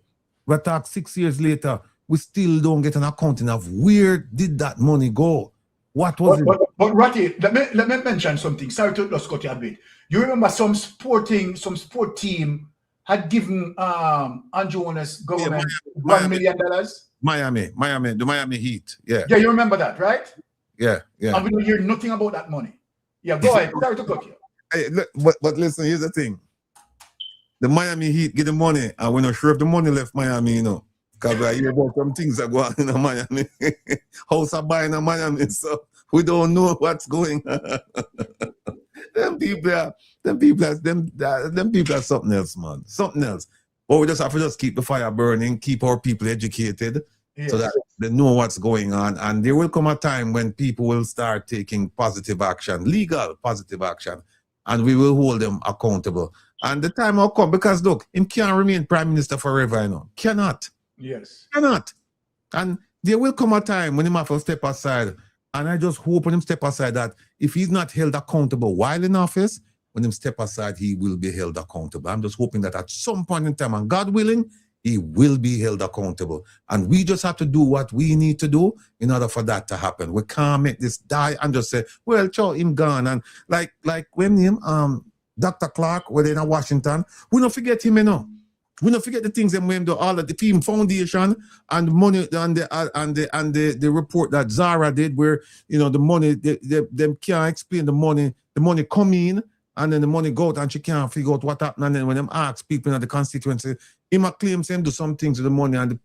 we talk 6 years later, we still don't get an accounting of where did that money go? What was it? But Ratty, let me mention something. Sorry to just cut you a bit. You remember some sport team had given Andrew Jonas government $1 million? Miami, the Miami Heat. Yeah. Yeah, you remember that, right? Yeah. And we don't hear nothing about that money. Yeah, go ahead. Sorry to cut you. Hey, look, but listen, here's the thing. The Miami Heat get the money, and we're not sure if the money left Miami, you know. Because I hear about some things that go on in Miami. House are buying in Miami, so we don't know what's going on. Them people are something else, man. Something else. But we just have to just keep the fire burning, keep our people educated, so that they know what's going on. And there will come a time when people will start taking positive action, legal positive action, and we will hold them accountable. And the time will come, because look, him can't remain prime minister forever, you know. Cannot. Yes. Cannot. And there will come a time when him have to step aside. And I just hope when him step aside that if he's not held accountable while in office, when him step aside, he will be held accountable. I'm just hoping that at some point in time, and God willing, he will be held accountable. And we just have to do what we need to do in order for that to happen. We can't make this die and just say, well, chow, him gone. And like when him, Dr. Clark, were in Washington, we don't forget him, you know. We don't forget the things that we do, all of the Team Foundation and the money and the report that Zara did, where you know the money them can't explain the money come in and then the money go out and she can't figure out what happened. And then when them ask people in the constituency, he might claim him do some things with the money and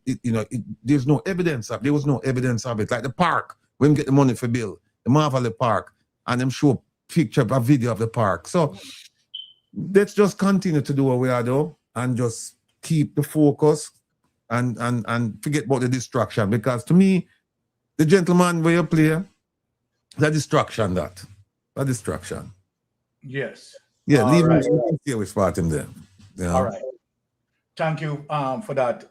there's no evidence of there was no evidence of it. Like the park, when we get the money for bill, the Marvel Park, and them show picture, a video of the park. So let's just continue to do what we are doing and just keep the focus and forget about the distraction, because to me, the gentleman where you play, the distraction. Yes. Yeah, leave him here with spot him there. Yeah. All right. Thank you for that,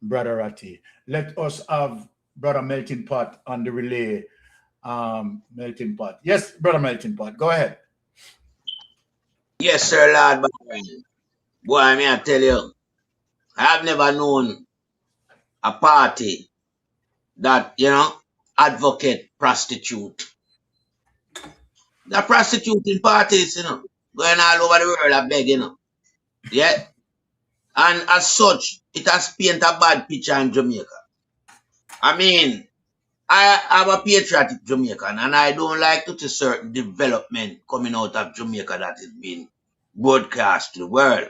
Brother Ratty. Let us have Brother Melting Pot on the relay. Melting Pot. Yes, Brother Melting Pot. Go ahead. Yes, sir, Lord Byron. Boy, I mean, I tell you, I have never known a party that, advocate prostitute. The prostituting parties, going all over the world, I beg, Yeah. And as such, it has painted a bad picture in Jamaica. I mean, I am a patriotic Jamaican, and I don't like to see certain development coming out of Jamaica that is being broadcast to the world.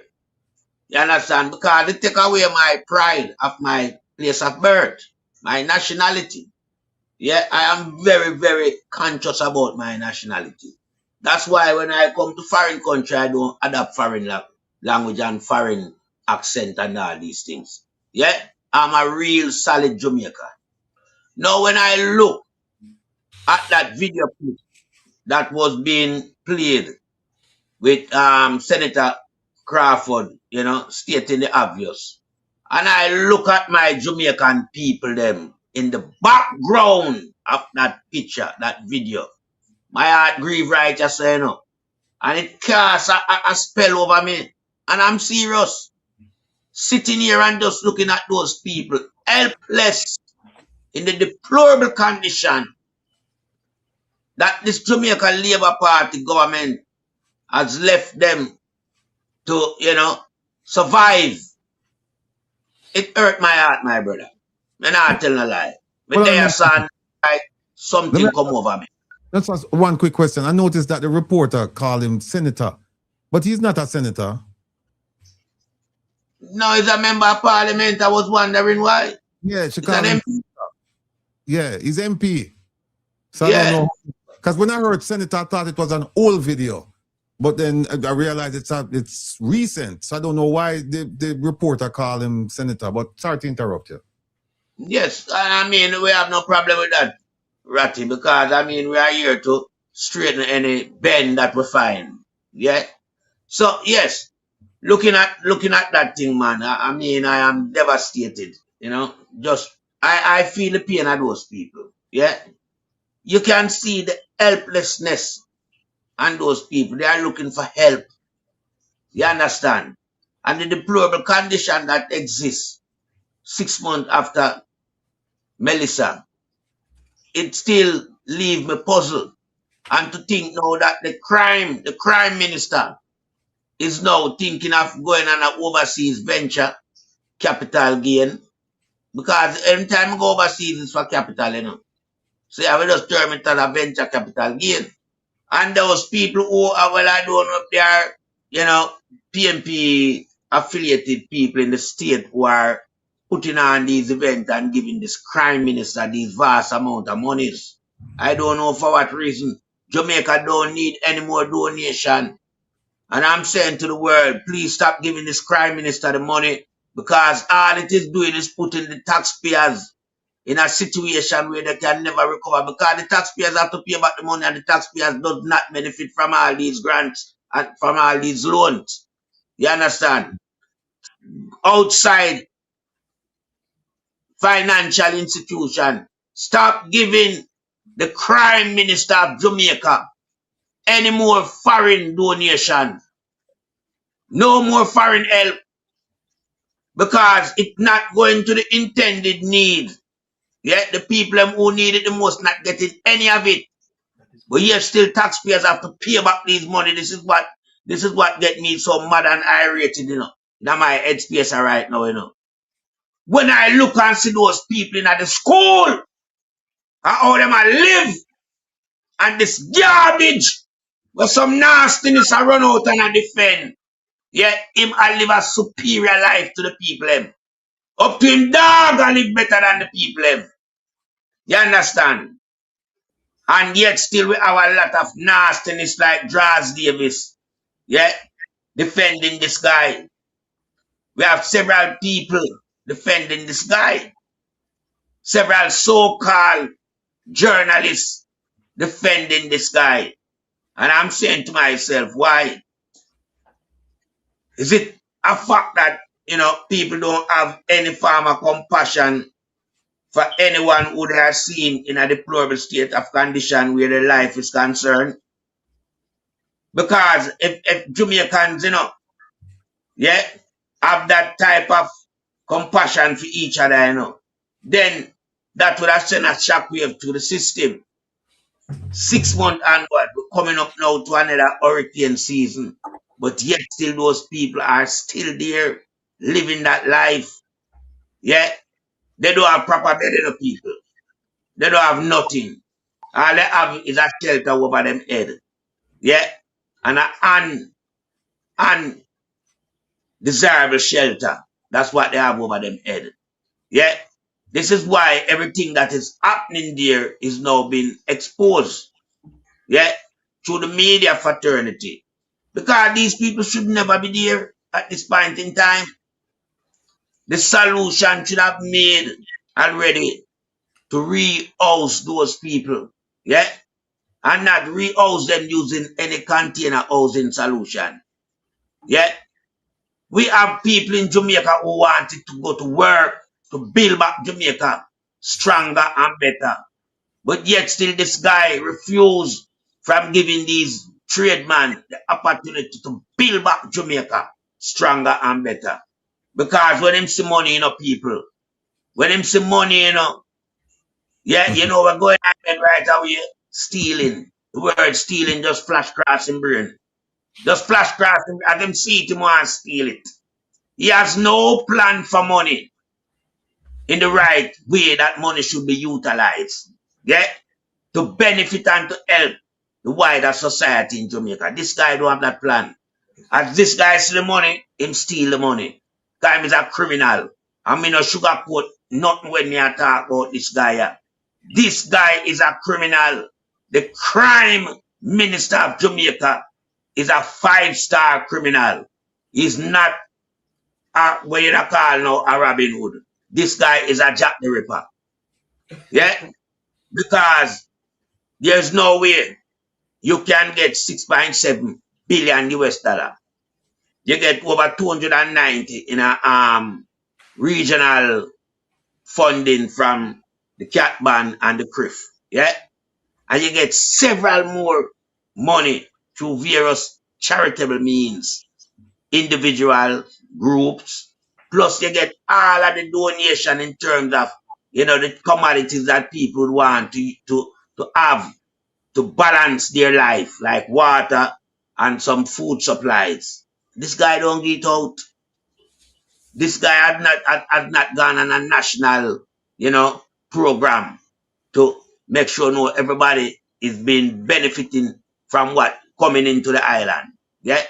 You understand? Because it take away my pride of my place of birth, my nationality. Yeah, I am very, very conscious about my nationality. That's why when I come to foreign country, I don't adapt foreign language and foreign accent and all these things. Yeah, I'm a real solid Jamaican. Now, when I look at that video that was being played with Senator Crawford, stating the obvious, and I look at my Jamaican people, them, in the background of that picture, that video, my heart grieve right, just so you know. And it casts a spell over me. And I'm serious. Sitting here and just looking at those people, helpless, in the deplorable condition that this Jamaican Labour Party government has left them to, survive. It hurt my heart, my brother. I'm not telling a lie. But there, son, something come over me. That's one quick question. I noticed that the reporter called him senator, but he's not a senator. No, he's a member of parliament. I was wondering why. Yeah, she called him. Yeah, he's MP. So yeah. I don't know. Because when I heard senator, I thought it was an old video. But then I realized it's recent. So I don't know why the reporter called him senator. But sorry to interrupt you. Yes, I mean, we have no problem with that, Ratty, because, I mean, we are here to straighten any bend that we find. Yeah? So, yes, looking at that thing, man, I mean, I am devastated, you know. Just I feel the pain of those people. Yeah. You can see the helplessness and those people. They are looking for help. You understand? And the deplorable condition that exists 6 months after Melissa, it still leave me puzzled. And to think now that the crime minister is now thinking of going on an overseas venture, capital gain. Because anytime I go overseas, it's for capital, you know. So I will just term it as a venture capital gain. And those people who are, well, I don't know if they are, you know, PMP affiliated people in the state who are putting on these events and giving this crime minister these vast amount of monies. I don't know for what reason. Jamaica don't need any more donation. And I'm saying to the world, please stop giving this crime minister the money, because all it is doing is putting the taxpayers in a situation where they can never recover, because the taxpayers have to pay back the money and the taxpayers does not benefit from all these grants and from all these loans. You understand? Outside financial institution, stop giving the crime minister of Jamaica any more foreign donation. No more foreign help, because it's not going to the intended need. Yeah, the people who need it the most not getting any of it. But yet still taxpayers have to pay back these money. This is what get me so mad and irate, you know. That my headspace right now, you know. When I look and see those people in the school and how them a live, and this garbage where some nastiness a run out and a defend. Yeah, him a live a superior life to the people them. Up to him dog and live better than the people them. You understand? And yet still we have a lot of nastiness like Draws Davis. Yeah, defending this guy. We have several people defending this guy. Several so-called journalists defending this guy. And I'm saying to myself, why? Is it a fact that, you know, people don't have any form of compassion for anyone who they are seen in a deplorable state of condition where their life is concerned? Because if Jamaicans, you know, yeah, have that type of compassion for each other, you know, then that would have sent a shockwave to the system. 6 months onward, we're coming up now to another hurricane season. But yet still those people are still there, living that life. Yeah, they don't have proper bed, you know, people. They don't have nothing. All they have is a shelter over them head. Yeah, and an undesirable shelter. That's what they have over them head. Yeah, this is why everything that is happening there is now being exposed. Yeah, through the media fraternity. Because these people should never be there at this point in time. The solution should have made already to rehouse those people. Yeah, and not rehouse them using any container housing solution. Yeah, we have people in Jamaica who wanted to go to work to build back Jamaica stronger and better. But yet still this guy refused from giving these tradesmen the opportunity to build back Jamaica stronger and better. Because when him see money, you know, people, when him see money, you know, yeah, you know, we're going ahead right away, stealing. The word stealing just flash across him brain. Just flash across him, and him see it, him want to steal it. He has no plan for money in the right way that money should be utilized. Yeah? To benefit and to help the wider society in Jamaica. This guy don't have that plan. As this guy see the money, him steal the money. Guy is a criminal. I mean, no sugarcoat nothing when me talk about this guy here. This guy is a criminal. The crime minister of Jamaica is a 5-star criminal. He's not what you call now a Robin Hood. This guy is a Jack the Ripper. Yeah? Because there's no way you can get $6.7 billion US. you get over 290 in a regional funding from the Catban and the CRIF. Yeah? And you get several more money through various charitable means, individual groups, plus you get all of the donation in terms of, you know, the commodities that people would want to have to balance their life, like water and some food supplies. This guy don't get out. This guy had not gone on a national, you know, program to make sure no everybody is being benefiting from what coming into the island. Yeah.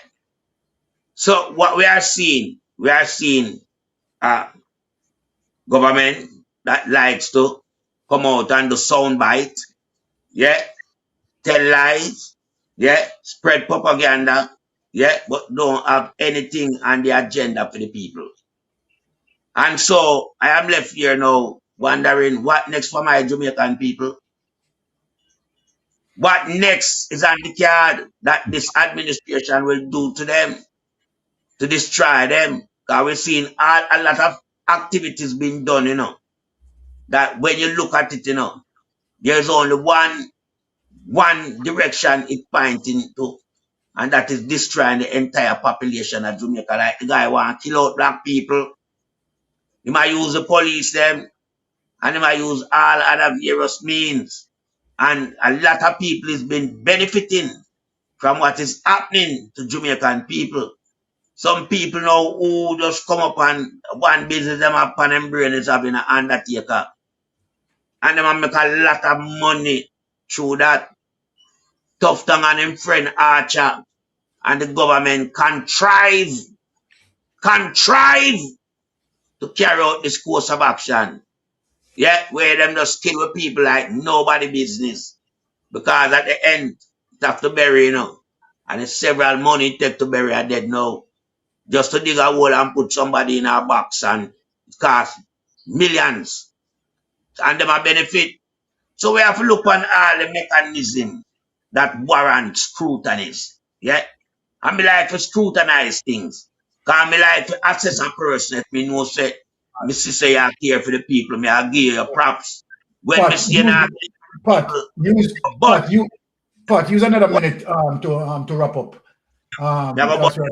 So what we are seeing government that likes to come out and do soundbite, yeah, tell lies, yeah, spread propaganda, yeah, but don't have anything on the agenda for the people. And so I am left here now wondering what next for my Jamaican people. What next is on the card that this administration will do to them, to destroy them? Because we're seeing a lot of activities being done, you know, that when you look at it, you know, there's only one direction it's pointing to, and that is destroying the entire population of Jamaica. Like the guy want to kill out black people. He might use the police them, and he might use all other various means. And a lot of people has been benefiting from what is happening to Jamaican people. Some people now who just come up and one business them up and them brain is having an undertaker. And them make a lot of money through that. Tough Tongue and him friend Archer and the government contrive to carry out this course of action. Yeah, where them just kill with people like nobody business. Because at the end, it have to bury, you know. And it's several money it take to bury a dead now. Just to dig a hole and put somebody in a box, and it costs millions. And them a benefit. So we have to look on all the mechanism that warrant scrutiny. Yeah? And me like to scrutinize things. Because me like to assess a person if me know say, me say you care for the people, me I give you props. When Pat, me see you use another minute to wrap up. That's right.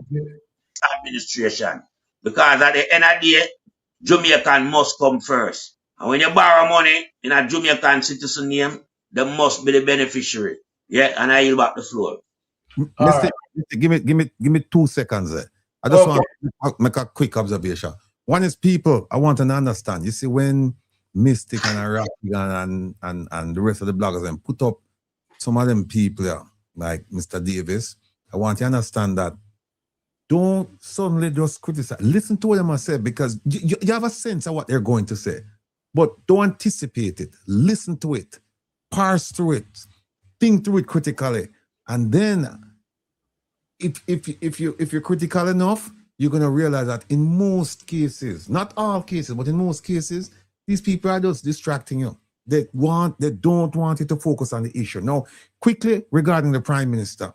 Administration. Because at the end of the day, Jamaican must come first. And when you borrow money in a Jamaican citizen name, they must be the beneficiary. Yeah, and I yield back the floor. Mr. Give me 2 seconds there. I just want to make a quick observation. One is people, I want to understand. You see, when Mystic and Arabian and the rest of the bloggers and put up some of them people here, like Mr. Davis, I want to understand that don't suddenly just criticize. Listen to what them say, because you have a sense of what they're going to say, but don't anticipate it. Listen to it, parse through it, think through it critically, and then if you're critical enough, you're gonna realize that in most cases, not all cases, but in most cases, these people are just distracting you. They don't want you to focus on the issue. Now, quickly regarding the Prime Minister.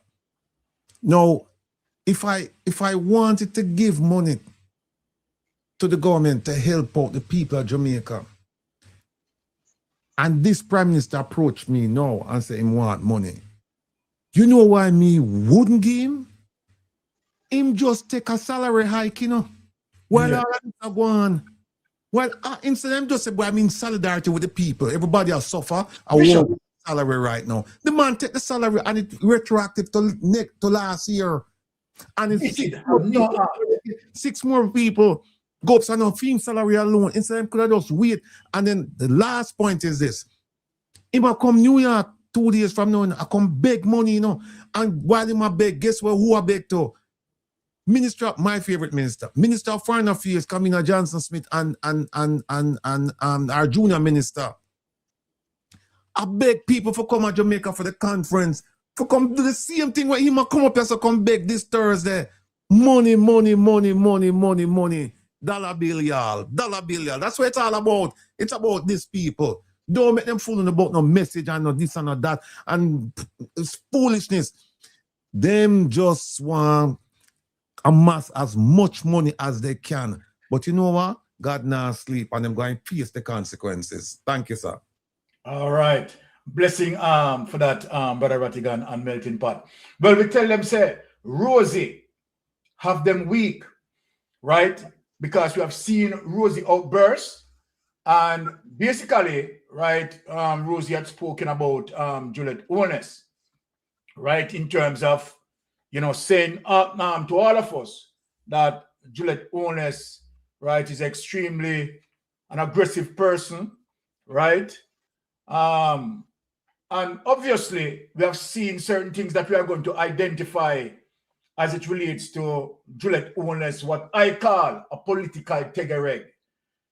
Now, if I wanted to give money to the government to help out the people of Jamaica, and this Prime Minister approached me now and said he want money, you know why me wouldn't give him? Him just take a salary hike, you know. Well, all that is going. Well, instead of just say, well, I'm in solidarity with the people. Everybody will suffer. I want salary right now. The man take the salary and it's retroactive to last year. And it's 6 more people go up on a theme salary alone. Instead of could I just wait. And then the last point is this. If I come New York 2 days from now, I come beg money, you know. And while in my beg, guess what? Who I beg to? Minister, my favorite minister, Minister of Foreign Affairs, Kamina Johnson-Smith, and our junior minister. I beg people for come to Jamaica for the conference, for come do the same thing where he might come up here, so come beg this Thursday. Money. Dollar bill, y'all. Dollar bill, y'all. That's what it's all about. It's about these people. Don't make them fooling about no message and no this and no that. And it's foolishness. Them just want amass as much money as they can. But you know what? God now sleep and them going to face the consequences. Thank you, sir. All right. Blessing for that, Brother Rattigan and Melting Pot. Well, we tell them, say, Rosie, have them weak, right? Because we have seen Rosie outburst. And basically, right, Rosie had spoken about Juliet Onus, right, in terms of, you know, saying to all of us that Juliet Onus, right, is extremely an aggressive person, right? And obviously, we have seen certain things that we are going to identify as it relates to Juliet Onus, what I call a political tegereg.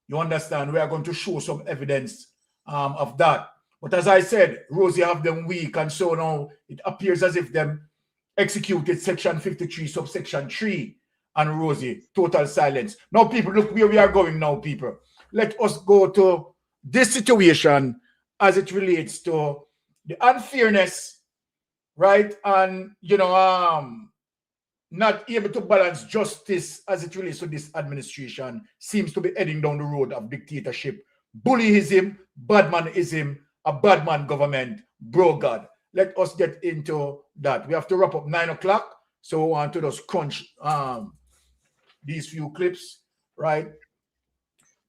You understand? We are going to show some evidence of that. But as I said, Rosie have them weak, and so now it appears as if them executed Section 53, subsection 3, and Rosie, total silence. Now, people, look where we are going now, people. Let us go to this situation as it relates to the unfairness, right? And, you know, not able to balance justice as it relates to this administration, seems to be heading down the road of dictatorship, bullyism, badmanism, a badman government, bro God. Let us get into that. We have to wrap up 9 o'clock, so we want to just crunch these few clips, right?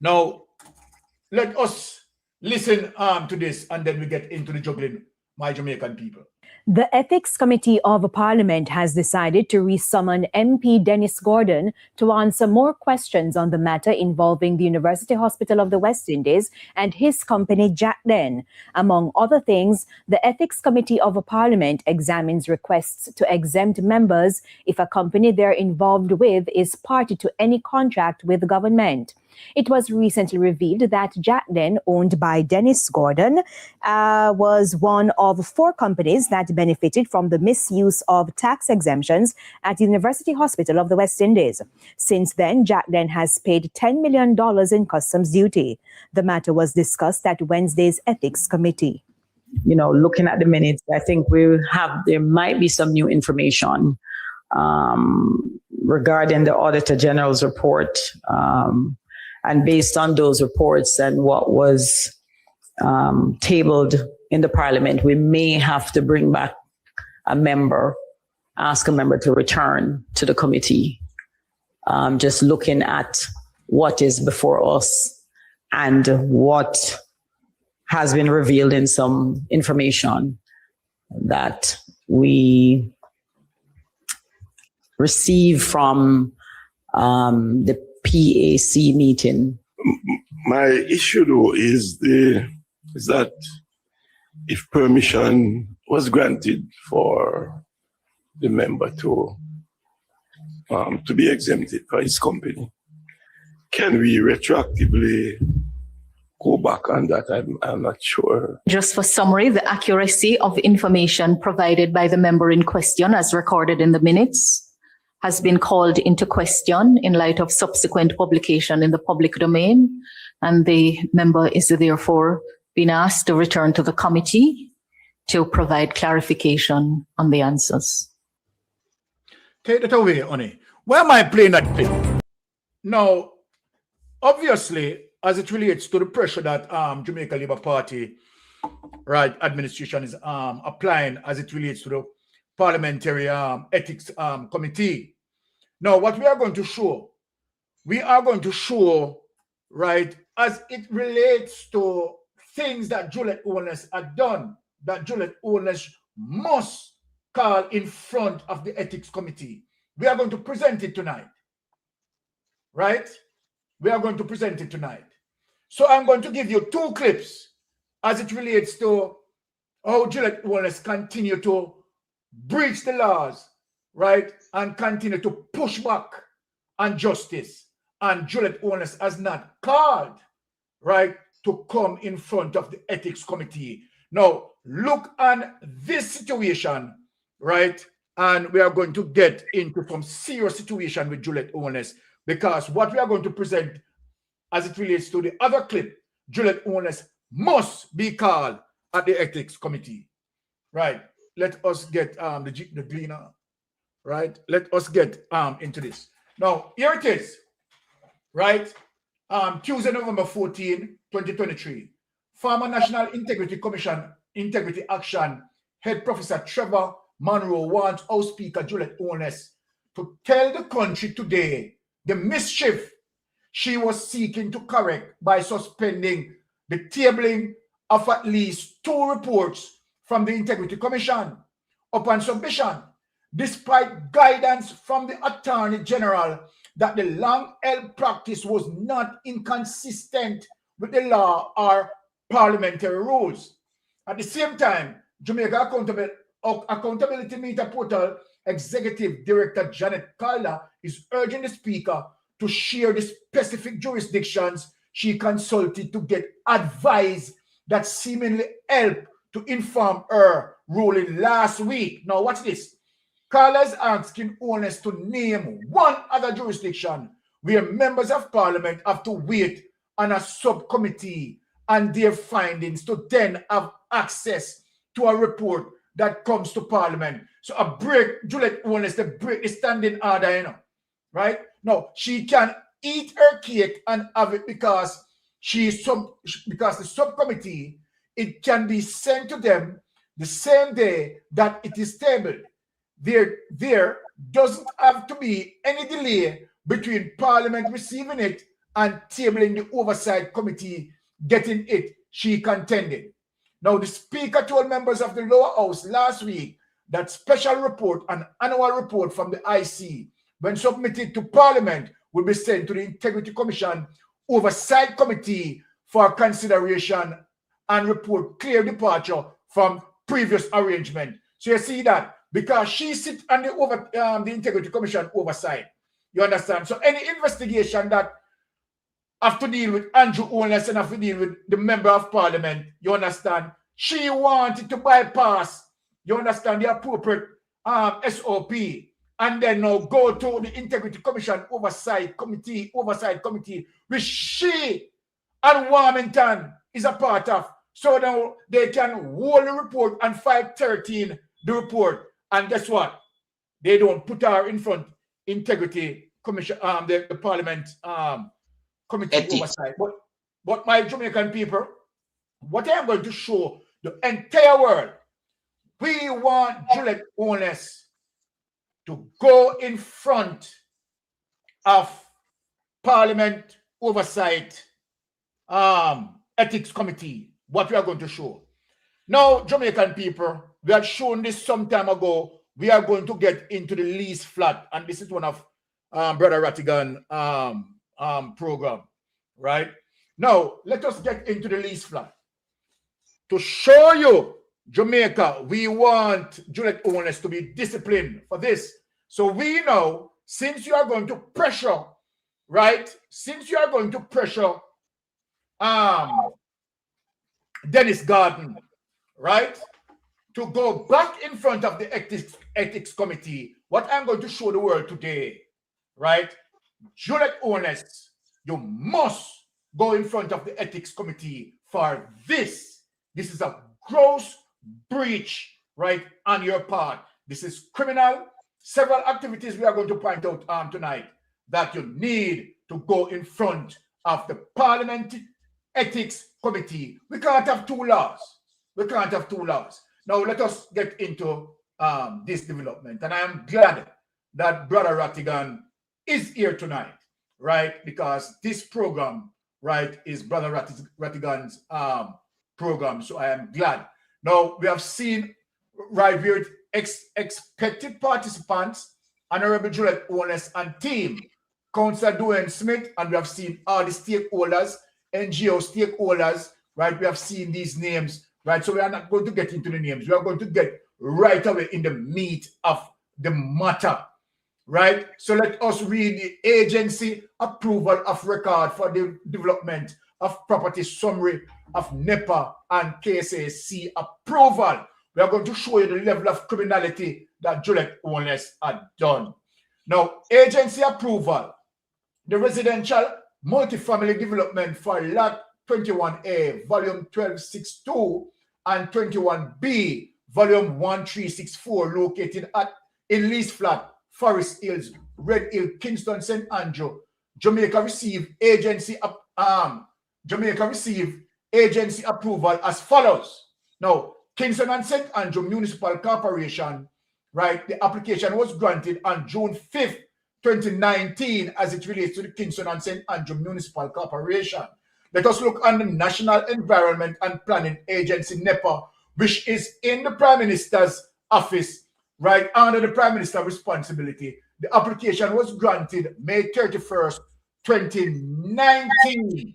Now, let us listen to this, and then we get into the juggling, my Jamaican people. The Ethics Committee of Parliament has decided to resummon MP Dennis Gordon to answer more questions on the matter involving the University Hospital of the West Indies and his company Jack Den. Among other things, the Ethics Committee of Parliament examines requests to exempt members if a company they're involved with is party to any contract with the government. It was recently revealed that Jack Den, owned by Dennis Gordon, was one of 4 companies that benefited from the misuse of tax exemptions at the University Hospital of the West Indies. Since then, Jack Den has paid $10 million in customs duty. The matter was discussed at Wednesday's Ethics Committee. You know, looking at the minutes, I think there might be some new information regarding the Auditor General's report. And based on those reports and what was tabled in the Parliament, we may have to bring back ask a member to return to the committee, just looking at what is before us and what has been revealed in some information that we receive from the PAC meeting. My issue though is that if permission was granted for the member to be exempted by his company, can we retroactively go back on that? I'm not sure. Just for summary, the accuracy of information provided by the member in question, as recorded in the minutes, has been called into question in light of subsequent publication in the public domain, and the member is therefore being asked to return to the committee to provide clarification on the answers. Take that away, Oni. Why am I playing that clip? Now, obviously, as it relates to the pressure that Jamaica Labour Party, right, administration is applying as it relates to the Parliamentary Ethics Committee. Now, what we are going to show, right, as it relates to things that Juliet Onus had done, that Juliet Onus must call in front of the Ethics Committee. We are going to present it tonight, right? We are going to present it tonight. So I'm going to give you 2 clips as it relates to how Juliet Onus continue to breach the laws, right, and continue to push back on justice. And Juliet Onus has not called, right, to come in front of the Ethics Committee. Now, look on this situation, right, and we are going to get into some serious situation with Juliet Onus, because what we are going to present as it relates to the other clip, Juliet Onus must be called at the Ethics Committee, right? Let us get the gleaner. right? Let us get into this. Now, here it is, right? Tuesday, November 14, 2023. Former National Integrity Commission Integrity Action Head Professor Trevor Monroe wants House Speaker Juliet Owens to tell the country today the mischief she was seeking to correct by suspending the tabling of at least 2 reports from the Integrity Commission upon submission, despite guidance from the Attorney General that the long-held practice was not inconsistent with the law or parliamentary rules. At the same time, Jamaica Accountability Meter Portal Executive Director Janet Calder is urging the Speaker to share the specific jurisdictions she consulted to get advice that seemingly helped to inform her ruling last week. Now, watch this. Calder is asking owners to name one other jurisdiction where members of parliament have to wait on a subcommittee and their findings to then have access to a report that comes to parliament. So a break, Juliet Owens to break the standing order, you know, right? No, she can eat her cake and have it because because the subcommittee, it can be sent to them the same day that it is tabled. There doesn't have to be any delay between Parliament receiving it and tabling the Oversight Committee getting it, she contended. Now, the Speaker told members of the lower house last week that special report and annual report from the IC, when submitted to Parliament, will be sent to the Integrity Commission Oversight Committee for consideration and report clear departure from previous arrangement. So you see that because she sits on the Integrity Commission Oversight, you understand? So any investigation that have to deal with Andrew Owens and have to deal with the member of parliament, you understand? She wanted to bypass, you understand, the appropriate SOP and then now go to the Integrity Commission Oversight Committee, which she and Warmington is a part of. So now they can hold the report and 513 the report. And guess what? They don't put her in front Integrity Commission, the Parliament Committee Oversight. But my Jamaican people, what I am going to show the entire world, we want Juliet Owens to go in front of Parliament Oversight Ethics Committee. What we are going to show. Now, Jamaican people, we had shown this some time ago. We are going to get into the lease flat, and this is one of Brother Rattigan program, right? Now, let us get into the lease flat. To show you, Jamaica, we want Juliet Owens to be disciplined for this. So we know, since you are going to pressure, right? Since you are going to pressure Dennis Garden, right? To go back in front of the ethics committee, what I'm going to show the world today, right? Juliet Owens, you must go in front of the ethics committee for this. This is a gross breach, right, on your part. This is criminal. Several activities we are going to point out tonight that you need to go in front of the Parliament Ethics Committee. We can't have two laws. We can't have two laws. Now let us get into this development. And I am glad that Brother Rattigan is here tonight, right? Because this program, right, is Brother Rattigan's program. So I am glad. Now we have seen, right, here expected participants, Honorable Juliet Owens and team, Councillor Dwayne Smith, and we have seen all the stakeholders, NGO stakeholders, right? We have seen these names, right? So we are not going to get into the names. We are going to get right away in the meat of the matter, right? So let us read the agency approval of record for the development of property summary of NEPA and KSAC approval. We are going to show you the level of criminality that Juliet Owens had done. Now, agency approval, the residential multifamily development for Lot 21A, Volume 1262, and 21B, Volume 1364, located at in Lees Flat, Forest Hills, Red Hill, Kingston, St. Andrew, Jamaica received agency approval as follows. Now, Kingston and St. Andrew Municipal Corporation, right? The application was granted on June 5th, 2019, as it relates to the Kingston and St. Andrew Municipal Corporation. Let us look on the National Environment and Planning Agency, NEPA, which is in the Prime Minister's office, right, under the Prime Minister's responsibility. The application was granted May 31st, 2019,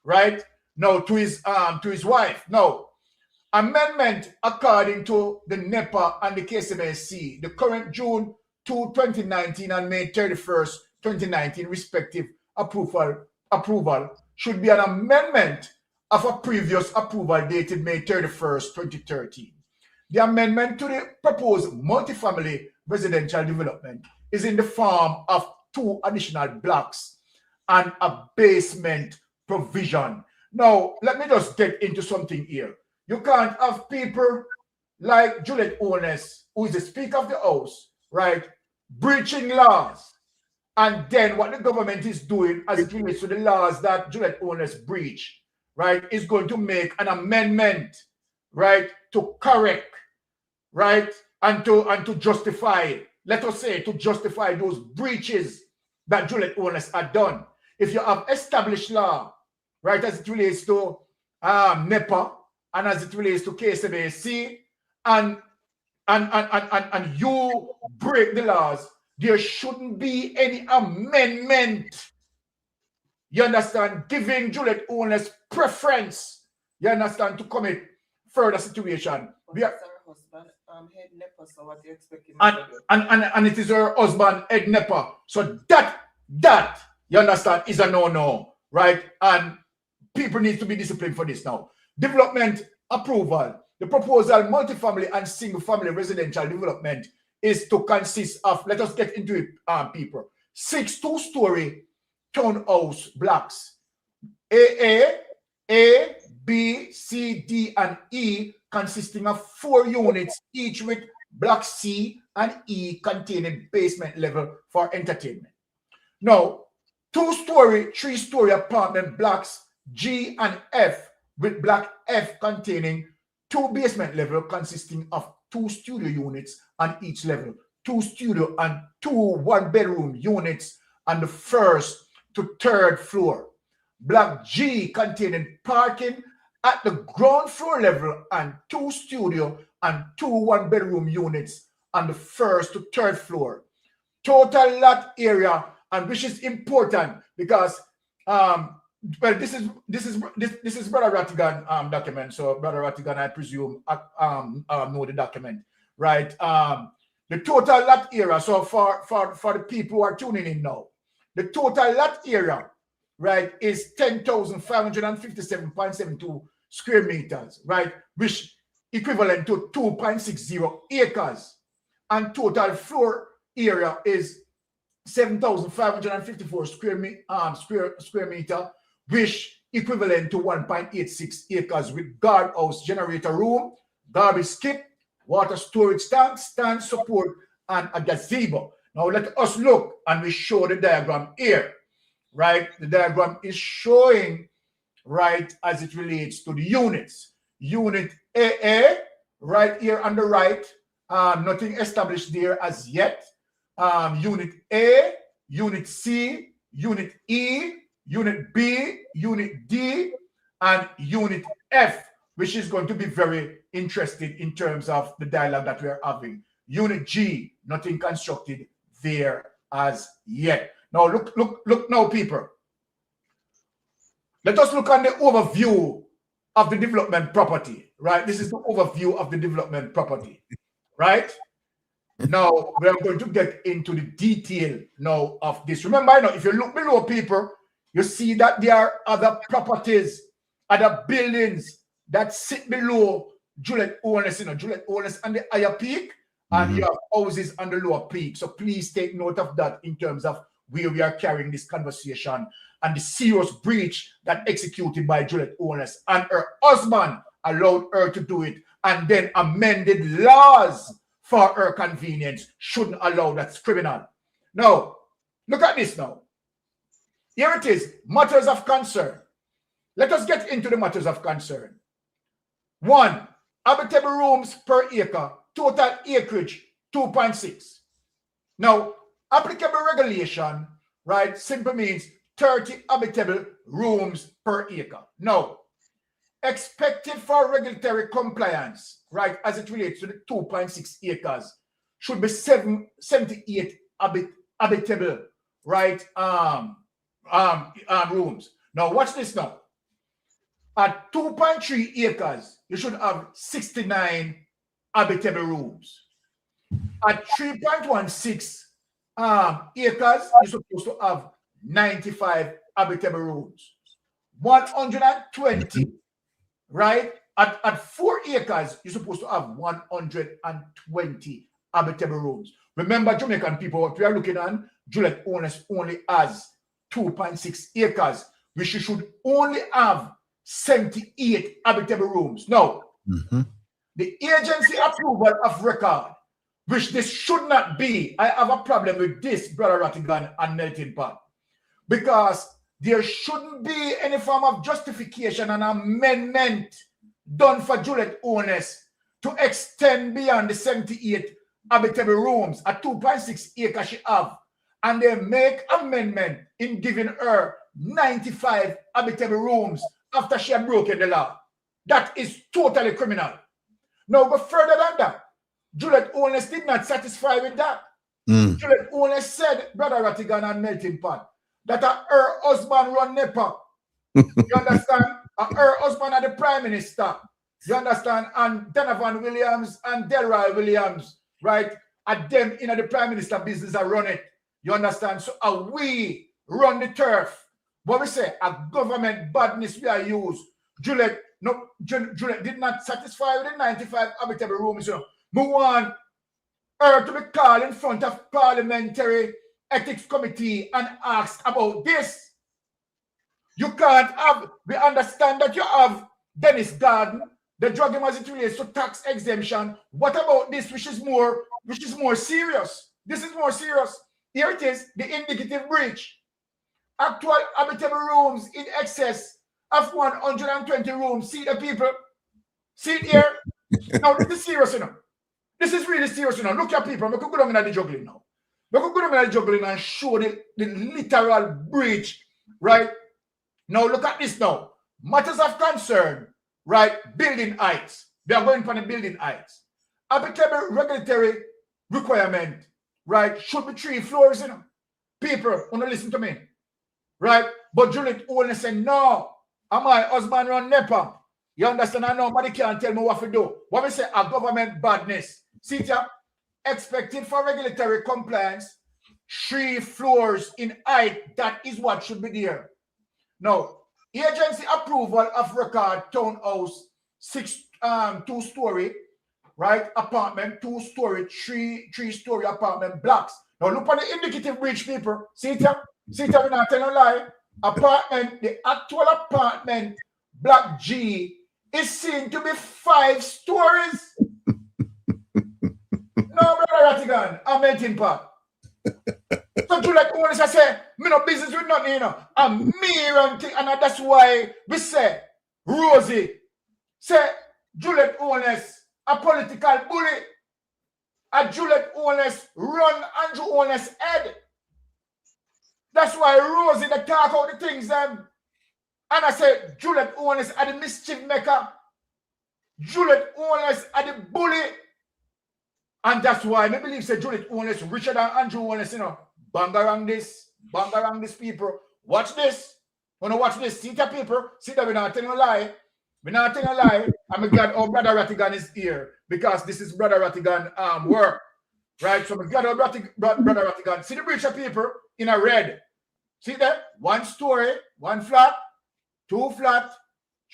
right? Now, to his wife. Now, amendment according to the NEPA and the KSMC, the current June 2, 2019 and May 31st, 2019 respective approval should be an amendment of a previous approval dated May 31st, 2013. The amendment to the proposed multifamily residential development is in the form of 2 additional blocks and a basement provision. Now, let me just get into something here. You can't have people like Juliet Ones, who is the Speaker of the House, right, breaching laws. And then what the government is doing as it relates to the laws that Juliet Ones breach, right, is going to make an amendment, right, to correct, right, and to justify, let us say, to justify those breaches that Juliet Ones had done. If you have established law, right, as it relates to NEPA and as it relates to KSMC, and you break the laws, there shouldn't be any amendment. You understand? Giving Juliet Ones preference, you understand, to commit further situation. And it is her husband, Ed NEPA. So that, you understand, is a no-no, right? And people need to be disciplined for this now. Development approval. The proposal multifamily and single-family residential development is to consist of, let us get into it, people, 6 2-story townhouse blocks. A, B, C, D, and E, consisting of 4 units, each with block C and E containing basement level for entertainment. Now, 2-story, 3-story apartment blocks G and F, with block F containing 2 basement level consisting of 2 studio units on each level, 2 studio and 2 one-bedroom units on the 1st to 3rd floor. Block G containing parking at the ground floor level and 2 studio and 2 one-bedroom units on the 1st to 3rd floor. Total lot area, and which is important because well, this is Brother Rattigan document. So Brother Rattigan, I presume, know the document, right? The total lot area. So for the people who are tuning in now, the total lot area, right, is 10,557.72 square meters, right, which equivalent to 2.60 acres, and total floor area is 7,554 square meter, which equivalent to 1.86 acres, with guardhouse, generator room, garbage skip, water storage tank, stand support, and a gazebo. Now let us look, and we show the diagram here, right? The diagram is showing, right, as it relates to the units. Unit AA, right here on the right, nothing established there as yet. Unit A, Unit C, Unit E, Unit B, Unit D, and Unit F, which is going to be very interesting in terms of the dialogue that we're having. Unit G, nothing constructed there as yet. Now look now, people. Let us look on the overview of the development property, right? This is the overview of the development property, right? Now we are going to get into the detail now of this. Remember, if you look below, people, you see that there are other properties, other buildings that sit below Juliet Ones, Juliet Ones on the higher peak, and you have houses on the lower peak. So please take note of that in terms of where we are carrying this conversation and the serious breach that executed by Juliet Ones, and her husband allowed her to do it, and then amended laws for her convenience shouldn't allow. That's criminal. Now, look at this now. Here it is, matters of concern. Let us get into the matters of concern. 1, habitable rooms per acre, total acreage 2.6. Now, applicable regulation, right, simply means 30 habitable rooms per acre. Now, expected for regulatory compliance, right, as it relates to the 2.6 acres, should be 78 habitable, right, rooms. Now, watch this now. At 2.3 acres, you should have 69 habitable rooms. At 3.16 acres, you're supposed to have 95 habitable rooms. 120, right? At 4 acres, you're supposed to have 120 habitable rooms. Remember, Jamaican people, what we are looking at, Juliet only has 2.6 acres, which you should only have 78 habitable rooms. Now, the agency approval of record, which this should not be, I have a problem with this, Brother Rattigan and Melting Pot, because there shouldn't be any form of justification and amendment done for Juliet owners to extend beyond the 78 habitable rooms at 2.6 acres she have, and they make amendment in giving her 95 habitable rooms after she had broken the law. That is totally criminal. Now, go further than that. Juliet owners did not satisfy with that. Juliet owners said, Brother Rattigan and Melting Pot, that her husband run NEPA. You understand? Her husband are the Prime Minister. You understand? And Donovan Williams and Delroy Williams, right? At them in the Prime Minister business are run it. You understand? So we run the turf. What we say, a government badness we are used. Juliet did not satisfy with the 95 habitable rooms. You know. We want her to be called in front of Parliamentary Ethics Committee and asked about this. You can't have, we understand that you have Dennis Garden, the drug as it relates to tax exemption. What about this, which is more serious? This is more serious. Here it is, the indicative breach. Actual habitable rooms in excess of 120 rooms. See the people? See it here? Now, this is serious, you know. This is really serious, you know. Look at people. We could go down in the juggling now. We could go down in the juggling and show the literal breach, right? Now, look at this now. Matters of concern, right? Building heights. They are going for the building heights. Habitable regulatory requirement, right? Should be 3 floors, you know. People, want to listen to me. Right? But Juliet only said, no, my husband run NEPA. You understand? I know nobody can't tell me what to do. What we say, a government badness. See here, expected for regulatory compliance, 3 floors in height. That is what should be there. Now, agency approval of record townhouse, 2-story, right? Apartment, 2-story, 3-story apartment blocks. Now look at the indicative breach, people. See it here? See it here, we're not telling a lie. Apartment, the actual apartment, block G, is seen to be 5 stories. No, Brother Rattigan, I'm Melting Pot. So Juliet owners, I say, me no business with nothing, you know. And me and that's why we say, Rosie, say, Juliet owners, a political bully. A Juliet owners run Andrew owners head. That's why Rosie they talk out the things them. And I said Juliet owners are the mischief maker. Juliet owners are the bully. And that's why I believe say Juliet owners richer than Andrew owners, you know. Bang around this people. Watch this. Wanna watch this? See the people. See that we're not telling a lie. We're not telling a lie. I'm glad our Brother Rattigan is here because this is Brother Rattigan work. Right? So I'm glad our Brother Rattigan. See the breach of people in a red. See that? 1 story, 1 flat, 2 flat,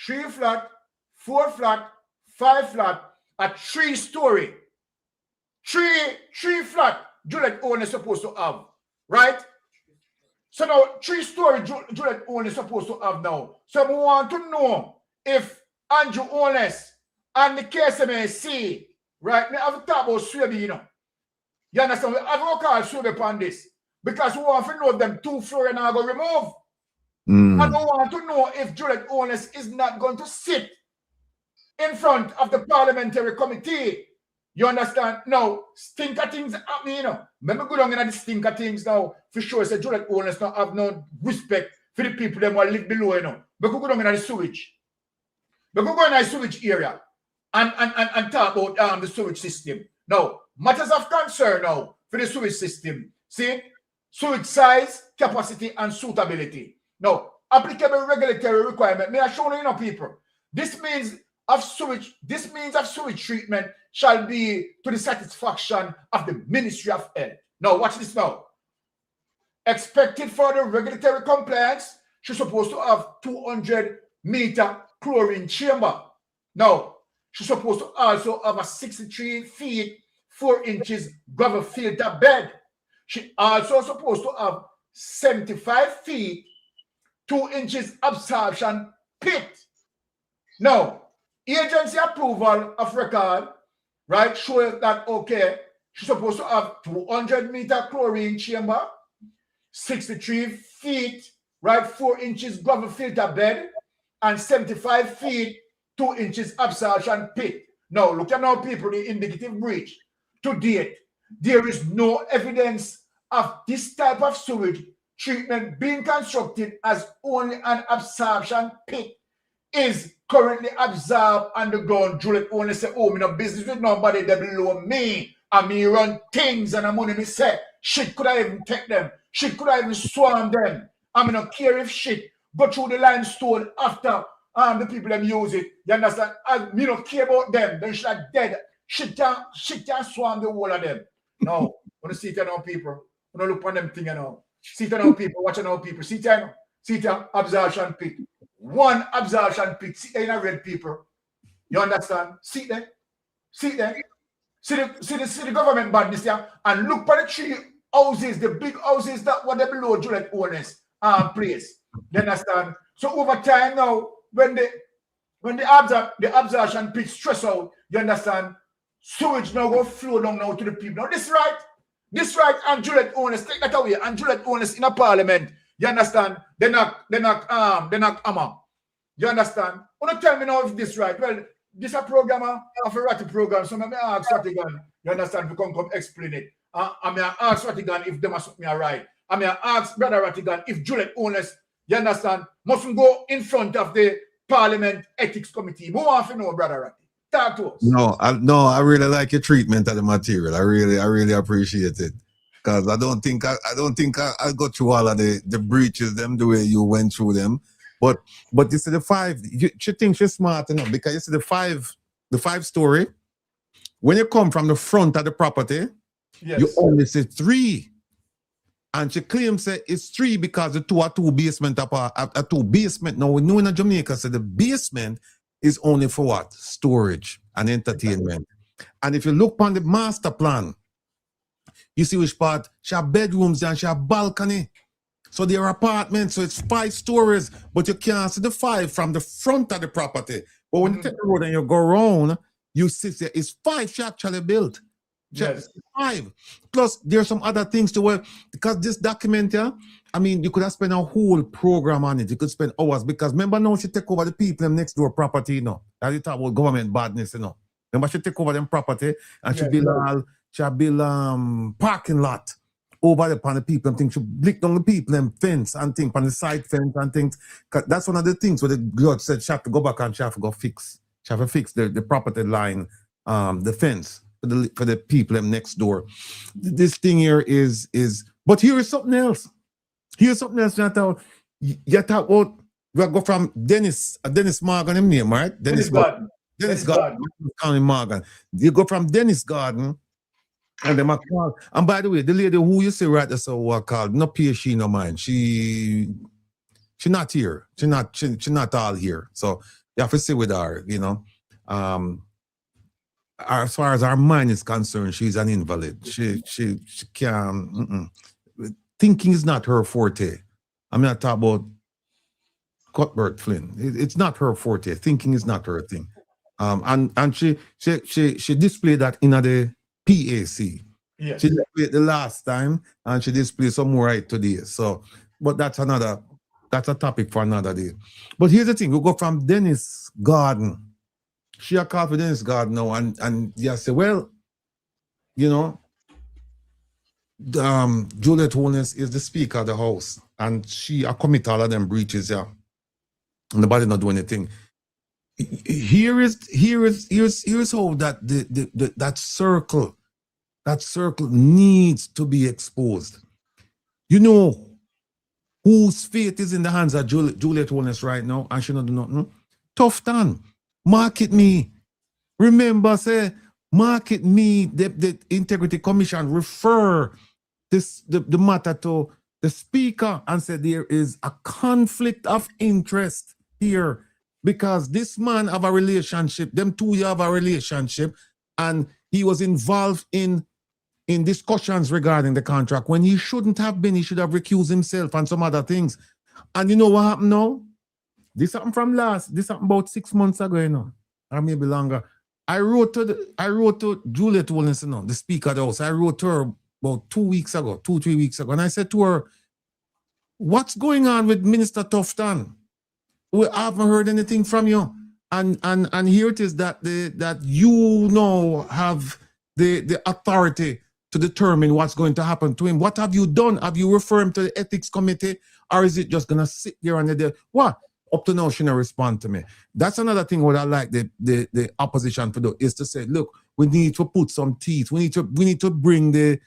3 flat, 4 flat, 5 flat, a 3-story. 3 flat Juliet owner is supposed to have. Right? So now 3-story Juliet owner is supposed to have now. So we want to know if Andrew owners and the KSMAC, right? Me have to talk about Swebe, you know. You understand? We have to call Swebe upon this. Because we want to know them 2 floor and I go remove. I don't want to know if Juliet Owens is not going to sit in front of the parliamentary committee. You understand? Now, stinker things happening, you know. Remember go down in the stinker things now. For sure, say Juliet Owens not have no respect for the people that will live below, you know. But go down in the sewage. But go in the sewage area and talk about the sewage system. Now, matters of concern now for the sewage system. See? Sewage size, capacity, and suitability. Now, applicable regulatory requirement. May I show you, know, people? This means of sewage treatment shall be to the satisfaction of the Ministry of Health. Now, watch this now. Expected for the regulatory compliance, she's supposed to have 200-meter chlorine chamber. Now, she's supposed to also have a 63 feet, 4 inches gravel filter bed. She also supposed to have 75 feet, 2 inches absorption pit. Now, agency approval of record, right, shows that, okay, she's supposed to have 200-meter chlorine chamber, 63 feet, right, 4 inches gravel filter bed, and 75 feet, 2 inches absorption pit. Now, look at now, people, the indicative breach. To date, there is no evidence of this type of sewage treatment being constructed as only an absorption pit is currently absorbed underground. Juliet only say, oh, me no business with nobody that below me. And me run things and the money me say. Shit could I even take them. Shit could I even swarm them. I mean, not care if shit go through the limestone after the people them use it. You understand? I me don't care about them. They should have dead. Shit can swarm the whole of them. No, when you see it now, people. When you look on them thing, you know. See it now, people. Watch it now, people. See it absorption pit. One absorption pit. See it in a red, people. You understand? See there. See there. See the government badness there. And look for the 3 houses, the big houses that were below Juliet Owens place. You understand? So over time now, when the absorption pit stress out, you understand? Sewage now go flow down now to the people. Now this right, and Juliet Owens take that away. And Juliet Owens in a parliament, you understand? They knock hammer. You understand? Wanna tell me now if this right? Well, this a programmer of a ratty program. So I may ask Rattigan, you understand? To come explain it. I may ask Rattigan if they must me right. I may ask Brother Rattigan if Juliet Owens, you understand, mustn't go in front of the Parliament Ethics Committee. More often know, Brother Ratty. Talk to us. No, I really like your treatment of the material. I really appreciate it. Because I don't think I got through all of the breaches, them the way you went through them. But you see the 5, you think she's smart enough because you see the 5 story. When you come from the front of the property, yes, you only see 3. And she claims that it's 3 because the 2 are 2 basement apart, a 2 basement. Now we know in Jamaica, so the basement is only for what? Storage and entertainment. And if you look on the master plan, you see which part? She have bedrooms and she have balcony. So they're apartments, so it's 5 stories, but you can't see the 5 from the front of the property. But when you take the road and you go around, you see it's 5 she actually built. Yes. 5. Plus, there's some other things to work because this document here, I mean, you could have spent a whole program on it. You could spend hours because remember now she take over the people next door property, you know. As you talk about government badness, you know. Remember she take over them property and she build parking lot over upon the people and things. She blick down the people and fence and things on the side fence and things. That's one of the things where the judge said she have to go back and she have to go fix. She have to fix the property line, the fence. For the people next door. This thing here is but here is something else. Here's something else you talk about. We go from Dennis Morgan, him name, right? Dennis Garden. Morgan. You go from Dennis Garden and then and by the way, the lady who you see right there, so what called, no pay she no mind. She not here. She not all here. So you have to sit with her, you know. As far as our mind is concerned, she's an invalid. She can't. Thinking is not her forte. I'm not talking about Cuthbert Flynn. It's not her forte. Thinking is not her thing. And she displayed that in the PAC. Yes. She displayed the last time, and she displayed some more right today. So, but that's a topic for another day. But here's the thing: we go from Dennis Garden. She a call for Dennis Garden now, and you say, well, you know, Juliet Holness is the Speaker of the House, and she a commit all of them breaches, yeah. And nobody not do anything. Here is how that circle needs to be exposed. You know whose fate is in the hands of Juliet Holness right now, and she not do nothing. Tough done. Market me. Remember, say, market me. The Integrity Commission refer the matter to the Speaker and said there is a conflict of interest here because this man have a relationship, them two have a relationship, and he was involved in discussions regarding the contract when he shouldn't have been. He should have recused himself and some other things. And you know what happened now? This happened about 6 months ago, you know, or maybe longer. I wrote to Juliet Holness, you know, the Speaker of the House. I wrote to her about 2 weeks ago, 2-3 weeks ago, and I said to her, what's going on with Minister Tufton? We haven't heard anything from you. And here it is that you now have the authority to determine what's going to happen to him. What have you done? Have you referred him to the ethics committee, or is it just gonna sit there and there? What? Up to now, she not respond to me. That's another thing what I like the opposition to do is to say, look, we need to put some teeth. We need to bring the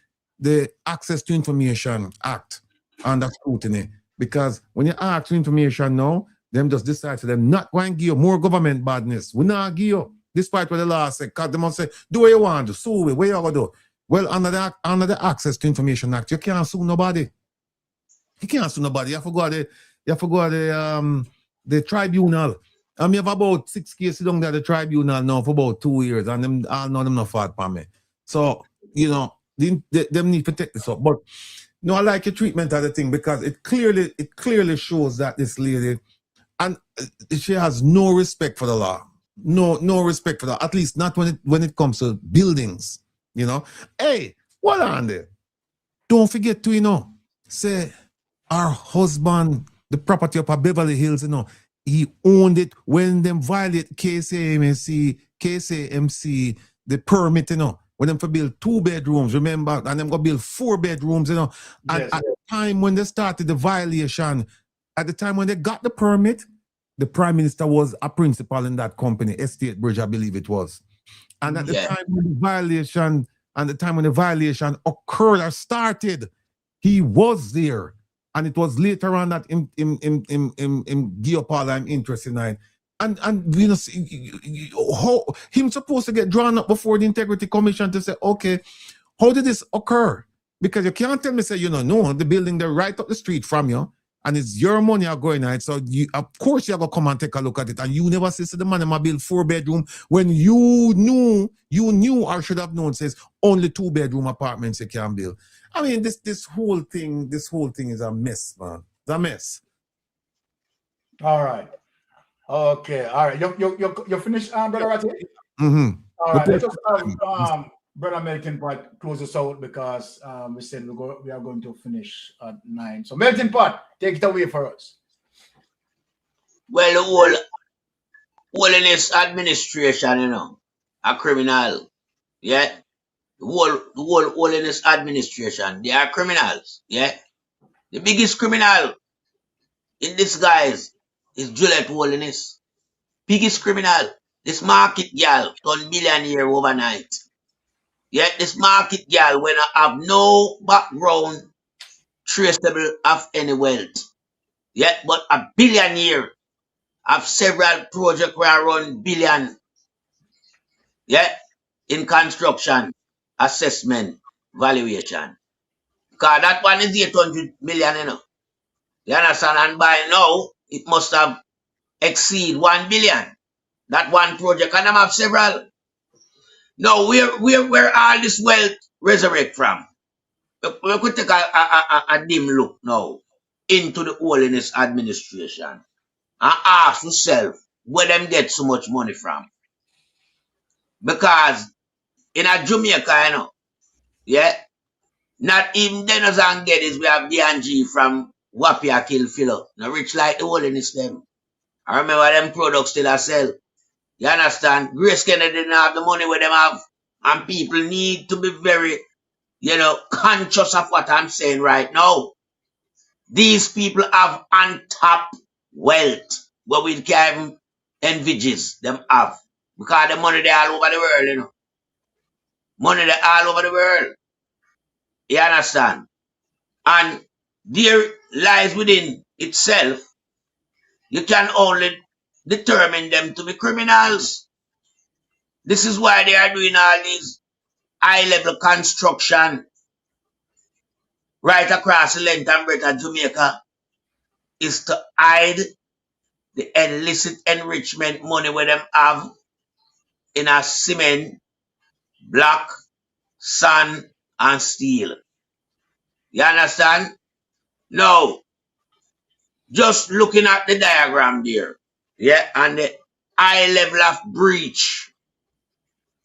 Access to Information Act under scrutiny, because when you ask for information now, them just decide to them not going to give you more government badness. We not give you, despite what the law said, because they must say, do what you want to, sue me, what you going to do? Well, under the Access to Information Act, you can't sue nobody. You can't sue nobody. You have to go the tribunal. I mean, have about 6 cases down there at the tribunal now for about 2 years, and them all know them not fought for me. So, you know, them need to take this up. But no, I like your treatment of the thing, because it clearly shows that this lady, and she has no respect for the law. No respect for that. At least not when it comes to buildings. You know, hey, what on there? Don't forget to, you know, say our husband, the property up at Beverly Hills, you know, he owned it when them violate KCMC, the permit, you know, when them for build 2 bedrooms, remember, and them go build 4 bedrooms, you know. And Yes. at the time when they started the violation, at the time when they got the permit, the Prime Minister was a principal in that company, Estate Bridge, I believe it was. And at the time when the violation occurred or started, he was there. And it was later on that him give up all I'm interested in. And you know, how him supposed to get drawn up before the Integrity Commission to say, okay, how did this occur? Because you can't tell me, say, you know, no, the building they're right up the street from you, and it's your money are going at it. So you, of course, you're gonna come and take a look at it. And you never say to the man, I build 4 bedroom when you knew or should have known says only 2 bedroom apartments you can build. I mean, this whole thing is a mess, man. It's a mess. All right. Okay. All right. You finished, Brother Ratty? Mm-hmm. All right. Let's just Brother Melton Pot close us out, because we said we are going to finish at 9. So Melton Pot, take it away for us. Well, the whole in this administration, you know, a criminal. Yeah. The whole in this administration, they are criminals. Yeah. The biggest criminal in disguise is Juliet Holness. Biggest criminal. This market girl turned millionaire overnight. Yet this market girl, when I have no background traceable of any wealth. Yet, but a billionaire have several projects where I run billion. Yet, in construction, assessment, valuation. Because that one is 800 million, you know. You understand? And by now, it must have exceed 1 billion. That one project, and I have several. Now, where all this wealth resurrect from? We could take a dim look now into the holiness administration and ask yourself where them get so much money from. Because in a Jamaica, you know, yeah, not even Dennis and Geddes, we have D&G from Wapia Kill Filler. Now rich like the holiness them. I remember them products still a sell. You understand? Grace Kennedy didn't have the money where them have. And people need to be very, you know, conscious of what I'm saying right now. These people have untapped wealth. But we can't even envisage them have. Because the money they all over the world, you know. Money they all over the world. You understand? And there lies within itself, you can only determine them to be criminals. This is why they are doing all these high-level construction right across the length and breadth of Jamaica, is to hide the illicit enrichment money where them have in a cement, block, sand, and steel. You understand? Now, just looking at the diagram there, yeah, and the high level of breach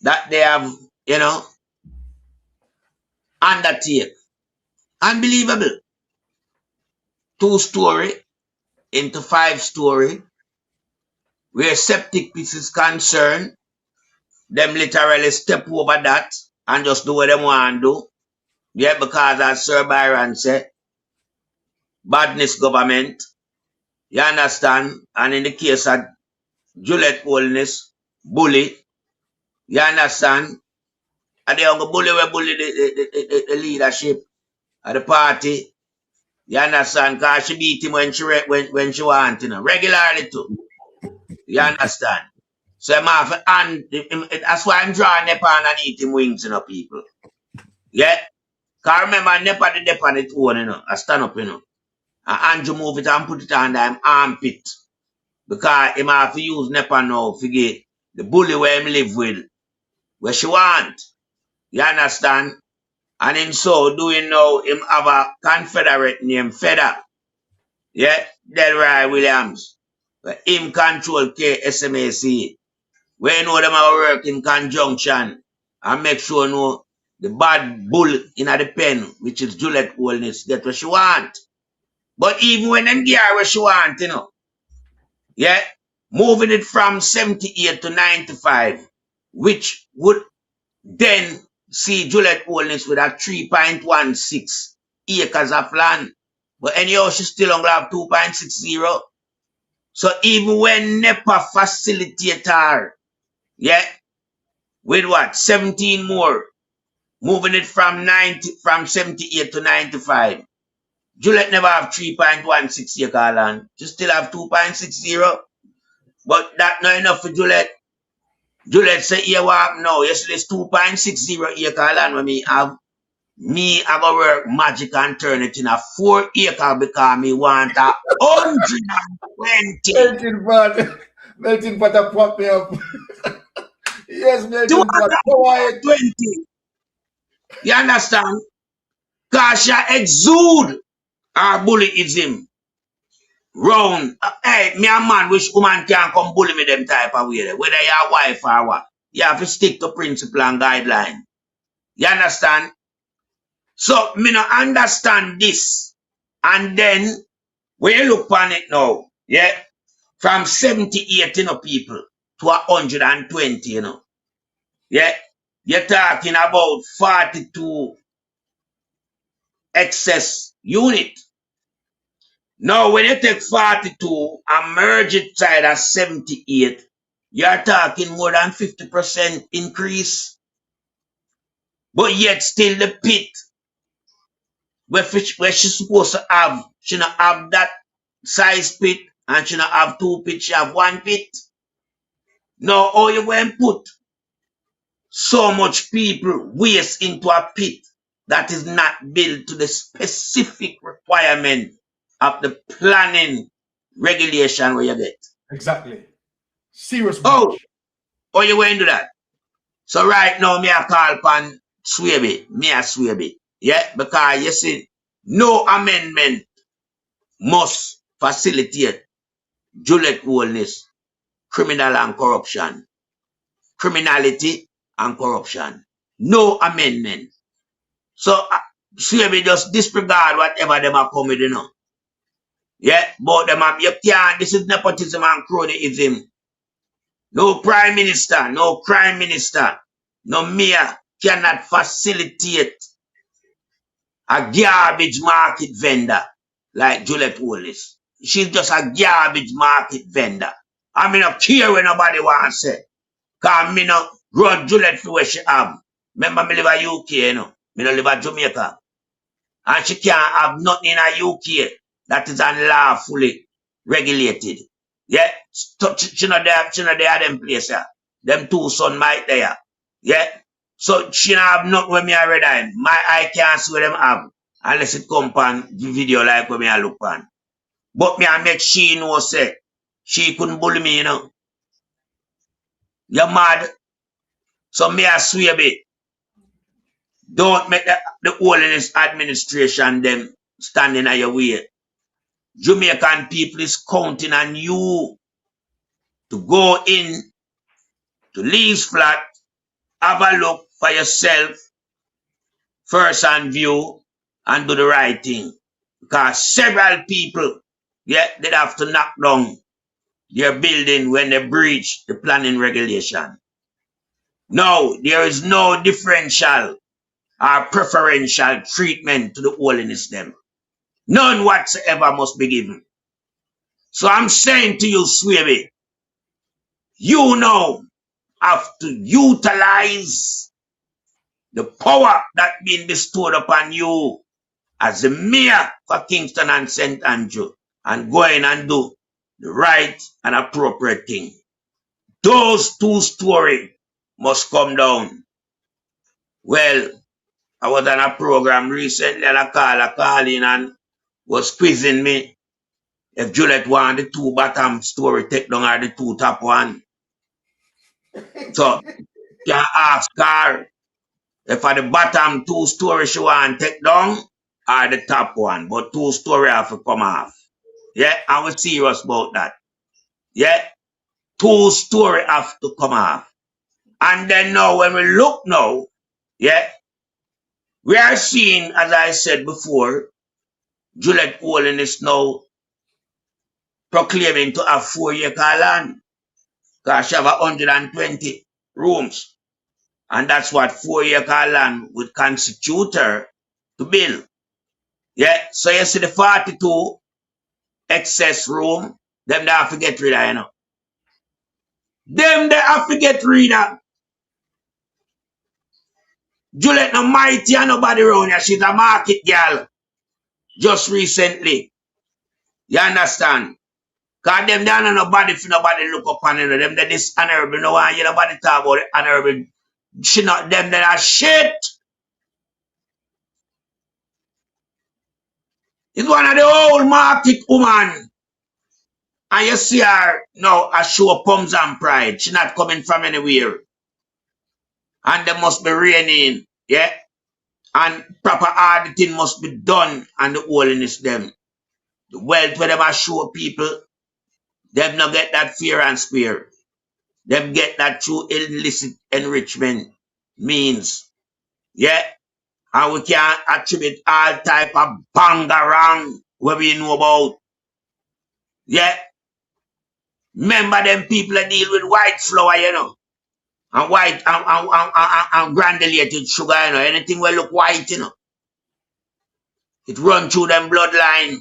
that they have, you know, undertake. Unbelievable. 2-story into 5-story, where septic pits is concerned, them literally step over that and just do what they want to do. Yeah, because as Sir Byron said, badness government, you understand? And in the case of Juliet Holiness, bully, you understand? And they are bully we bully the leadership of the party. You understand? Because she beat him when she want, you know, regularly too. You understand? So I'm off, and that's why I'm drawing Nepal and eating wings, you know, people. Yeah? Because remember, Nepal did Nepal it own, you know, I stand up, you know. And Andrew move it and put it on them armpit. Because him have to use Nepal now to get the bully where him live with, where she want. You understand? And in so doing now, him have a Confederate named Feather. Yeah? Delroy Williams. But him control KSMAC. Where you know them are work in conjunction and make sure you know the bad bull in the pen, which is Juliet Holiness, get what she want. But even when them get her what she want, you know, yeah, moving it from 78 to 95, which would then see Juliet Holiness with a 3.16 acres of land. But anyhow, she still only have 2.60. So even when NEPA facilitate her, yeah, with what? 17 more. Moving it from 78 to 95. Juliet never have 3.16 acre land. She still have 2.60. But that not enough for Juliet. Juliet say, here what now? Yes, there's 2.60 acre land when me have. Me have a work magic and turn it in a 4 acre because me want a 120. Melting pot a pop me up. Yes, melting pot. 220. You understand? Because she exude our bullyism round. Hey, me a man which woman can't come bully me them type of way. Whether you're wife or what. You have to stick to principle and guideline. You understand? So, me no understand this. And then, when you look on it now, yeah, from 78, you know, people to 120, you know, yeah, you're talking about 42 excess unit. Now, when you take 42 and merge it side at 78, you're talking more than 50% increase. But yet still the pit where she's supposed to have, she not have that size pit and she not have 2 pits, she have 1 pit. Now, how you going to put so much people waste into a pit that is not built to the specific requirement of the planning regulation where you get? Exactly. Serious. Oh, how you going to do that? So right now, me a call upon Swaby, me a Swaby. Yeah, because you see, no amendment must facilitate Juliet Holiness, criminal and corruption. Criminality and corruption. No amendment. So, we just disregard whatever them are coming, you know. Yeah, but them have, you can't, this is nepotism and cronyism. No prime minister, no crime minister, no mayor cannot facilitate a garbage market vendor like Juliet Wallis. She's just a garbage market vendor. I mean, I don't care what nobody wants to say. Because me no run Juliet for where she have. Remember, me live in UK, you know. Me no live in Jamaica. And she can't have nothing in a UK that is unlawfully regulated. Yeah? She not there them place, yeah. Them two son might there. Yeah? So she not have nothing when me I read them. My eye can't see what them have. Unless it come on the video like when me I look on. But me I make she know say she couldn't bully me, you know. You're mad. So me I swear be. Don't make the holiness administration them standing at your way. Jamaican people is counting on you to go in to Lee's flat, have a look for yourself, first hand view, and do the right thing. Because several people, yeah, they'd have to knock down their building when they breach the planning regulation. No, there is no differential or preferential treatment to the holiness them. None whatsoever must be given. So I'm saying to you, Swaby, you now have to utilize the power that been bestowed upon you as the mayor for Kingston and St. Andrew and go in and do the right and appropriate thing. Those two stories must come down. Well, I was on a program recently and a call in and was quizzing me if Juliet wanted the two bottom story take down or the two top one. So, you can ask her if at the bottom two story she want take down or the top one. But two story have to come off. Yeah, and we're serious about that. Yeah, two story have to come off. And then now when we look now, yeah, we are seeing, as I said before, Juliet Holiness now proclaiming to have 4-acre land. Because she have 120 rooms. And that's what 4-acre land would constitute her to build. Yeah, so you see the 42 excess room, them they have to get rid of, you know. Them they have to get rid of. Juliet no mighty and nobody around here. She's a market girl. Just recently. You understand? Because them they are nobody for nobody look upon you. Them they dishonorable. No one you nobody talk about it honorable. She not them that are shit. It's one of the old market woman. And you see her now a show pumps and pride. She not coming from anywhere. And there must be raining. Yeah? And proper auditing must be done and the holiness them. The wealth where them show people, them not get that fair and square. Them get that through illicit enrichment means. Yeah? And we can attribute all type of bangarang where we know about. Yeah? Remember them people that deal with white flour, you know. And white and granulated sugar, you know. Anything will look white, you know. It run through them bloodline.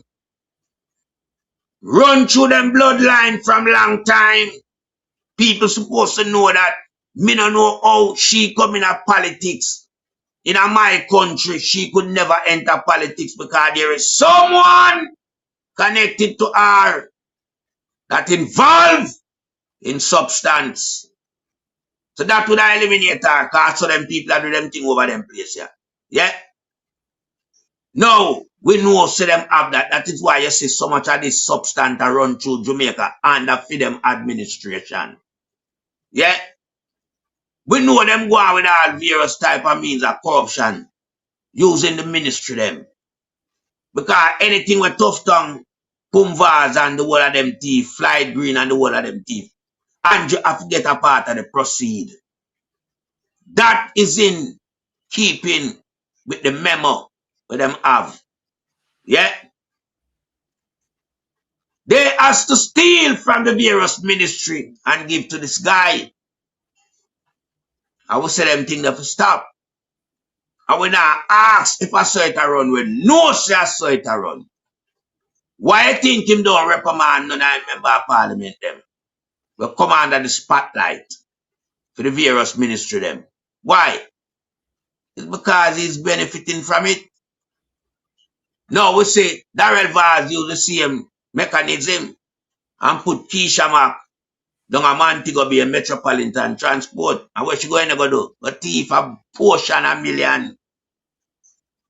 Run through them bloodline from long time. People supposed to know that. Me don't know how she come in a politics. In my country, she could never enter politics because there is someone connected to her that involved in substance. So that would eliminate her because so them people that do them thing over them place here. Yeah? No, we know so them have that. That is why you see so much of this substance run through Jamaica under freedom administration. Yeah? We know them go on with all various type of means of corruption using the ministry them. Because anything with tough tongue, Pumvas and the whole of them thief, Flight Green and the whole of them thief, and you have to get a part of the proceed. That is in keeping with the memo where them have. Yeah. They has to steal from the various ministry and give to this guy. I will say them thing that to stop. And when I ask if I saw it run, when no say I saw it run. Why you think him don't reprimand none of the member of parliament them? We come under the spotlight for the various ministry them. Why? It's because he's benefiting from it. No, we say Darrell Vaz use the same mechanism and put Keisha Mark down a man to go be a metropolitan transport. And what she going to go do? Go thief a portion of million.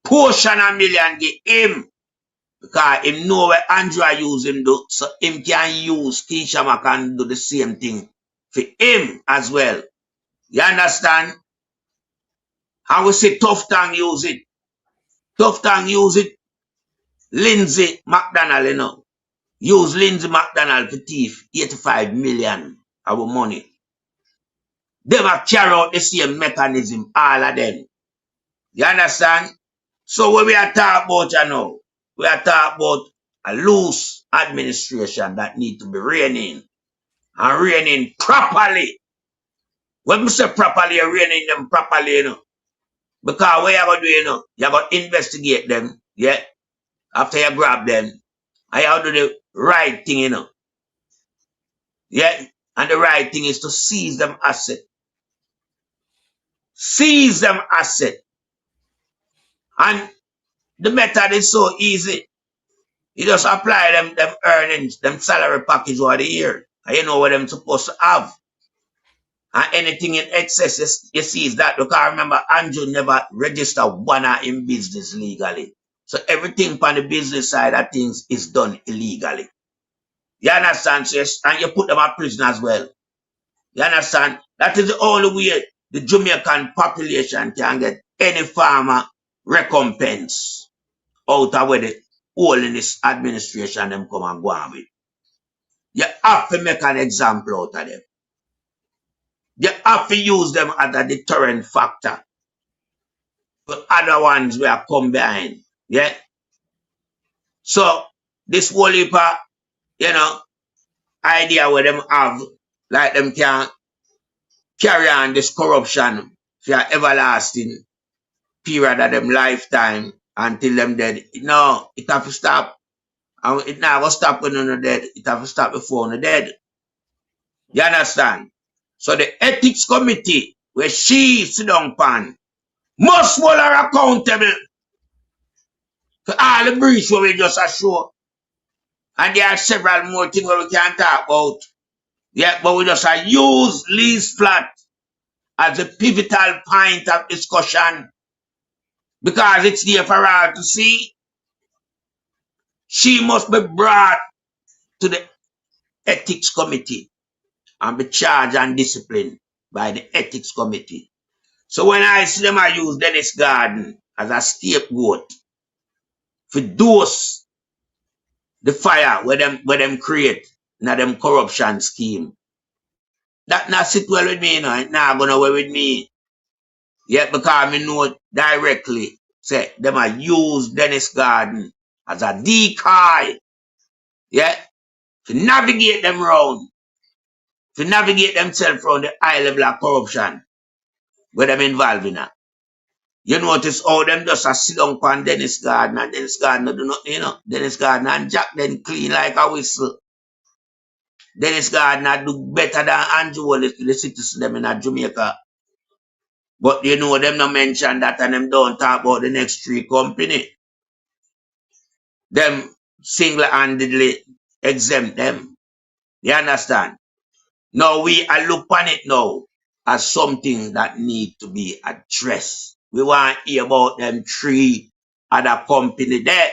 Portion of million get him. Because him know where Andrew use him do. So him can use Keisha Mark and do the same thing for him as well. You understand? And we say Tough Tang use it. Tough Tang use it. Lindsay McDonald, you know. Use Lindsay McDonald to thief 85 million of our money. Them have carry out the same mechanism, all of them. You understand? So when we are talking about, you know, we are talking about a loose administration that need to be reigning. And reigning properly. When we say properly, you're reigning them properly, you know. Because what you're going to do, you know, you're going to investigate them, yeah? After you grab them, and you do the right thing, you know. Yeah? And the right thing is to seize them asset. Seize them asset. And the method is so easy. You just apply them earnings, them salary package over the year. And you know what them supposed to have. And anything in excess, you see is that. Because remember, Andrew never registered one in business legally. So everything on the business side of things is done illegally. You understand, sis? And you put them at prison as well. You understand? That is the only way the Jamaican population can get any farmer recompense out of where the whole in this administration them come and go on with. You have to make an example out of them. You have to use them as a deterrent factor for other ones who are come behind. Yeah? So, this whole heap of, you know, idea where them have, like them can carry on this corruption for an everlasting period of them lifetime until them dead. No, it have to stop. And it not going to stop when they're dead. It have to stop before they're dead. You understand? So the ethics committee, where she sit down pan, must hold her accountable for all the breach where we just show. And there are several more things where we can talk about. Yeah, but we just use Lee's flat as a pivotal point of discussion. Because it's there for all to see. She must be brought to the ethics committee and be charged and disciplined by the ethics committee. So when I see them, I use Dennis Garden as a scapegoat for those, the fire where them create, now them corruption scheme. That not sit well with me, you know, it not gonna well with me. Yet because I know directly, say, them I use Dennis Garden as a decoy, yeah, to navigate them around, to navigate themselves from the high level of corruption where them involved in that. You notice how them just a sit down on Dennis Garden and Dennis Garden do nothing, you know. Dennis Garden and Jack then clean like a whistle. Dennis Garden do better than Andrew Wallace to the citizens them in Jamaica. But you know them not mention that and them don't talk about the next three company. Them single-handedly exempt them. You understand? Now we are look on it now as something that need to be addressed. We want to hear about them three other company there.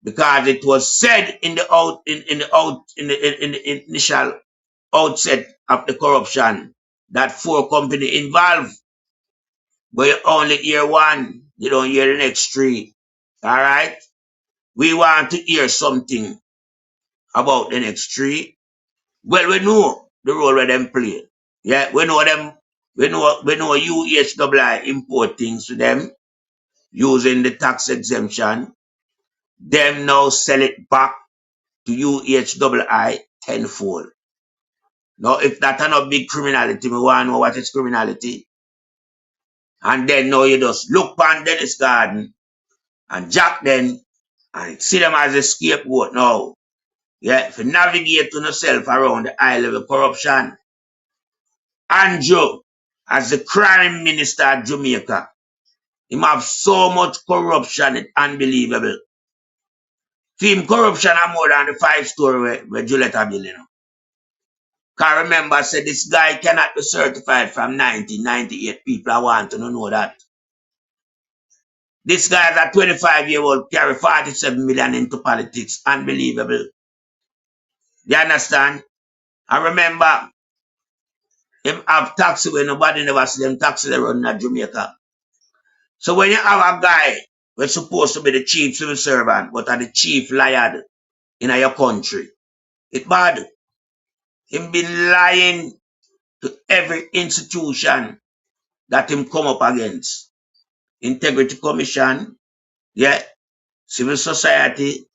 Because it was said in the initial outset of the corruption that 4 companies involved. But you only hear one, you don't hear the next 3. Alright? We want to hear something about the next 3. Well, we know the role where them play. Yeah, we know them We know UHII import things to them using the tax exemption. Them now sell it back to UHII tenfold. Now, if that's not big criminality, we want to know what is criminality. And then now you just look on Dennis Garden and Jack them and see them as a scapegoat now. Yeah, if you navigate to yourself around the high level corruption. Andrew, as the crime minister of Jamaica, he have so much corruption, it's unbelievable. Team corruption are more than the 5-story where Juliet built, you know. Because remember, I said this guy cannot be certified from 1998. People I want to know that. This guy is a 25-year-old, carry 47 million into politics. Unbelievable. You understand? I remember him have taxi when nobody never see them taxi they run in Jamaica. So when you have a guy who's supposed to be the chief civil servant, but are the chief liar in your country, it's bad. Him been lying to every institution that him come up against. Integrity Commission, yeah, civil society,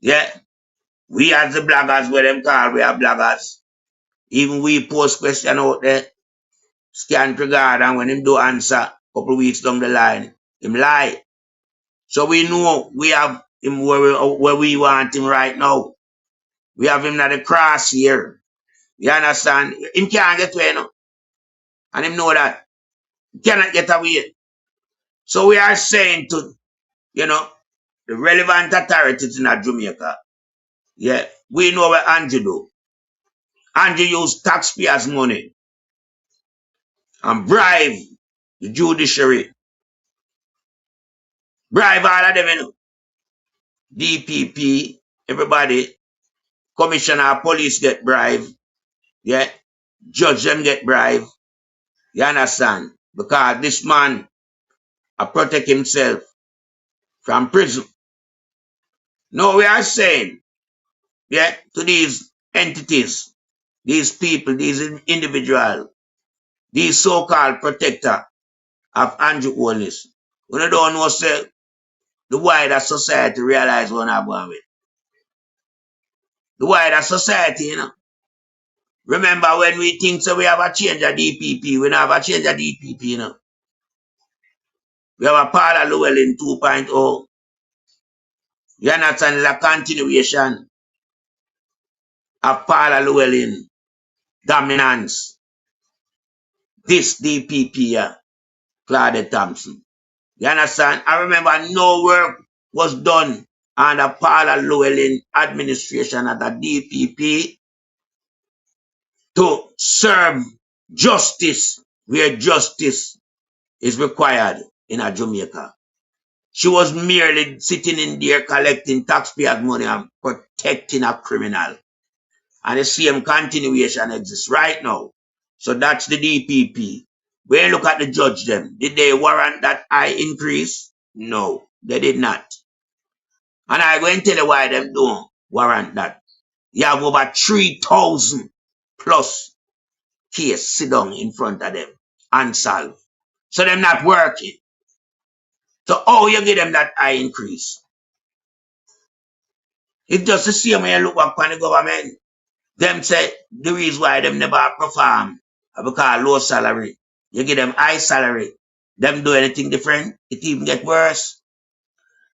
yeah. We as the bloggers, where them call, we are bloggers. Even we post question out there, scan regard, and when him do answer, couple weeks down the line, him lie. So we know we have him where we want him right now. We have him at the cross here. You understand? Him can't get away now. And him know that. He cannot get away. So we are saying to, you know, the relevant authorities in Jamaica, yeah, we know what Andrew do. Andrew use taxpayers' money and bribe the judiciary. Bribe all of them, you know. DPP, everybody, commissioner of police get bribed. Yeah, judge them get bribed. You understand? Because this man protect himself from prison. No, we are saying, yeah, to these entities, these people, these individuals, these so-called protector of Andrew Holness. We don't know, say, the wider society realize what I'm going with. The wider society, you know. Remember when we think so we have a change of DPP, we don't have a change of DPP, you know. We have a Paula Llewellyn 2.0. You understand? It's a continuation of Paula Llewellyn dominance. This DPP, Claudia Thompson. You understand? I remember no work was done under Paula Llewellyn administration at the DPP to serve justice where justice is required in a Jamaica. She was merely sitting in there collecting taxpayers' money and protecting a criminal. And the same continuation exists right now. So that's the DPP. When you look at the judge them, did they warrant that high increase? No, they did not. And I'm going to tell you why them don't warrant that. You have over 3,000 plus case sit down in front of them unsolved. So them not working. So how you give them that high increase? It's just the same when you look back on the government. Them say the reason why them never perform because low salary. You give them high salary. Them do anything different, it even get worse.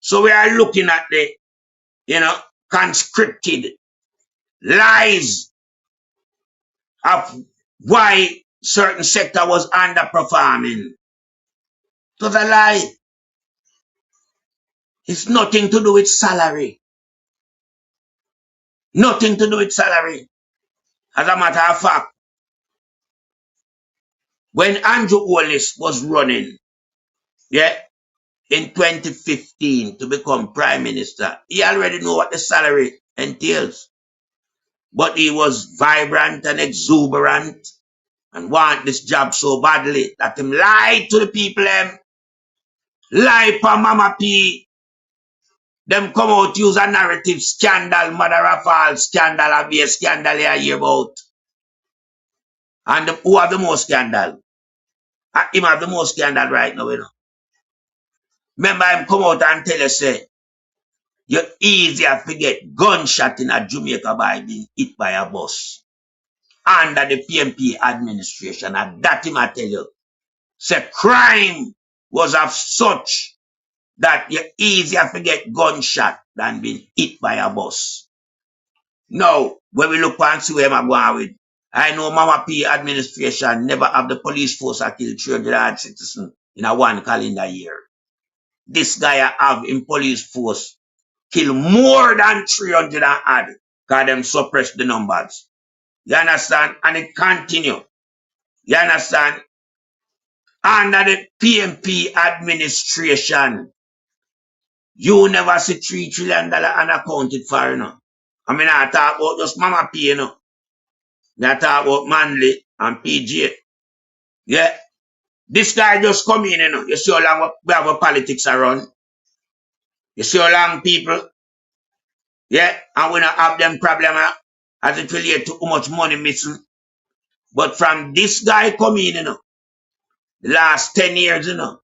So we are looking at the, you know, conscripted lies of why certain sector was underperforming. It was a lie. It's nothing to do with salary. Nothing to do with salary. As a matter of fact, when Andrew Holness was running, yeah, in 2015 to become Prime Minister, he already knew what the salary entails. But he was vibrant and exuberant and want this job so badly that him lied to the people, lie for Mama P. Them come out use a narrative scandal, mother of all scandal, a be a scandal you hear about. And who have the most scandal? Him have the most scandal right now, you know. Remember him come out and tell us, say, you're easier to get gunshot in a Jamaica by being hit by a bus. Under the PMP administration, and that him I tell you, say crime was of such that you're easier to get gunshot than being hit by a bus. Now, when we look and see where I'm going with, I know Mama P administration never have the police force that kill 300 citizens in a one calendar year. This guy have in police force kill more than 300 odd because them suppress the numbers. You understand? And it continue. You understand? Under the PMP administration, you never see $3 trillion unaccounted for, you know. I mean, I talk about just Mama P, you know. I talk about Manley and PJ. Yeah. This guy just come in, you know. You see how long we have a politics around. You see how long people, yeah, and we don't have them problem as it relates to how much money missing. But from this guy coming in, you know, the last 10 years, you know,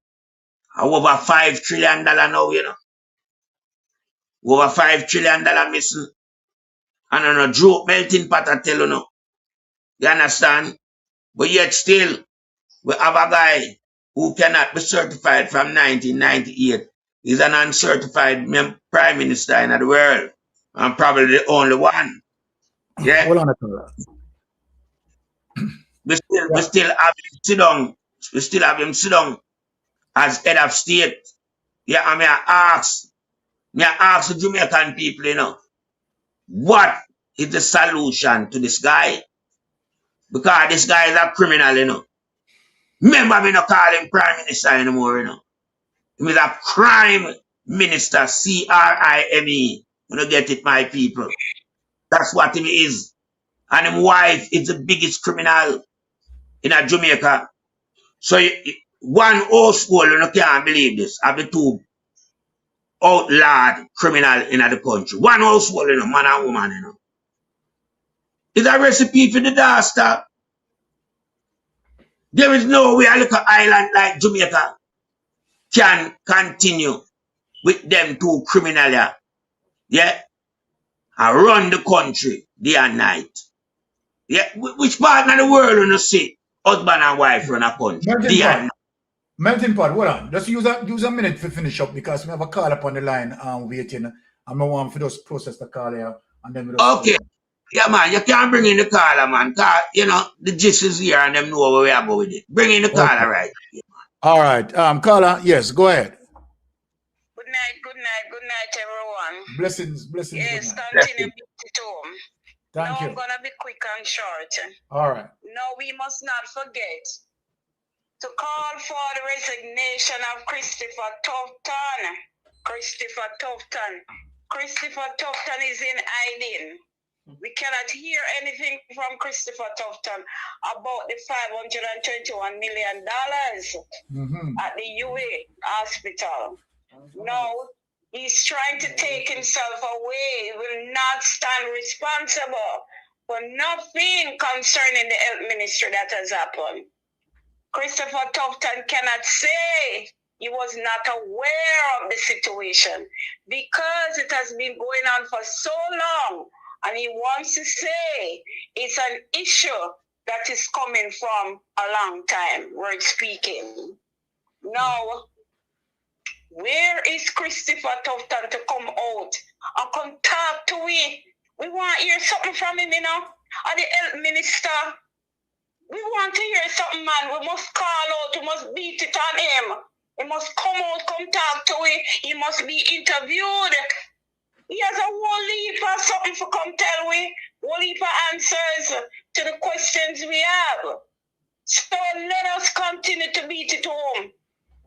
over $5 trillion now, you know. Over $5 trillion missing. And on a joke melting pot, I tell you now. You understand? But yet still, we have a guy who cannot be certified from 1998. He's an uncertified prime minister in the world. And probably the only one. Yeah. Hold on a minute. We still have him sit down. We still have him sit down as head of state. Yeah, I mean, I ask the Jamaican people, you know, what is the solution to this guy? Because this guy is a criminal, you know. Remember, me not call him prime minister anymore, you know. He is a crime minister, C-R-I-M-E. You don't get it, my people. That's what he is. And his wife is the biggest criminal in Jamaica. So one old school, you can't believe this, of the two outlawed criminal in the country. One old school, you know, man and woman, you know. It's a recipe for the disaster. There is no way a little island like Jamaica can continue with them two criminals, yeah, and run the country day and night. Yeah, which part of the world you see husband and wife run a country day and night? Melting pot, hold on. Just use a minute to finish up because we have a call up on the line waiting. I'm going to want to just process the call here and then we just okay. Yeah, man, you can't bring in the caller, man. Cause, you know, the gist is here and them know where we are going with it. Bring in the caller, right? Yeah, all right. Caller, yes, go ahead. Good night, everyone. Blessings. Yes, continue to home. Thank you. I'm going to be quick and short. All right. No, we must not forget to call for the resignation of Christopher Tufton. Christopher Tufton is in hiding. We cannot hear anything from Christopher Tufton about the $521 million at the UA hospital. No, he's trying to take himself away. He will not stand responsible for nothing concerning the health ministry that has happened. Christopher Tufton cannot say he was not aware of the situation because it has been going on for so long. And he wants to say it's an issue that is coming from a long time, word speaking. Now, where is Christopher Tufton to come out and come talk to we? We want to hear something from him, you know, and the health minister. We want to hear something, man. We must call out, we must beat it on him. He must come out, come talk to we. He must be interviewed. He has a whole heap of something for come tell we, whole heap of answers to the questions we have. So let us continue to beat it home.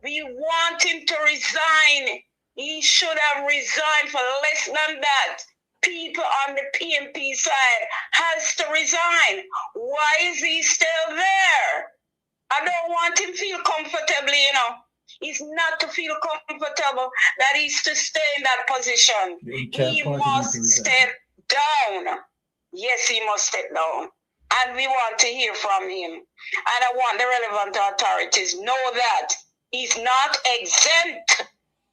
We want him to resign. He should have resigned for less than that. People on the PMP side has to resign. Why is he still there? I don't want him to feel comfortably, you know. He's not to feel comfortable that he's to stay in that position. He must step down. Yes, he must step down. And we want to hear from him. And I want the relevant authorities know that he's not exempt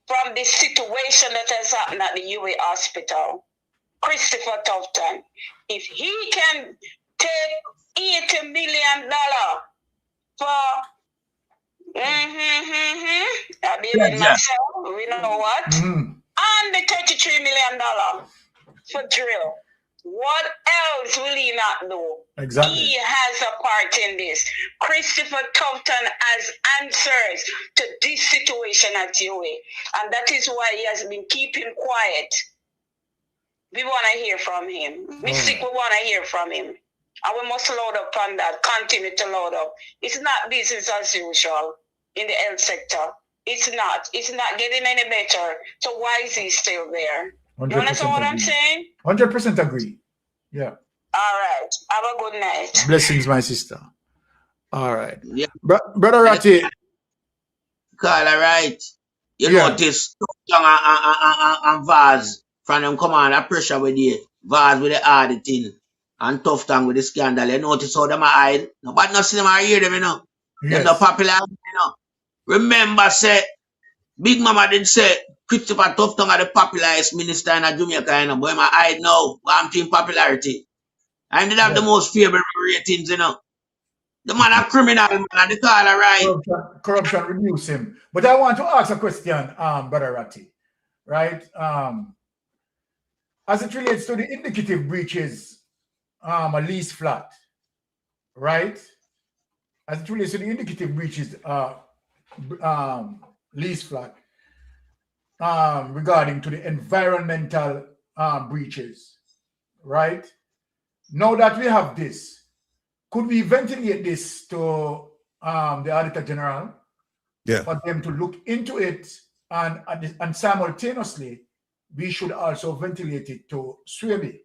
from the situation that has happened at the UA hospital. Christopher Tufton, if he can take $80 million for I believe myself, we know what, and the $33 million for drill. What else will he not do? Exactly. He has a part in this. Christopher Tufton has answers to this situation at UA. And that is why he has been keeping quiet. We want to hear from him. We want to hear from him. And we must load up on that, continue to load up. It's not business as usual in the health sector. It's not getting any better. So why is he still there? You understand what I'm saying? 100% agree. Yeah. All right. Have a good night. Blessings, my sister. All right. Yeah. Brother Ratty. Carl, all right. You notice and Vaz from them come on, that pressure with the Vaz with the auditing and Tough Tongue with the scandal. You notice how them are hide. Nobody not see them or hear them, you know. They're not popular, you know. Remember, say, Big Mama did say, Christopher Tough Tongue are the popularized minister in Jamaica, you know. But I'm hide now. I'm team popularity. I did have the most favorable ratings, you know. The man a criminal, man, and the call right. Corruption reduce him. But I want to ask a question, Brother Ratty, right? As it relates to the indicative breaches, a lease flat, right? As it relates to the indicative breaches, lease flat, regarding to the environmental breaches, right? Now that we have this, could we ventilate this to the Auditor General for them to look into it, and simultaneously we should also ventilate it to SWABI,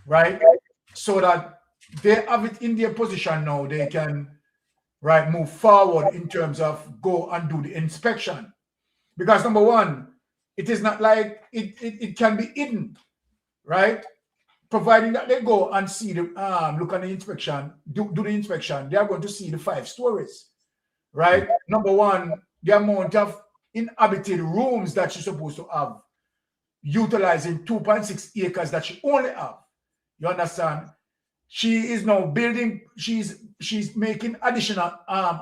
right? So that they have it in their position now, they can move forward in terms of go and do the inspection. Because number one, it is not like it can be hidden, right? Providing that they go and see the look at the inspection, do the inspection, they are going to see the 5 stories, right? Number one, the amount of inhabited rooms that she's supposed to have, utilizing 2.6 acres that she only have. You understand? She is now building. She's making additional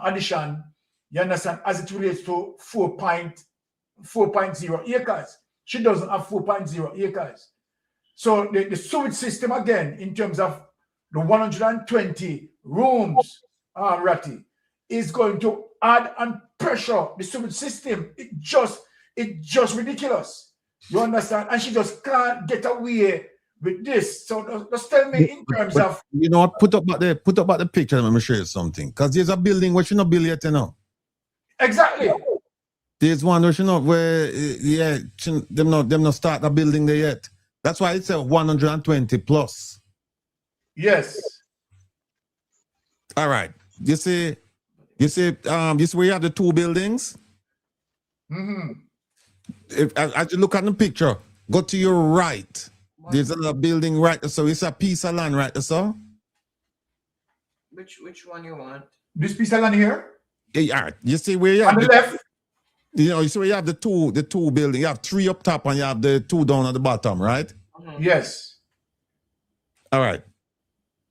addition. You understand? As it relates to 4.0 acres, she doesn't have 4.0 acres. So the sewage system, again, in terms of the 120 rooms, Ratty, is going to add and pressure the sewage system. It's just ridiculous. You understand? And she just can't get away with this. So just tell me in terms of, you know what, put up about the picture and let me show you something. Because there's a building where she not build yet, you know. Exactly. There's one where she not where them not start the building there yet. That's why it's a 120 plus. Yes. All right. You see where you have the 2 buildings? As you look at the picture, go to your right. There's another building right there. So it's a piece of land right there, so. Which one you want? This piece of land here? Yeah, all right. You see where you have on the left? You know, you see where you have the two buildings. You have 3 up top and you have the 2 down at the bottom, right? Yes. All right.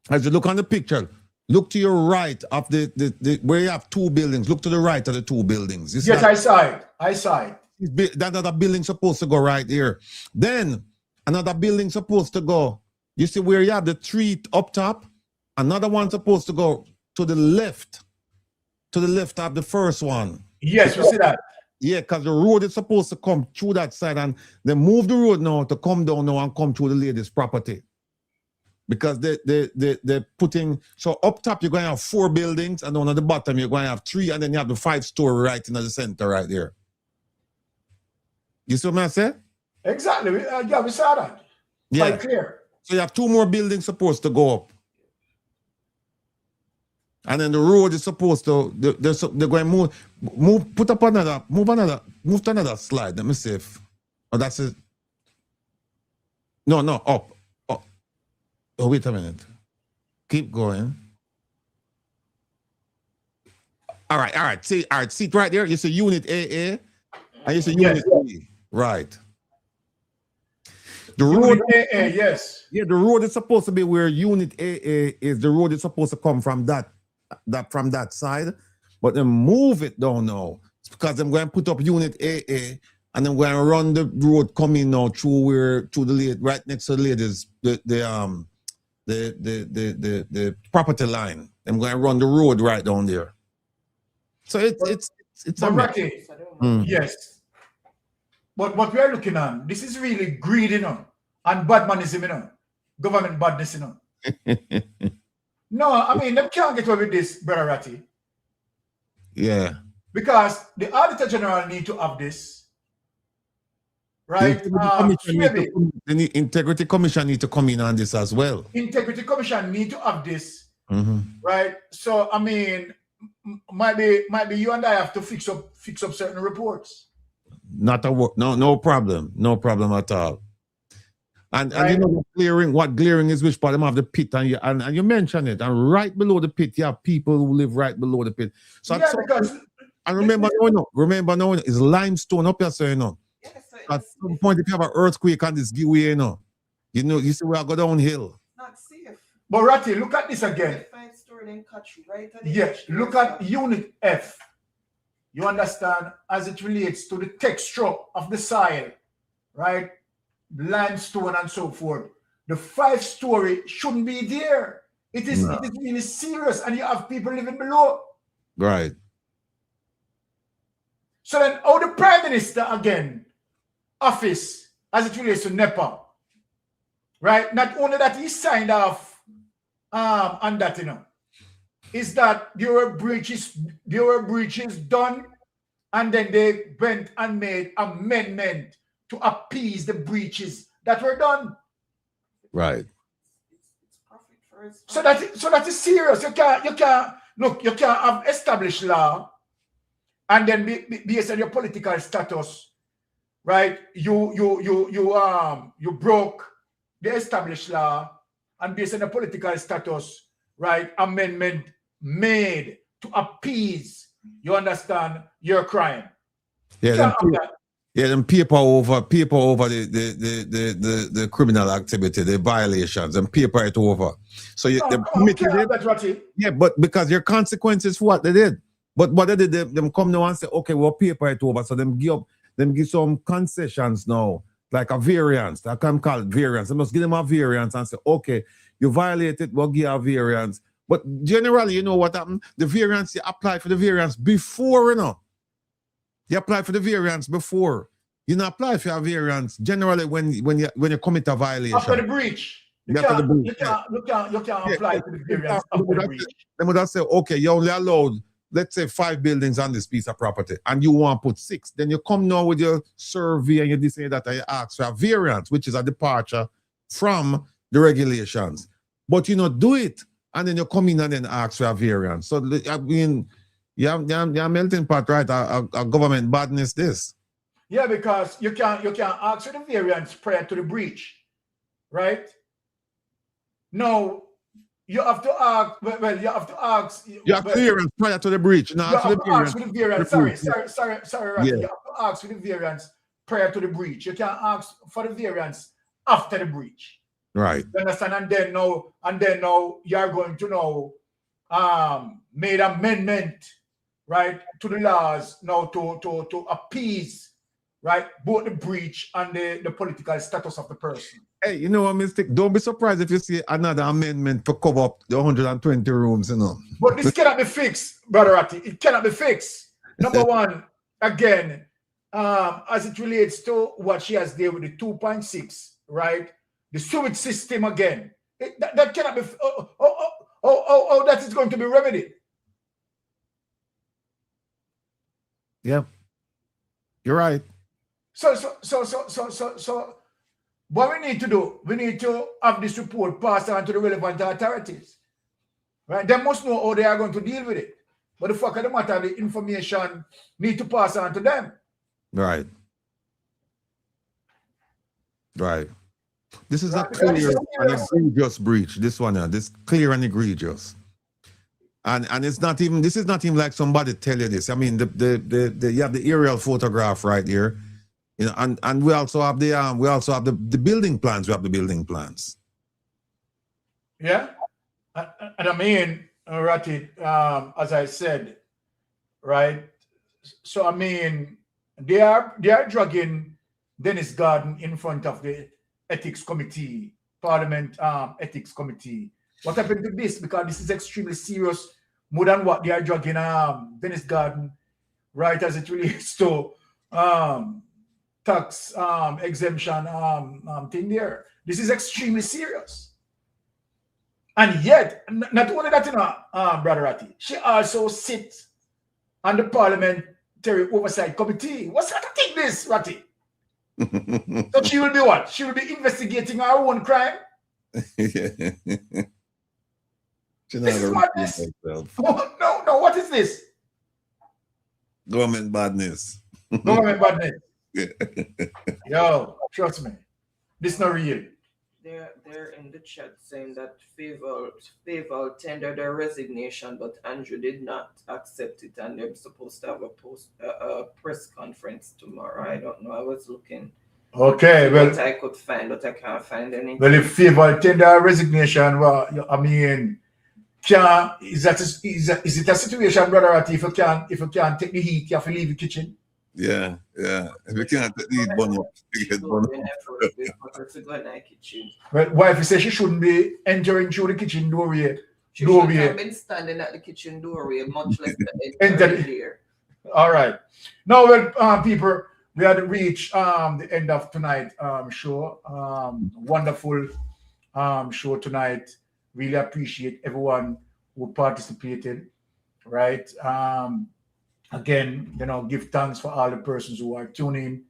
As you look on the picture, look to your right of the where you have 2 buildings. Look to the right of the 2 buildings. Yes, I saw it. That other building supposed to go right here. Then another building supposed to go. You see where you have the 3 up top? Another one supposed to go to the left. To the left of the first one. Yes, we see that. Yeah, because the road is supposed to come through that side, and they move the road now to come down now and come through the lady's property. Because they're putting, so up top you're going to have 4 buildings, and down at the bottom you're going to have 3, and then you have the 5-story right in the center right there. You see what I say? Exactly. Yeah, we saw that. Yeah. Quite clear. So you have 2 more buildings supposed to go up. And then the road is supposed to, they're going to move to another slide. Let me see if, oh, that's it. No, up. Oh, wait a minute. Keep going. All right. See it right there. You see unit AA, and you see unit B. Right. The road AA, yes. Yeah, the road is supposed to be where unit AA is. The road is supposed to come from that side, but then move it down now. It's because I'm going to put up unit AA, and I'm going to run the road coming now through the right next to the ladies, the property line. I'm going to run the road right down there. So it's a mess. Yes. But what we are looking at, this is really greed, and badmanism, government badness, No, I mean, they can't get away with this, Brother Ratty. Yeah. Because the Auditor General need to have this, right? The Integrity Commission need to come in on this as well. Integrity Commission need to have this, Mm-hmm. right? So, I mean, might be you and I have to fix up certain reports. No problem at all. And you know what glaring is which part of them have the pit, and you mentioned it, and right below the pit you have people who live right below the pit. So yeah, because remember now it's limestone up here, so you know. At some point if you have an earthquake and this give way, you see where I go downhill. Not safe. But Ratty, look at this again. Yes, look at unit F. You understand, as it relates to the texture of the soil, right? Limestone and so forth. The 5-story shouldn't be there. It is really serious, and you have people living below. Right. So then, the Prime Minister again, office, as it relates to NEPA, right? Not only that he signed off on that, is that there were breaches done, and then they went and made amendment to appease the breaches that were done. Right. So that is serious. You can't have established law and then based on your political status, right? You broke the established law, and based on the political status, right? Amendment made to appease, you understand, your crime. Yeah, them paper over the criminal activity, the violations, and paper it over. So they committed it. Yeah, but because your consequences for what they did. But what they did, them come now and say, okay, we'll paper it over. So them give some concessions now, like a variance. That can call it variance. They must give them a variance and say, okay, you violated, we'll give a variance. But generally, you know what happened? The variance, you apply for the variance before, You apply for the variance before. You not apply for a variance generally when you commit a violation. After the breach. You can't apply for the variance after the breach. They would have said, okay, you only allowed, let's say, 5 buildings on this piece of property, and you want to put 6. Then you come now with your survey and you say that I ask for a variance, which is a departure from the regulations. But you not do it, and then you come in and then ask for a variance. So, I mean, you're melting pot, right? A government badness this. Yeah, because you can't ask for the variance prior to the breach, right? No, you have to ask. Well, you have to ask. You have clearance prior to the breach. No, you have to ask for the variance. Sorry, right? Yeah. You have to ask for the variance prior to the breach. You can't ask for the variance after the breach. Right. You understand? And then now you are going to made amendment, right, to the laws now to appease, right, both the breach and the political status of the person. Hey, you know what, Mystic? Don't be surprised if you see another amendment to cover up the 120 rooms, But this cannot be fixed, Brother Ratty. It cannot be fixed. Number one, again, as it relates to what she has there with the 2.6, right? The sewage system again. That cannot be. That is going to be remedied. Yeah, you're right. So what we need to do, we need to have this report passed on to the relevant authorities. Right? They must know how they are going to deal with it. But the fact of the matter, the information need to pass on to them. Right. Right. This is a clear and egregious breach. This one, this clear and egregious. And it's not even, this is not even like somebody tell you this. I mean, you have the aerial photograph right here, you know, and we also have the building plans. We have the building plans. Yeah, and I mean, Ratty, as I said, right. So I mean, they are dragging Dennis Gordon in front of the ethics committee, Parliament ethics committee. What happened to this? Because this is extremely serious, more than what they are dragging Dennis Gordon, right, as it relates to tax exemption thing there. This is extremely serious. And yet, not only that, you know, Brother Ratty, she also sits on the Parliamentary Oversight Committee. What's that thing this, Ratty? So she will be what? She will be investigating her own crime? This is madness. Oh, no, what is this? Government badness. Government badness. Yo, trust me. This is not real. They're in the chat saying that Favor tendered a resignation, but Andrew did not accept it, and they're supposed to have a press conference tomorrow. I don't know. I was looking. Okay, well, what I could find, but I can't find anything. Well, if Favor tender a resignation, well, I mean, is it a situation, Brother Ratty, if you can't take the heat, you have to leave the kitchen? Yeah. If you can't take the heat, burn up. Well, wife says she shouldn't be entering through the kitchen doorway. She shouldn't have been standing at the kitchen doorway, much less entering there. All right. Now, well, people, we had reached the end of tonight's show. Wonderful show tonight. Really appreciate everyone who participated. Right. Again, you know, give thanks for all the persons who are tuning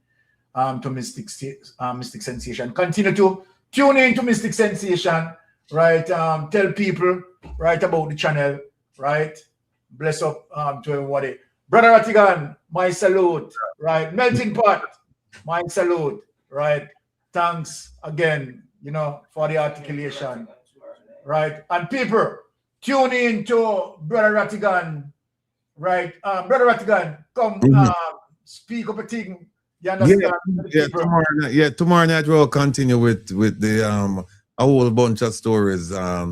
to Mystic Sensation. Continue to tune in to Mystic Sensation. Right. Tell people right about the channel. Right. Bless up to everybody. Brother Rattigan, my salute. Right. Melting Pot, my salute. Right. Thanks again, you know, for the articulation. Right. And people, tune in to Brother Rattigan. Right. Brother Rattigan, come speak up a thing. You understand? Tomorrow night we'll continue with the a whole bunch of stories. I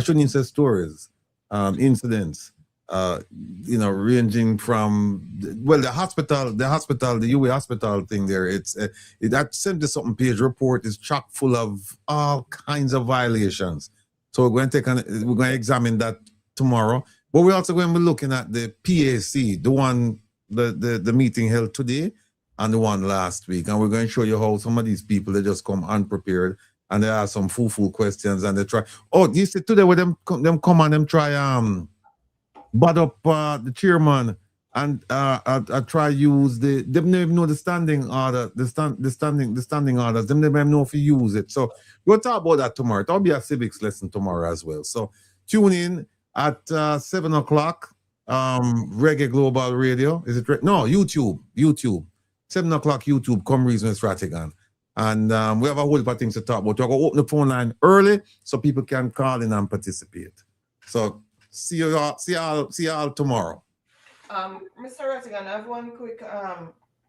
shouldn't even say stories, incidents. You know, ranging from the hospital, the UA hospital thing there. It's that 70-something page report is chock full of all kinds of violations. So we're going to examine that tomorrow. But we're also going to be looking at the PAC, the one the meeting held today and the one last week, and we're going to show you how some of these people, they just come unprepared and they ask some fool questions and they try. Oh, you see today with them come and them try bad up the chairman and I try use they don't even know the standing order, the standing orders. Them never even know if you use it. So we'll talk about that tomorrow. There'll be a civics lesson tomorrow as well. So tune in at 7 o'clock. Reggae Global Radio. Is it no YouTube? 7 o'clock YouTube. Come reason with Rattigan. And we have a whole lot of things to talk about. We're going to open the phone line early so people can call in and participate. So see you all tomorrow. Mr. Rattigan, I have one quick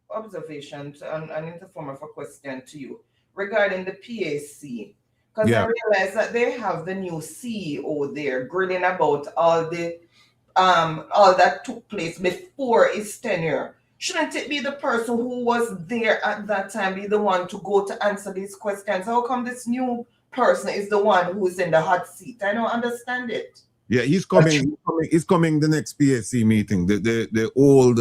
observation and into form of a question to you regarding the PAC. Because I realize that they have the new CEO there grilling about all that took place before his tenure. Shouldn't it be the person who was there at that time be the one to go to answer these questions? How come this new person is the one who's in the hot seat? I don't understand it. Yeah, he's coming. He's coming the next PAC meeting. The old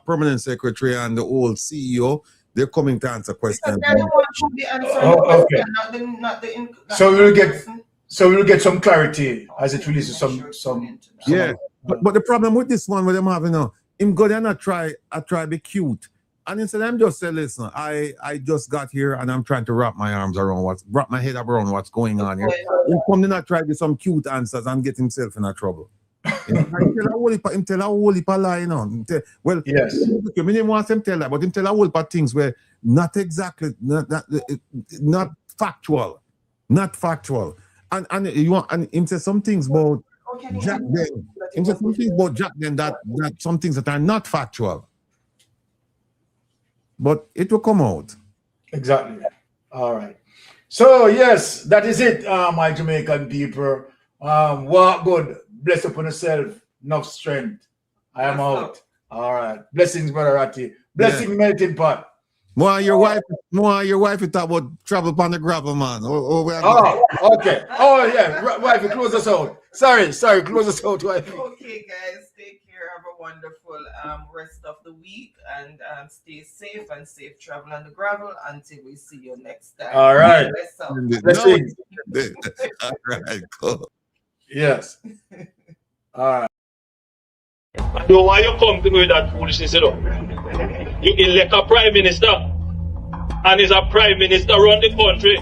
permanent secretary and the old CEO. They're coming to answer questions. So we'll get some clarity as it releases some. Yeah, but the problem with this one, with them having him go there and try be cute, and instead I'm just say, listen, I just got here and I'm trying to wrap my head around what's going on here. He come in and try to get some cute answers and get himself in a trouble. Him tell a whole heap of lie, you know. Well, yes. I didn't want him tell that, but him tell a whole heap of things where not exactly, not factual, not factual. And you want, and him say some things about Jack then. Him say some things about Jack then that some things that are not factual. But it will come out. Exactly. All right. So yes, that is it, my Jamaican people. Walk good, bless upon yourself, enough strength. I am out. All right. Blessings, Brother Ratty. Blessing, melting pot. More your wife you talk about travel on the gravel, man. Okay. Oh yeah, wifey, close us out. Sorry, close us out, wifey. Okay, guys, take care. Have a wonderful rest of the week and stay safe and safe travel on the gravel until we see you next time. All right. Blessings. All right, cool. Yes. All right. So why you come to me with that foolishness, you know? You elect a prime minister, and is a prime minister run the country.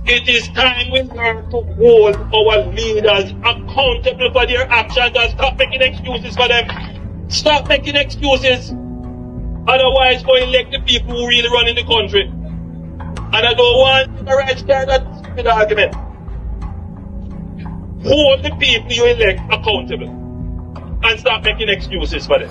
It is time we learn to hold our leaders accountable for their actions and stop making excuses for them. Stop making excuses. Otherwise, go elect the people who really run in the country. And I don't want the right kind of stupid argument. Hold the people you elect accountable and stop making excuses for them.